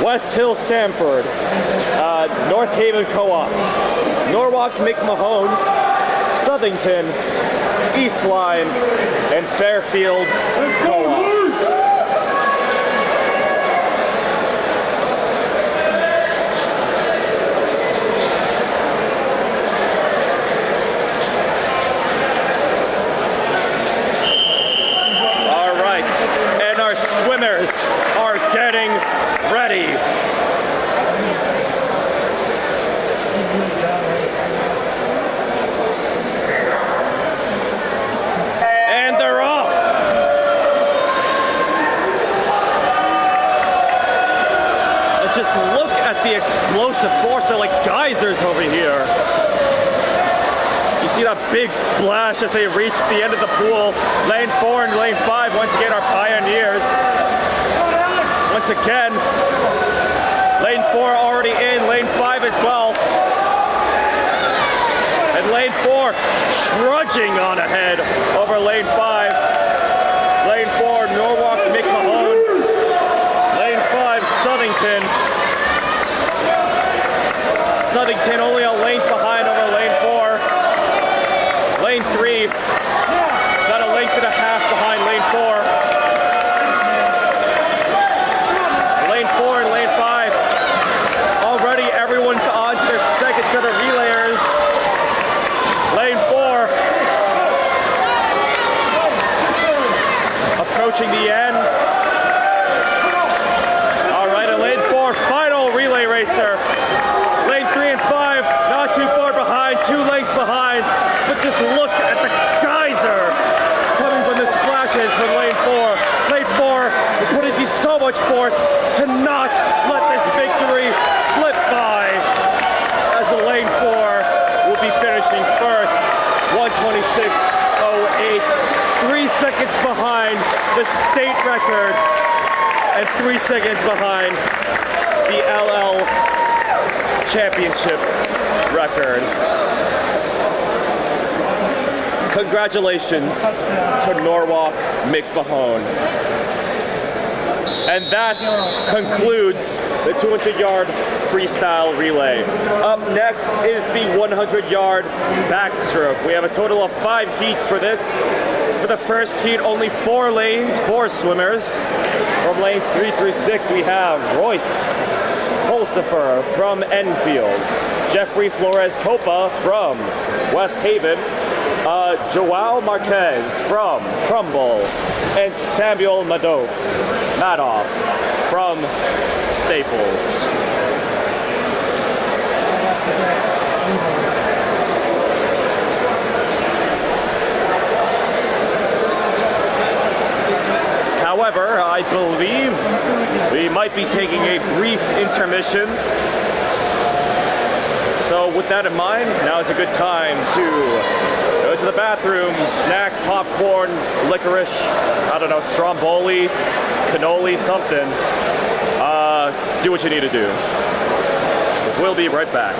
West Hill Stamford, North Haven Co-op, Norwalk McMahon, Southington, East Line, and Fairfield Co-op. All right, and our swimmers are getting ready. And they're off. Let's just look at the explosive force. They're like geysers over here. You see that big splash as they reach the end of the pool. Lane 4 and lane 5 once again are pioneers. Once again, lane 4 already in, lane 5 as well. And lane 4 trudging on ahead over lane 5. Lane 4, Norwalk McMahon. Lane 5, Southington. Southington only a length behind over lane 4. Lane 3, about a length and a half behind lane 4. Lane 4 and lane 5. Already everyone's on to their second set of relayers. Lane 4 approaching the end. All right, and lane 4, final relay racer. Lane 3 and 5, not too far behind, 2 lengths behind, but just look at the geyser coming from the splashes from lane 4. Lane 4 is putting through so much force to not let this victory slip by, as the lane 4 will be finishing first, 126.08, 3 seconds behind the state record and 3 seconds behind the LL championship record. Congratulations to Norwalk McMahon. And that concludes the 200-yard freestyle relay. Up next is the 100-yard backstroke. We have a total of 5 heats for this. For the first heat, only 4 lanes, 4 swimmers. From lanes 3 through 6, we have Royce Pulsifer from Enfield, Jeffrey Flores Copa from West Haven, Joao Marquez from Trumbull, and Samuel Madoff from Staples. However, I believe we might be taking a brief intermission. So with that in mind, now is a good time to go to the bathroom, snack, popcorn, licorice, I don't know, stromboli, cannoli, something. Do what you need to do. We'll be right back.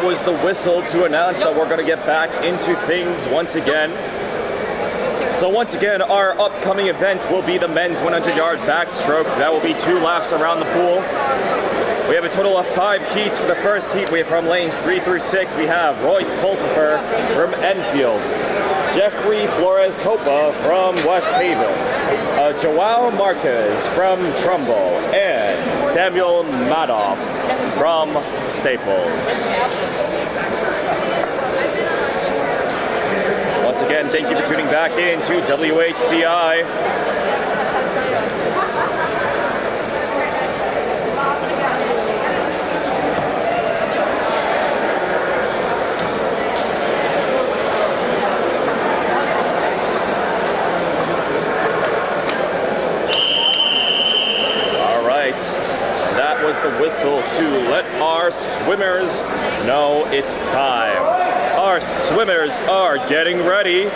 that was the whistle to announce that we're going to get back into things once again. So once again, our upcoming event will be the men's 100-yard backstroke. That will be 2 laps around the pool. We have a total of 5 heats. For the first heat, we have from lanes 3 through 6, we have Royce Pulsifer from Enfield, Jeffrey Flores Copa from West Haven, Joao Marquez from Trumbull, and Samuel Madoff from Staples. Once again, thank you for tuning back in to WHCI. The whistle to let our swimmers know it's time. Our swimmers are getting ready.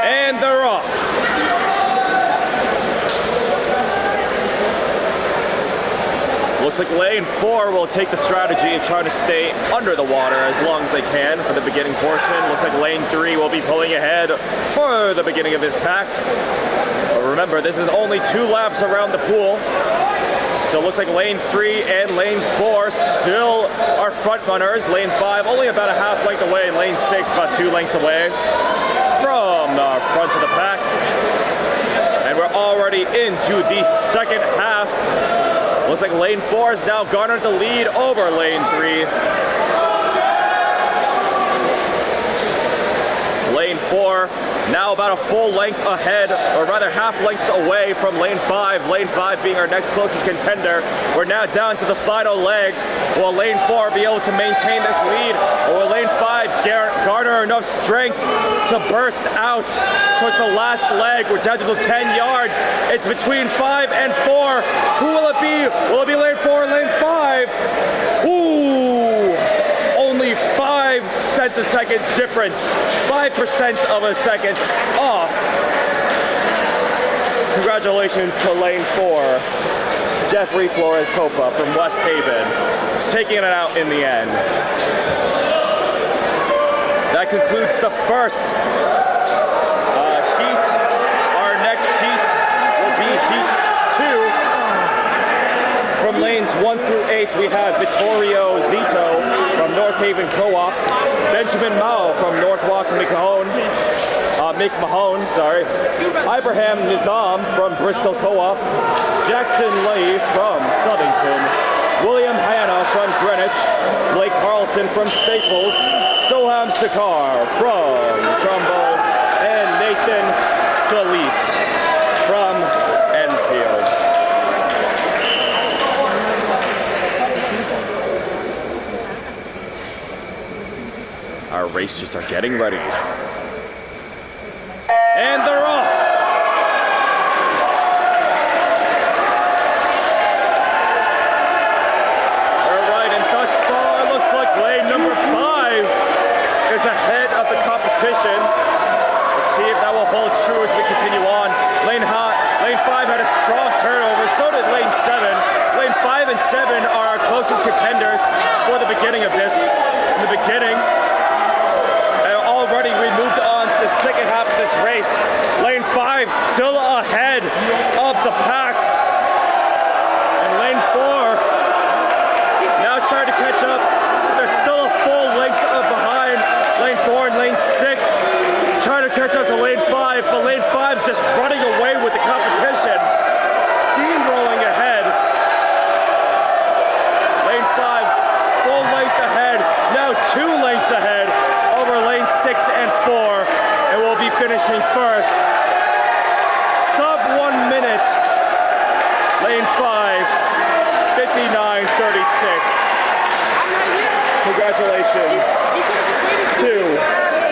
And they're off. Looks like lane 4 will take the strategy and try to stay under the water as long as they can for the beginning portion. Looks like lane 3 will be pulling ahead for the beginning of this pack. But remember, this is only 2 laps around the pool. So it looks like lane 3 and lane 4 still are front runners. Lane 5 only about a half length away, and lane 6 about 2 lengths away from the front of the pack. And we're already into the second half. Looks like lane 4 has now garnered the lead over lane 3. Lane 4 now about a full length ahead, or rather half lengths away from lane 5. Lane 5 being our next closest contender. We're now down to the final leg. Will lane 4 be able to maintain this lead, or will lane 5 garner enough strength to burst out towards the last leg? We're down to the 10 yards. It's between 5 and 4. Who will it be? Will it be lane 4 or lane 5? Ooh! Only 5 cents a second difference. 5% of a second off. Congratulations to lane 4, Jeffrey Flores Copa from West Haven, taking it out in the end. That concludes the first heat. Our next heat will be heat 2. From lanes 1 through 8, we have Vittorio Zito from North Haven Co-op, Benjamin Mao from Northwalk McMahon, Ibrahim Nizam from Bristol Co-op, Jackson Lee from Southington, William Hanna from Greenwich, Blake Carlson from Staples, Soham Sakar from Trumbull, and Nathan Scalise from Enfield. Our racers are getting ready. And they're off! Alright, and thus far, it looks like lane number 5 is ahead of the competition. Let's see if that will hold true as we continue on. Lane 5 had a strong turnover, so did lane 7. Lane 5 and 7 are our closest contenders for the beginning of this. In the beginning, already we moved on to the second half of this race. Lane 5 still ahead of the pack. And lane 4 now starting to catch up. There's still a full length behind lane 4 and lane 6. Trying to catch up to lane 5, but lane 5's just running away with the competition. Steamrolling ahead. Lane 5, full length ahead. Now 2 lengths ahead over lane 6 and 4, and we'll be finishing first. Sub 1 minute. Lane 5, 59:36. Congratulations to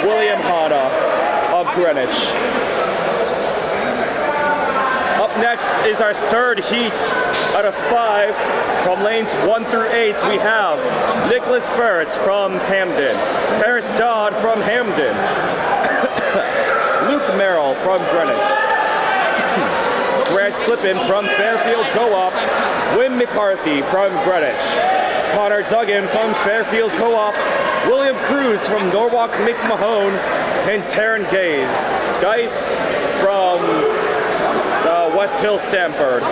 William Hanna of Greenwich. Up next is our third heat out of 5. From lanes 1 through 8, we have Nicholas Ferretz from Hamden, Paris Dodd from Hamden, Luke Merrill from Greenwich. Grant Slippin from Fairfield Co-op. Wim McCarthy from Greenwich. Connor Duggan from Fairfield Co-op. William Cruz from Norwalk McMahon. And Taryn Geis from West Hill Stamford.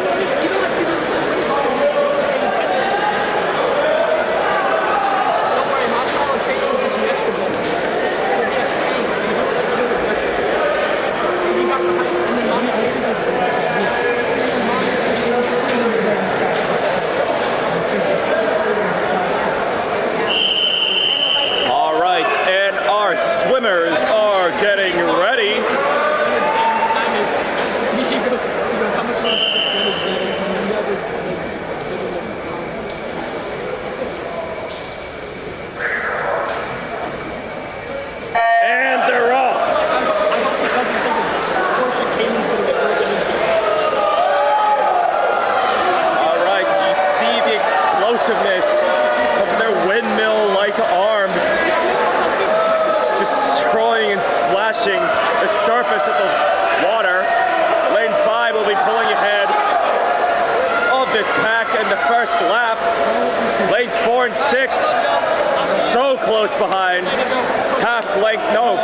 Swimmers are getting ready. And they're off. All right, you see the explosiveness of their windmill-like arms. Destroying and splashing the surface of the water. Lane 5 will be pulling ahead of this pack in the first lap. Lanes 4 and 6 so close behind.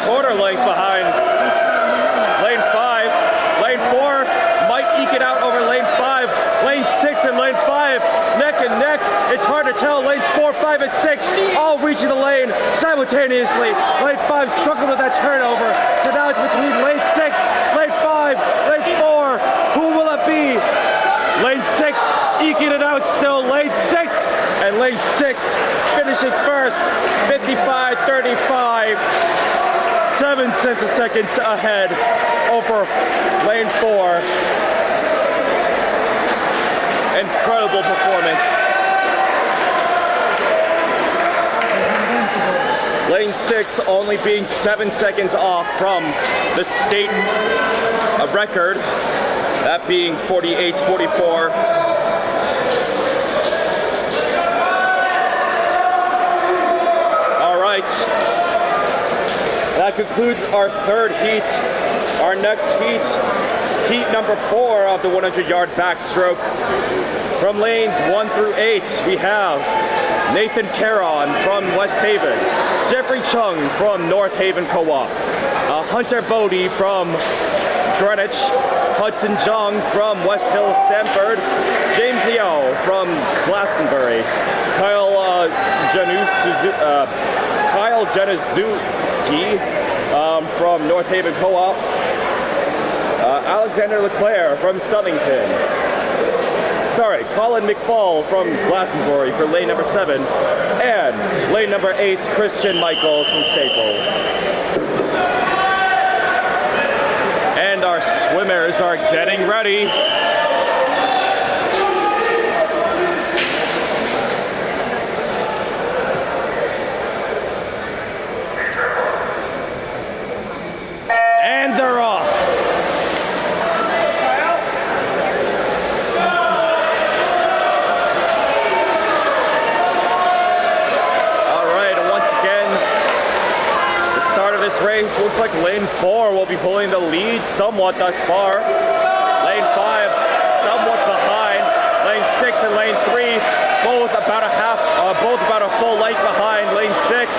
Quarter length behind Lane 5. Lane 4 might eke it out over Lane 5. Lane 6 and Lane 5 neck and neck. It's hard to tell. Lanes 4, 5, and 6 all reaching the lane simultaneously. Lane 5 struggled with that turnover. So now it's between Lane 6, Lane 5, Lane 4. Who will it be? Lane 6 eking it out still. Lane 6 and Lane 6 finishes first. 55-35. 7 seconds ahead over Lane 4. Incredible performance. Lane 6 only being 7 seconds off from the state record, that being 48-44. All right, that concludes our third heat. Our next heat, heat number 4 of the 100-yard backstroke. From lanes 1 through 8, we have Nathan Caron from West Haven, Jeffrey Chung from North Haven Co-op, Hunter Bodie from Greenwich, Hudson Jung from West Hill Stamford, James Liao from Glastonbury, Kyle Januszewski from North Haven Co-op, Alexander Leclerc from Southington. Colin McFall from Glastonbury for lane number 7, and lane number 8, Christian Michaels from Staples. And our swimmers are getting ready. And they're off. Race looks like lane 4 will be pulling the lead somewhat thus far. Lane 5 somewhat behind. Lane 6 and lane 3 both about a full length behind lane 6.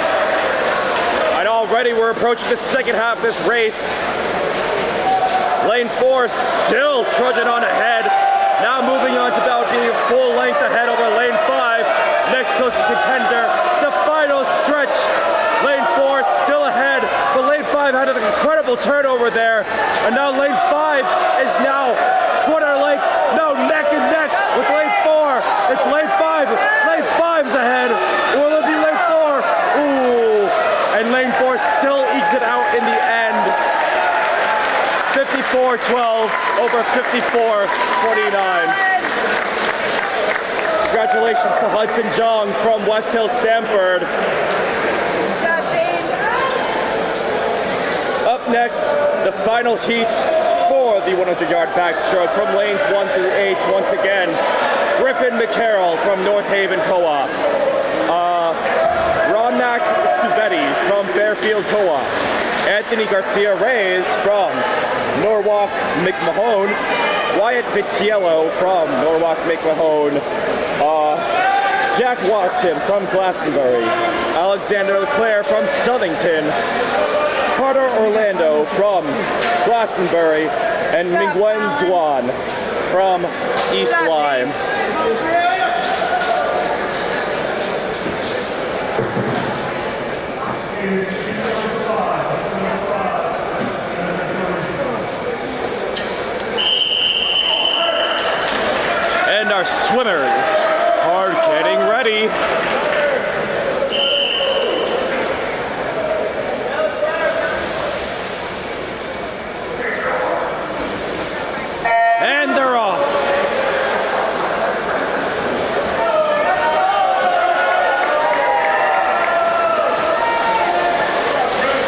And already we're approaching the second half of this race. Lane 4 still trudging on ahead. Now moving on to about being a full length ahead over lane 5. Next closest contender, the final stretch. Lane 4 still ahead, but lane 5 had an incredible turnover there. And now lane 5 is now quarter length, no, neck and neck with lane 4. It's lane 5. Lane 5's ahead. Will it be lane 4? Ooh. And lane 4 still ekes it out in the end. 54-12 over 54-49. Congratulations to Hudson Jung from West Hill Stamford. Up next, the final heat for the 100-yard backstroke from lanes 1 through 8. Once again, Griffin McCarroll from North Haven Co-op, Ronak Subedi from Fairfield Co-op, Anthony Anthony Garcia Reyes from Norwalk McMahon, Wyatt Vitiello from Norwalk McMahon, Jack Watson from Glastonbury, Alexander Leclerc from Southington, Carter Orlando from Glastonbury, and Mingwen Duan from East Lyme. And our swimmers are getting ready. And they're off.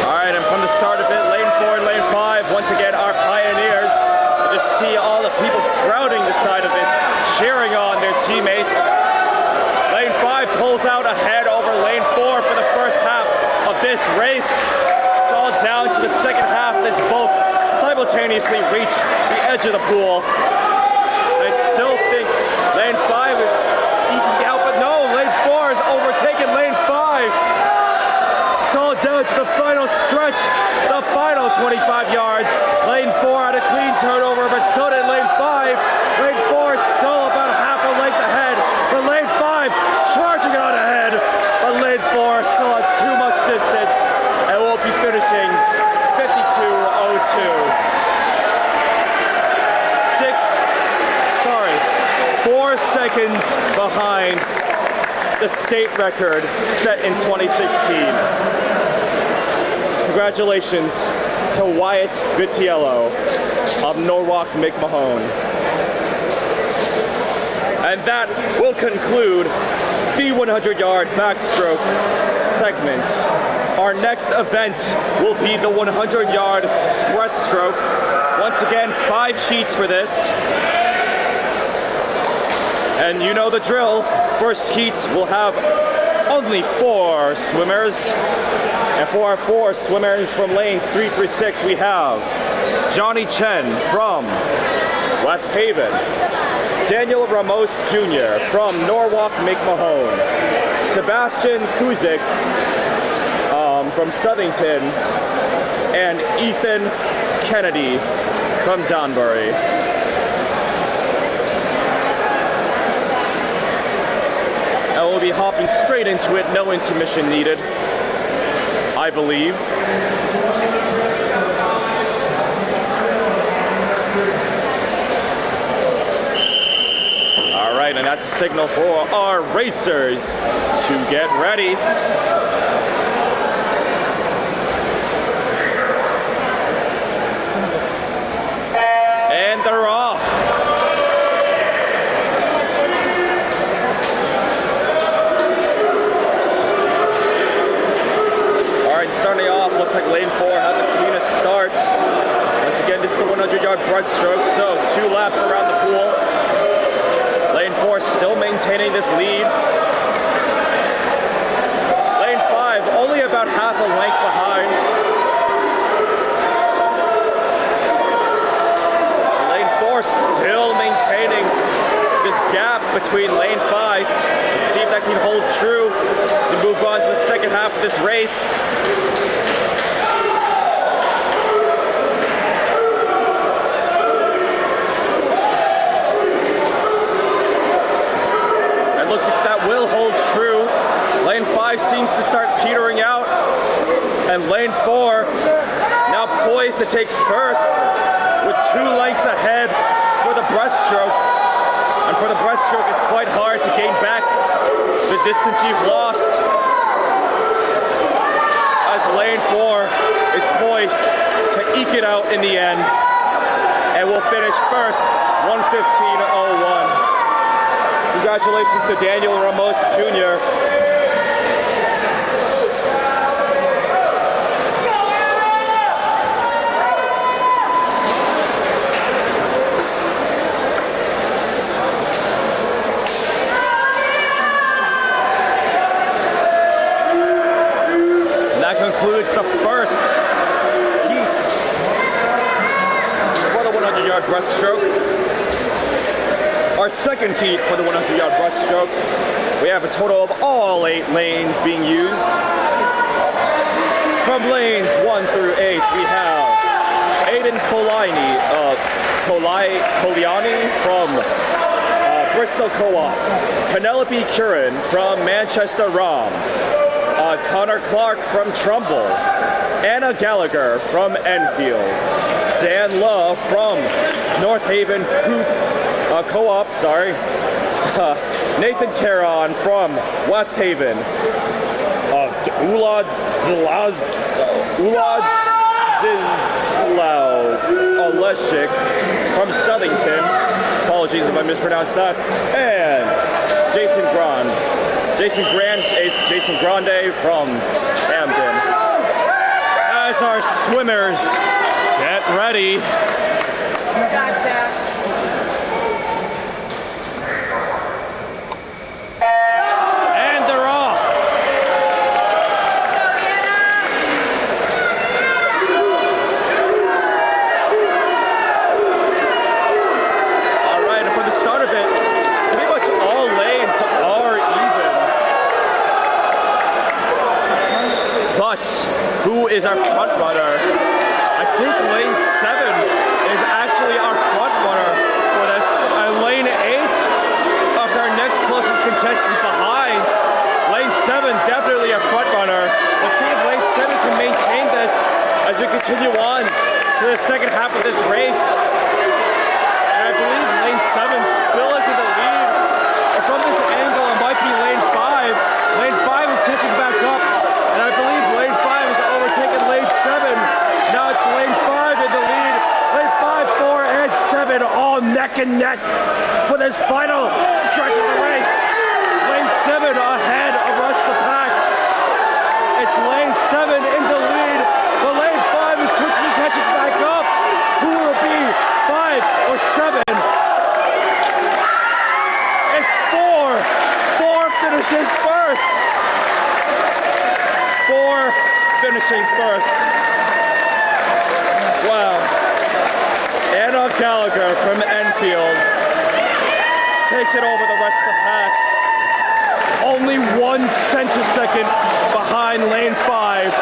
All right, and from the start of it, lane 4 and lane 5, once again, our pioneers. You just see all the people crowding the side of this, cheering on their teammates. Lane 5 pulls out ahead over lane 4 for the first half of this race. It's all down to the second half as both simultaneously reach the edge of the pool. I still think lane 5 is eking out, but no, lane 4 has overtaken lane 5. It's all down to the final stretch, the final 25 yards. Lane 4 had a clean turnover, but so did lane 5. Lane 4 is still about half a length ahead, but lane 5 charging on ahead. But lane 4 still has too much distance and will be finishing 52.02. 4 seconds behind the state record set in 2016. Congratulations to Wyatt Vitiello of Norwalk McMahon. And that will conclude the 100-yard backstroke segment. Our next event will be the 100-yard breaststroke. Once again, 5 heats for this. And you know the drill. First heat will have only 4 swimmers. And for our 4 swimmers from lanes 3 through 6, we have Johnny Chen from West Haven, Daniel Ramos Jr. from Norwalk McMahon, Sebastian Kuzik from Southington, and Ethan Kennedy from Donbury. And we'll be hopping straight into it, no intermission needed, I believe. All right, and that's a signal for our racers to get ready. And they're off. Starting off, looks like lane 4 had the cleanest start. Once again, this is the 100-yard breaststroke, so 2 laps around the pool. Lane 4 still maintaining this lead. Lane 5 only about half a length behind. Lane 4 still maintaining this gap between lane 5. Let's see if that can hold true to move on to the second half of this race. It looks like that will hold true. Lane 5 seems to start petering out, and lane 4 now poised to take first with 2 lengths ahead for the breaststroke. And for the breaststroke, it's quite hard to gain back the distance you've lost, as lane 4 is poised to eke it out in the end, and will finish first, 1:15.01. Congratulations to Daniel Ramos Jr. Concludes the first 100-yard breaststroke. Our second heat for the 100-yard breaststroke. We have a total of all 8 lanes being used. From lanes 1 through 8, we have Aiden Koliani from Bristol Co-op, Penelope Curran from Manchester Rom, Connor Clark from Trumbull, Anna Gallagher from Enfield, Dan Love from North Haven Co-op, Nathan Caron from West Haven, Ulad Zizlau Oleshik from Southington, apologies if I mispronounced that, and Jason Grande from Hamden. As our swimmers get ready. Gotcha. Who is our front runner? I think lane 7 is actually our front runner for this. And lane 8 of our next closest contestant behind. Lane 7 definitely a front runner. Let's see if lane 7 can maintain this as we continue on to the second half of this race. And I believe lane 7 still is in the lead. And from this angle, it might be lane 5. Lane 5 is catching back up. And I believe lane 5 is overtaking lane 7. Now it's lane 5 in the lead. Lane 5, 4, and 7 all neck and neck for this final stretch of the race. Lane 7 ahead of the rest of the pack. It's lane 7 in the lead. But lane 5 is quickly catching back up. Who will it be? 5 or 7? It's 4. 4 finishes first. 4 finishing first. Wow. Anna Gallagher from Enfield takes it over the rest of the pack. Only 1 centisecond behind lane 5.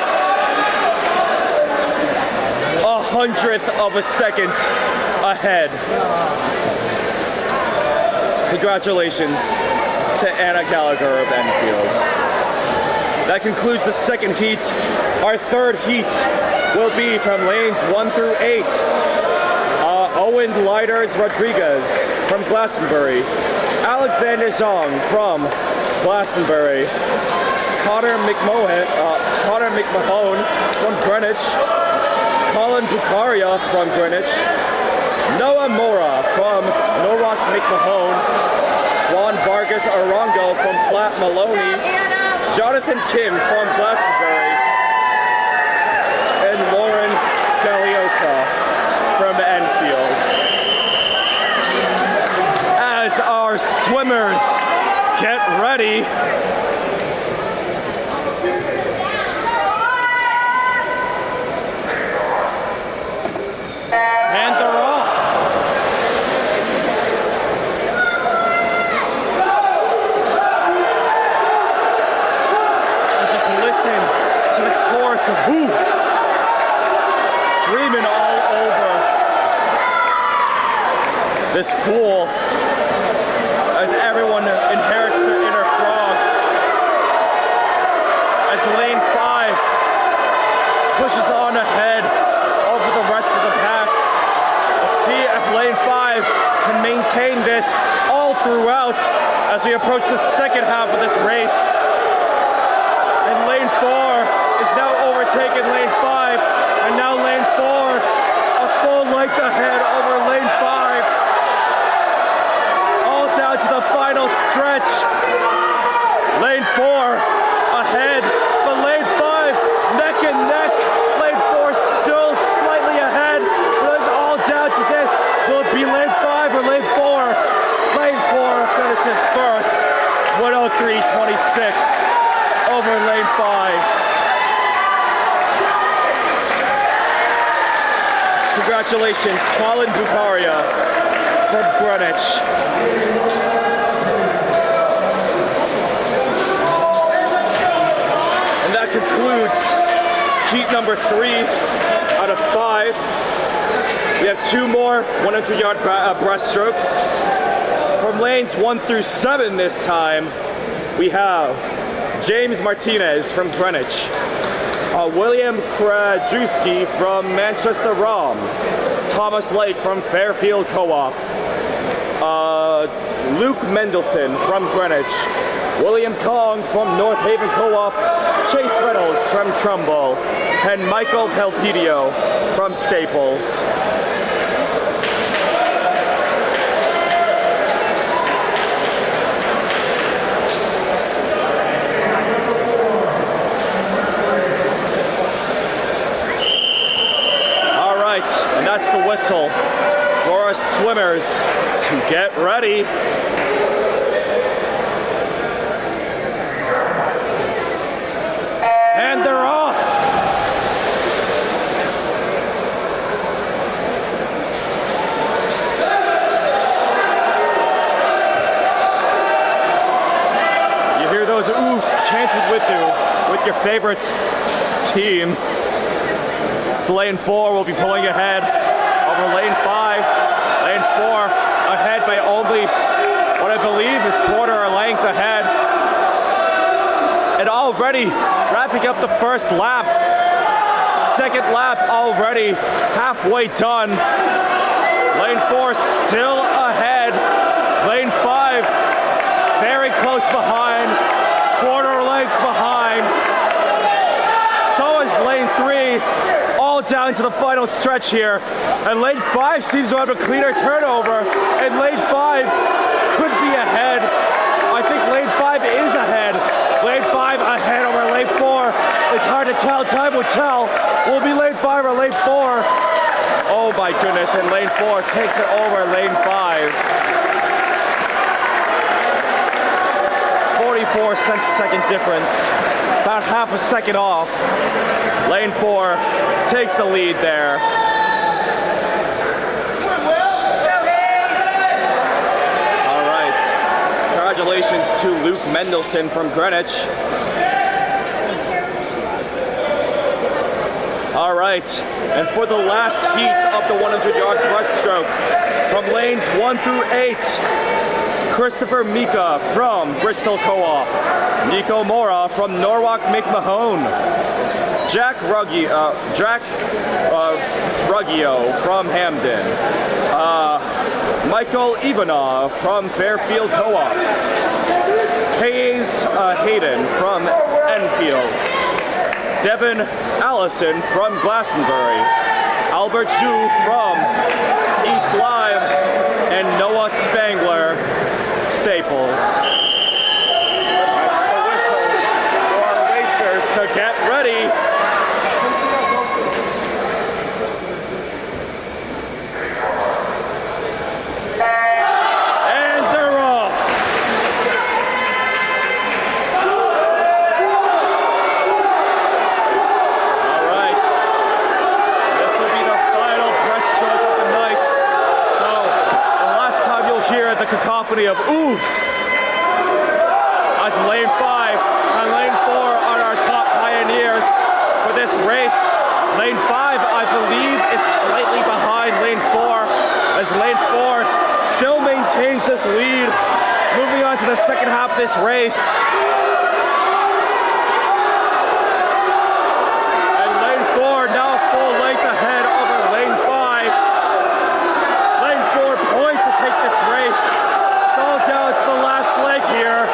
1/100th of a second ahead. Congratulations to Anna Gallagher of Enfield. That concludes the second heat. Our third heat will be from lanes 1 through 8. Owen Leiders Rodriguez from Glastonbury. Alexander Zhang from Glastonbury. Connor McMahon from Greenwich. Colin Bucaria from Greenwich. Noah Mora from Norrock McMahon. Juan Vargas Arango from Platt Maloney. Jonathan Kim from Glastonbury, and Lauren Galeota from Enfield. As our swimmers get ready, and they're off. Woo! Screaming all over this pool as everyone inherits their inner frog. As lane 5 pushes on ahead over the rest of the pack. Let's see if lane 5 can maintain this all throughout as we approach the second half of this race. And lane 4 is now overtaken lane 5, and now lane 4 a full length ahead over lane 5. All down to the final stretch. Lane 4 ahead, but lane 5 neck and neck. Lane 4 still slightly ahead, but it's all down to this. Will it be lane 5 or lane 4? Lane 4 finishes first. 103.26. Congratulations, Colin Bukaria from Greenwich. And that concludes heat number 3 out of 5. We have 2 more 100-yard breaststrokes. From lanes 1 through 7 this time, we have James Martinez from Greenwich, William Krajewski from Manchester Rom, Thomas Lake from Fairfield Co-op, Luke Mendelson from Greenwich, William Kong from North Haven Co-op, Chase Reynolds from Trumbull, and Michael Pelpidio from Staples. And that's the whistle for our swimmers to get ready. And they're off. You hear those oofs chanted with you, with your favorite team. So lane 4 will be pulling ahead over lane 5. Lane 4 ahead by only what I believe is quarter a length ahead. And already wrapping up the first lap. Second lap already halfway done. Lane 4 still ahead. Lane 5 very close behind. Quarter length behind. So is lane 3. All down to the final stretch here, and lane 5 seems to have a cleaner turnover, and lane 5 could be ahead. I think lane 5 is ahead. Lane 5 ahead over lane 4. It's hard to tell. Time will tell. Will it be lane 5 or lane 4? Oh my goodness, and lane 4 takes it over lane 5. 44 second difference. About half a second off. Lane 4 takes the lead there. All right. Congratulations to Luke Mendelson from Greenwich. All right. And for the last heat of the 100-yard breaststroke, from lanes 1 through 8, Christopher Mika from Bristol Co-op, Nico Mora from Norwalk McMahon, Jack Ruggio from Hamden, Michael Ivanov from Fairfield Co-op, Hayes Hayden from Enfield, Devin Allison from Glastonbury, Albert Zhu from East Lyme, and Noah Spangler, Staples. That's the whistle for our racers to get ready. And they're off. All right. This will be the final breaststroke of the night. So the last time you'll hear the cacophony of oofs as lane 5 and lane 4 are our top pioneers for this race. Lane 5, I believe, is slightly behind lane 4 as lane 4 still maintains this lead. Moving on to the second half of this race. And lane 4 now full length ahead over lane 5. Lane 4 poised to take this race. It's all down to the last leg here.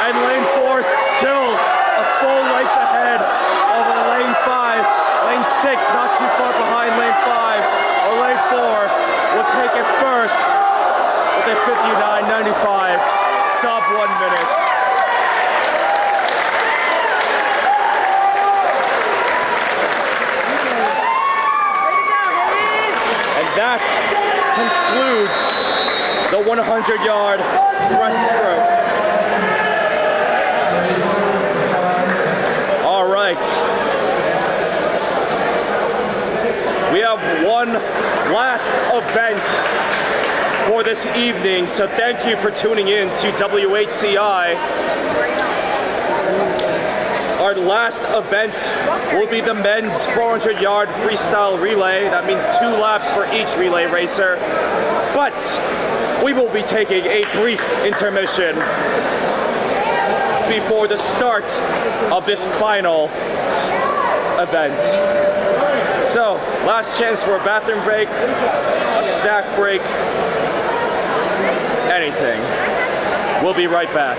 And lane 4 still a full length ahead over lane 5. Lane 6 not too far behind lane 5. Or lane 4 will take it first with a 59.95, sub 1 minute. And that concludes the 100-yard breaststroke. All right. We have one last event for this evening, so thank you for tuning in to WHCI. Our last event will be the men's 400-yard freestyle relay. That means 2 laps for each relay racer. But we will be taking a brief intermission before the start of this final event. So, last chance for a bathroom break, a snack break, anything. We'll be right back.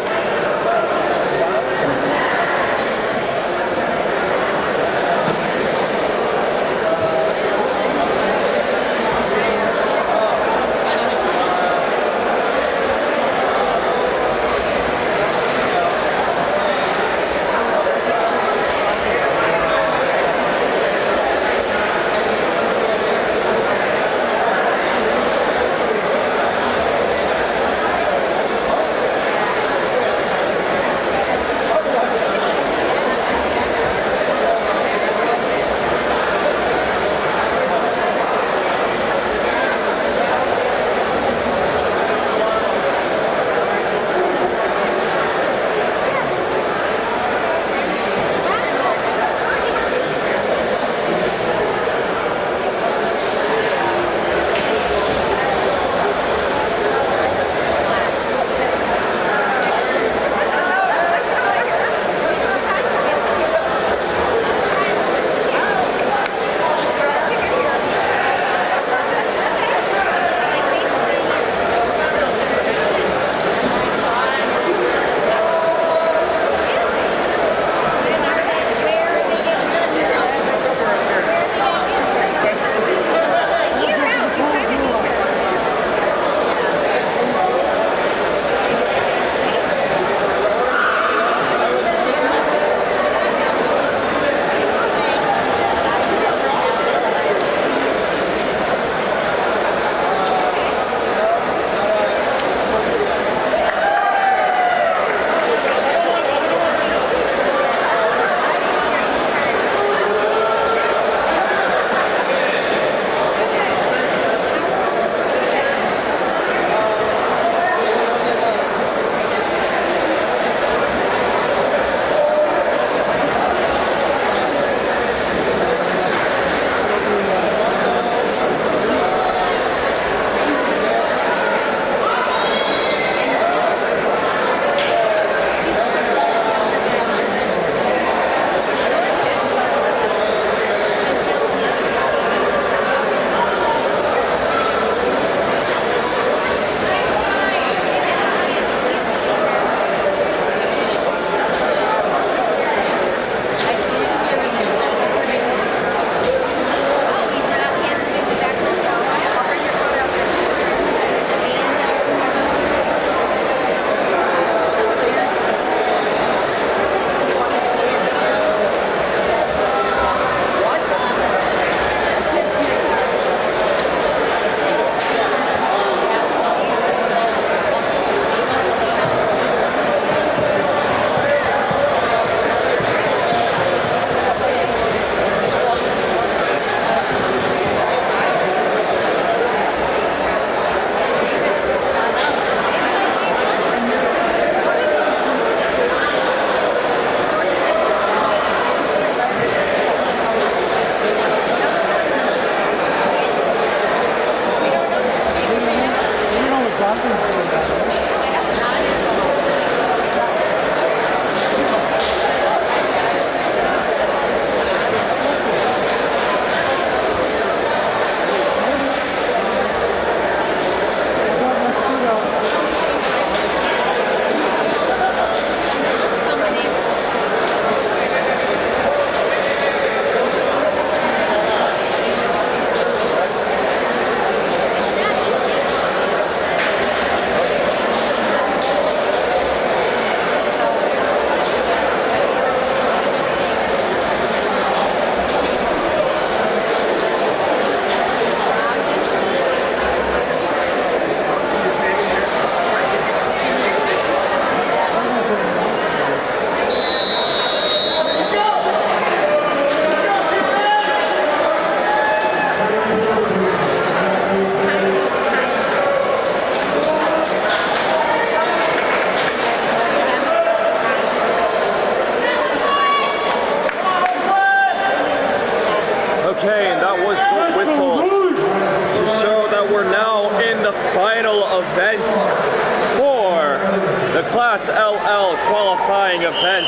Class LL qualifying event.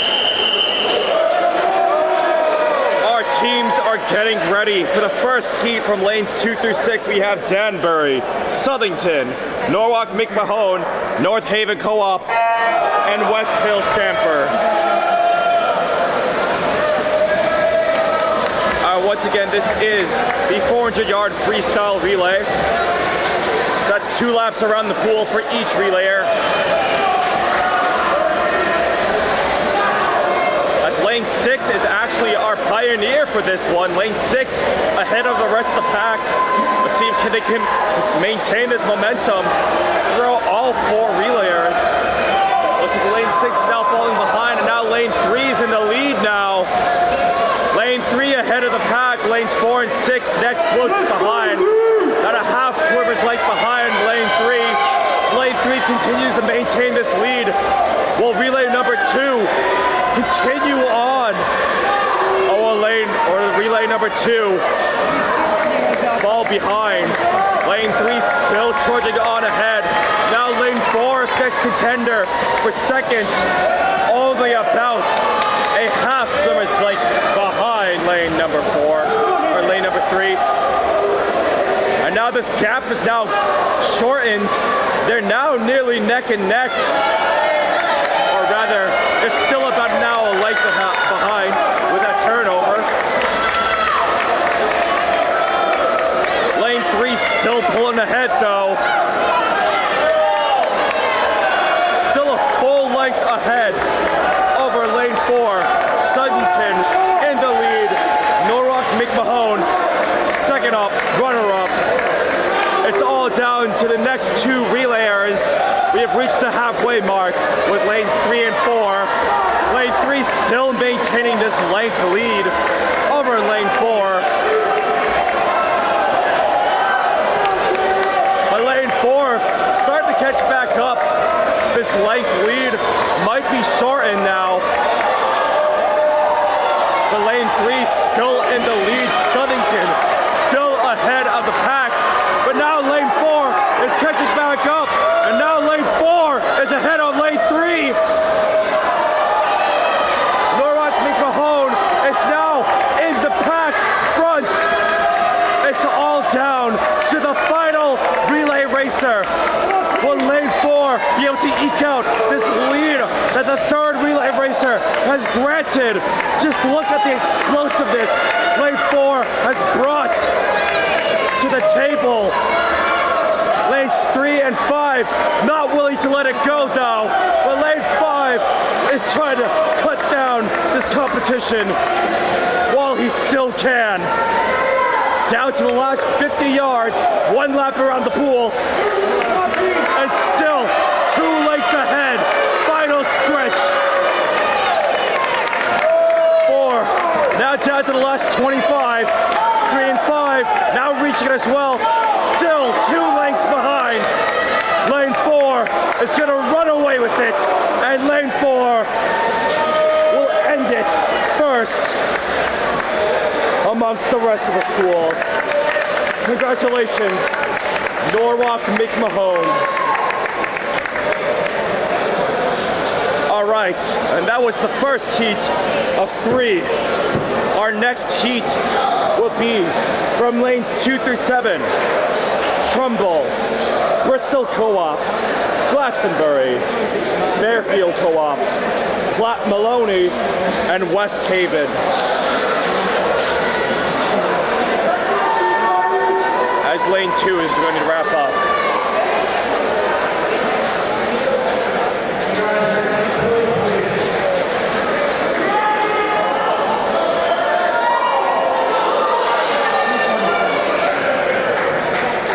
Our teams are getting ready for the first heat from lanes 2 through 6. We have Danbury, Southington, Norwalk McMahon, North Haven Co-op, and West Hill Stamper. Once again, this is the 400-yard freestyle relay. So that's 2 laps around the pool for each relayer. As lane 6 is actually our pioneer for this one. Lane 6 ahead of the rest of the pack. Let's see if they can maintain this momentum through all 4 relayers. Looks like lane 6 is now falling behind, and now lane 3 is in the lead now. Lane 3 ahead of the pack, lanes 4 and 6 next closest behind. About a half swerver's length behind lane 3. Lane 3 continues to maintain this lead. Will relay number 2 continue on? Or relay number 2 fall behind. Lane 3 still charging on ahead. Now lane 4 is next contender for second. Only about a half summer's length behind lane number 4, or lane number 3. And now this gap is now shortened. They're now nearly neck and neck. Or rather, they're still about now a length behind with that turnover. Lane 3 still pulling ahead though. Still a full length ahead over lane 4. Sutton in the lead. Norwalk McMahon second up, runner up. It's all down to the next 2 relayers. We have reached the halfway mark with lanes 3 and 4. Lane 3 still maintaining this length lead over lane 4. But lane 4 starting to catch back up. This length lead might be shortened now. But lane 3 still in the lead. Southington still ahead of the pack. But now lane 4 is catching back up. And now lane 4 is ahead of lane 3. Norwalk McMahon is now in the pack front. It's all down to the final relay racer. Will lane 4 be able to eke out this lead that the 3rd relay racer has granted? Just look at the explosiveness lane 4 has brought to the table. Lanes 3 and 5 not willing to let it go though. But lane 5 is trying to cut down this competition while he still can. Down to the last 50 yards, 1 lap around the pool. And still 2 lengths ahead. Final stretch. 4 now down to the last 25. 3 and 5 now reaching it as well. Still 2 lengths behind. Lane 4 is going to run away with it. And lane 4 will end it first amongst the rest of the schools. Congratulations, Norwalk McMahon. All right, and that was the first heat of 3. Our next heat will be from lanes 2 through 7. Trumbull, Bristol Co-op, Glastonbury, Fairfield Co-op, Platte Maloney, and West Haven. As lane 2 is going to wrap up.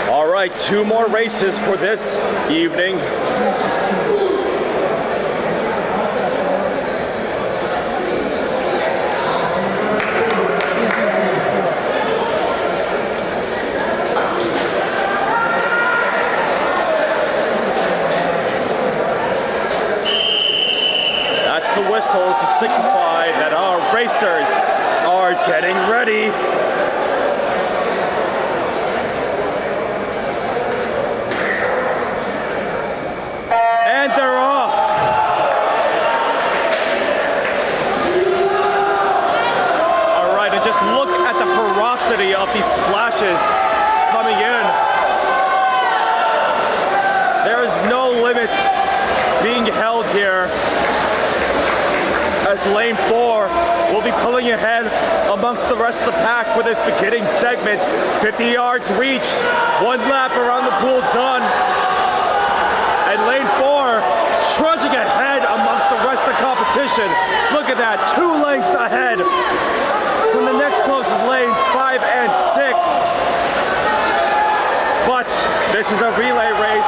All right, 2 more races for this evening. The whistle to signify that our racers are getting ready. And they're off. intensity of these splashes coming in. There is no limits being held here, as lane 4 will be pulling ahead amongst the rest of the pack for this beginning segment. 50 yards reached, 1 lap around the pool done, and lane 4 trudging ahead amongst the rest of the competition. Look at that, 2 lengths ahead from the next closest lanes, 5 and 6. But this is a relay race.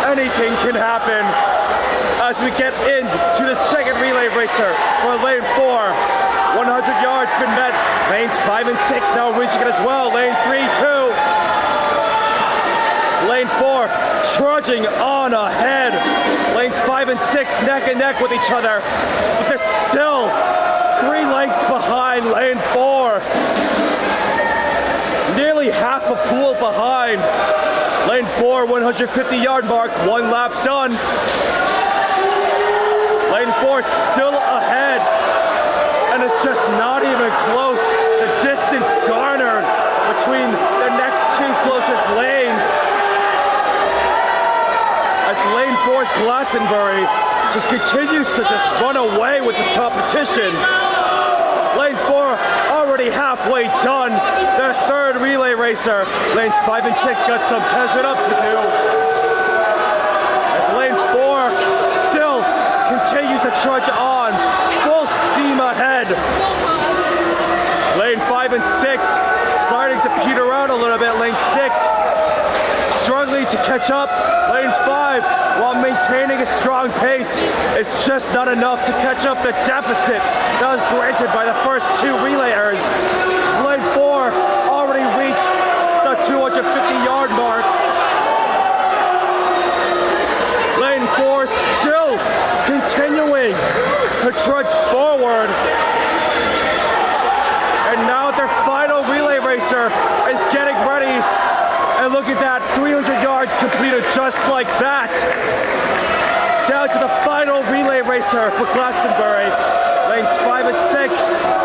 Anything can happen as we get into the second relay racer for lane 4. 100 yards been met. Lanes 5 and 6 now reaching it as well. Lane 3, 2. Lane 4 trudging on ahead. Lanes 5 and 6 neck and neck with each other, but they're still 3 lengths behind lane 4. Nearly half a pool behind. Lane 4, 150-yard mark, 1 lap done. Lane 4 still ahead, and it's just not even close. The distance garnered between the next 2 closest lanes, as lane 4's Glastonbury just continues to just run away with this competition. Lane 4 already halfway done. Their third relay racer. Lanes 5 and 6 got some catching up to do, as lane 4 still continues to trudge on, full steam ahead. Lane 5 and 6 starting to peter out a little bit. Lane 6 struggling to catch up. Lane 5, while maintaining a strong pace, it's just not enough to catch up the deficit that was granted by the first 2 relayers. Lane 4 already reached the 250-yard mark. Lane 4 still continuing to trudge forward. And now their final relay racer is getting ready. And look at that, 300 yards completed just like that. Down to the final relay racer for Glastonbury. Lanes 5 and 6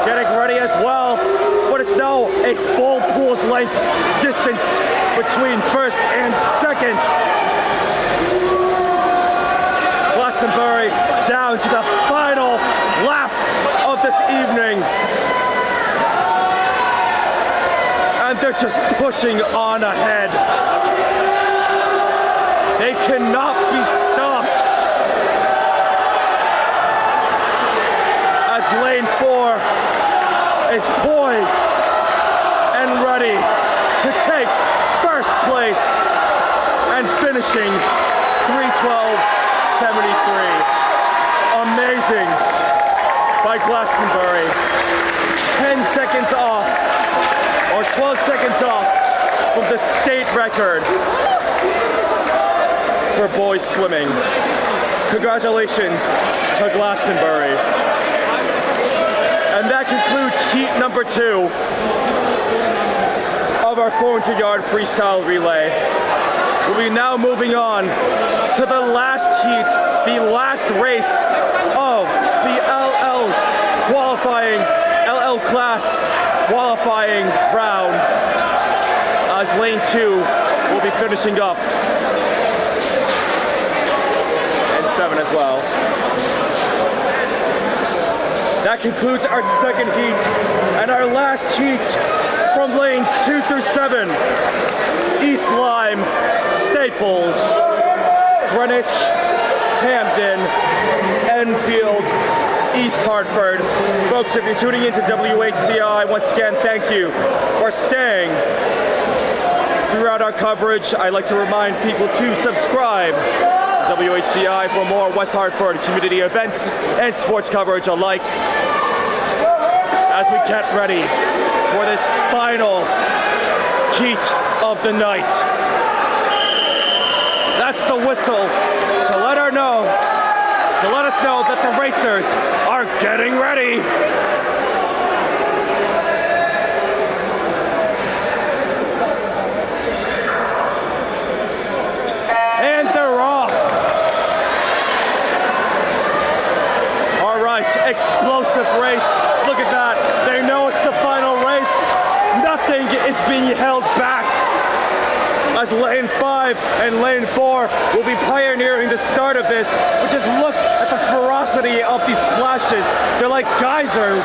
getting ready as well. But it's now a full pool's length distance between first and second. Glastonbury down to the final lap of this evening. And they're just pushing on ahead. They cannot be stopped, as lane 4 is poised and ready to take first place and finishing 3:12.73. Amazing by Glastonbury. 10 seconds off, or 12 seconds off from the state record for boys swimming. Congratulations to Glastonbury. And that concludes heat number 2 of our 400-yard freestyle relay. We'll be now moving on to the last heat, the last race of the LL class qualifying round, as lane 2 will be finishing up, and 7 as well. That concludes our second heat, and our last heat from lanes 2 through 7. East Lyme, Staples, Greenwich, Hamden, Enfield, East Hartford. Folks, if you're tuning into WHCI, once again, thank you for staying throughout our coverage. I'd like to remind people to subscribe to WHCI for more West Hartford community events and sports coverage alike, as we get ready for this final heat of the night. That's the whistle to let us know that the racers are getting ready. And they're off. All right, explosive race. Look at that. They know it's the final race. Nothing being held back as lane 5 and lane 4 will be pioneering the start of this, but just look at the ferocity of these splashes. They're like geysers.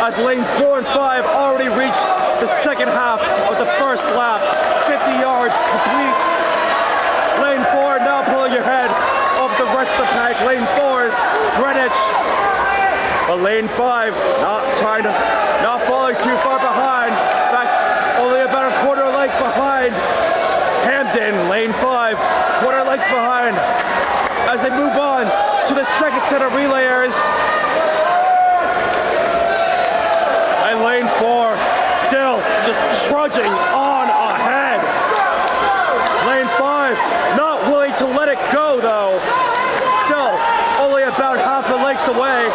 As lanes 4 and 5 already reached the second half of the first lap, 50 yards complete. Lane 4 now pulling ahead of the rest of the pack. Lane 4's Greenwich, but lane 5 not falling too far behind. In fact, only about a quarter length behind. Hamden, lane 5, quarter length behind. As they move on to the second set of relayers. And lane 4 still just trudging on ahead. Lane 5 not willing to let it go though. Still only about half a length away.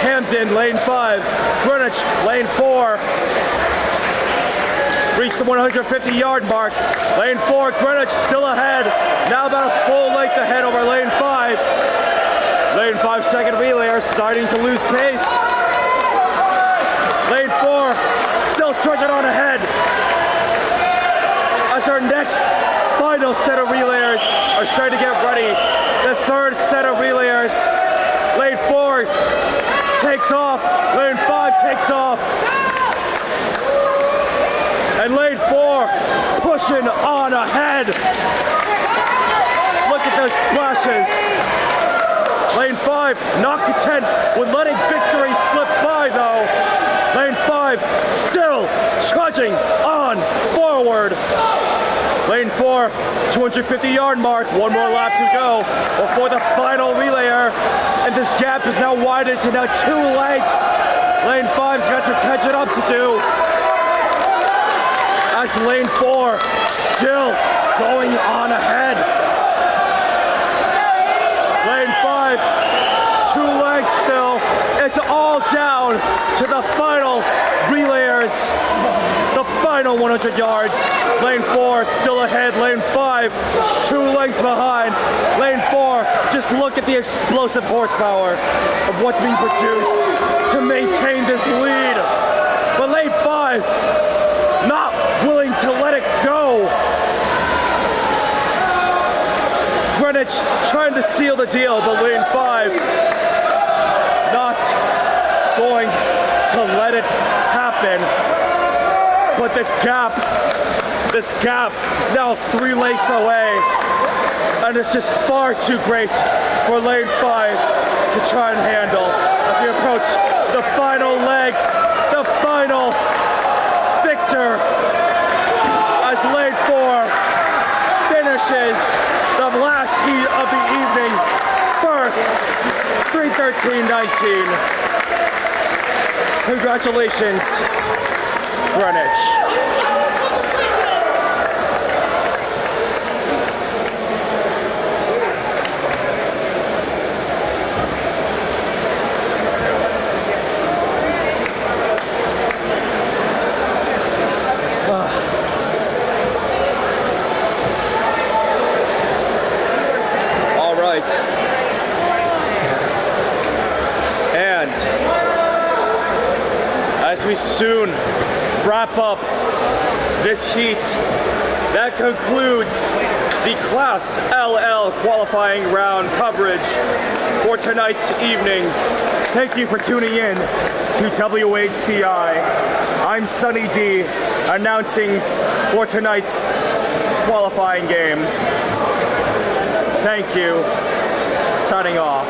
Hamden, lane 5, Greenwich, lane 4. Reached the 150-yard mark. Lane 4, Greenwich still ahead. Now about a full length ahead over lane 5. Lane 5 second relayer starting to lose pace. Lane 4 still trudging on ahead. As our next final set of relayers are starting to get ready. The third set of relayers. Lane 4 takes off. Lane 5 takes off. And lane 4 pushing on ahead. Look at those splashes. Lane 5 not content with letting victory slip by though. Lane 5 still trudging on forward. Lane 4, 250-yard mark. One more lap to go before the final relayer. And this gap is now widened to now 2 lengths. Lane 5's got some catching up to do. As lane 4 still going on ahead. Lane 5, 2 lengths still. It's all down to the final relayers. The final 100 yards. Lane 4 still ahead. Lane 5, 2 lengths behind. Lane 4, just look at the explosive horsepower of what's being produced to maintain this lead. But lane 5, not willing to let it go. Greenwich trying to seal the deal, but lane 5 not going to let it happen. But this gap is now 3 lengths away, and it's just far too great for lane 5 to try and handle as we approach the final leg, the final victor, as lane 4 finishes the last heat of the evening first, 3:13.19. Congratulations, Greenwich. And as we soon wrap up this heat, that concludes the Class LL qualifying round coverage for tonight's evening. Thank you for tuning in to WHCI. I'm Sunny D, announcing for tonight's qualifying game. Thank you. Signing off.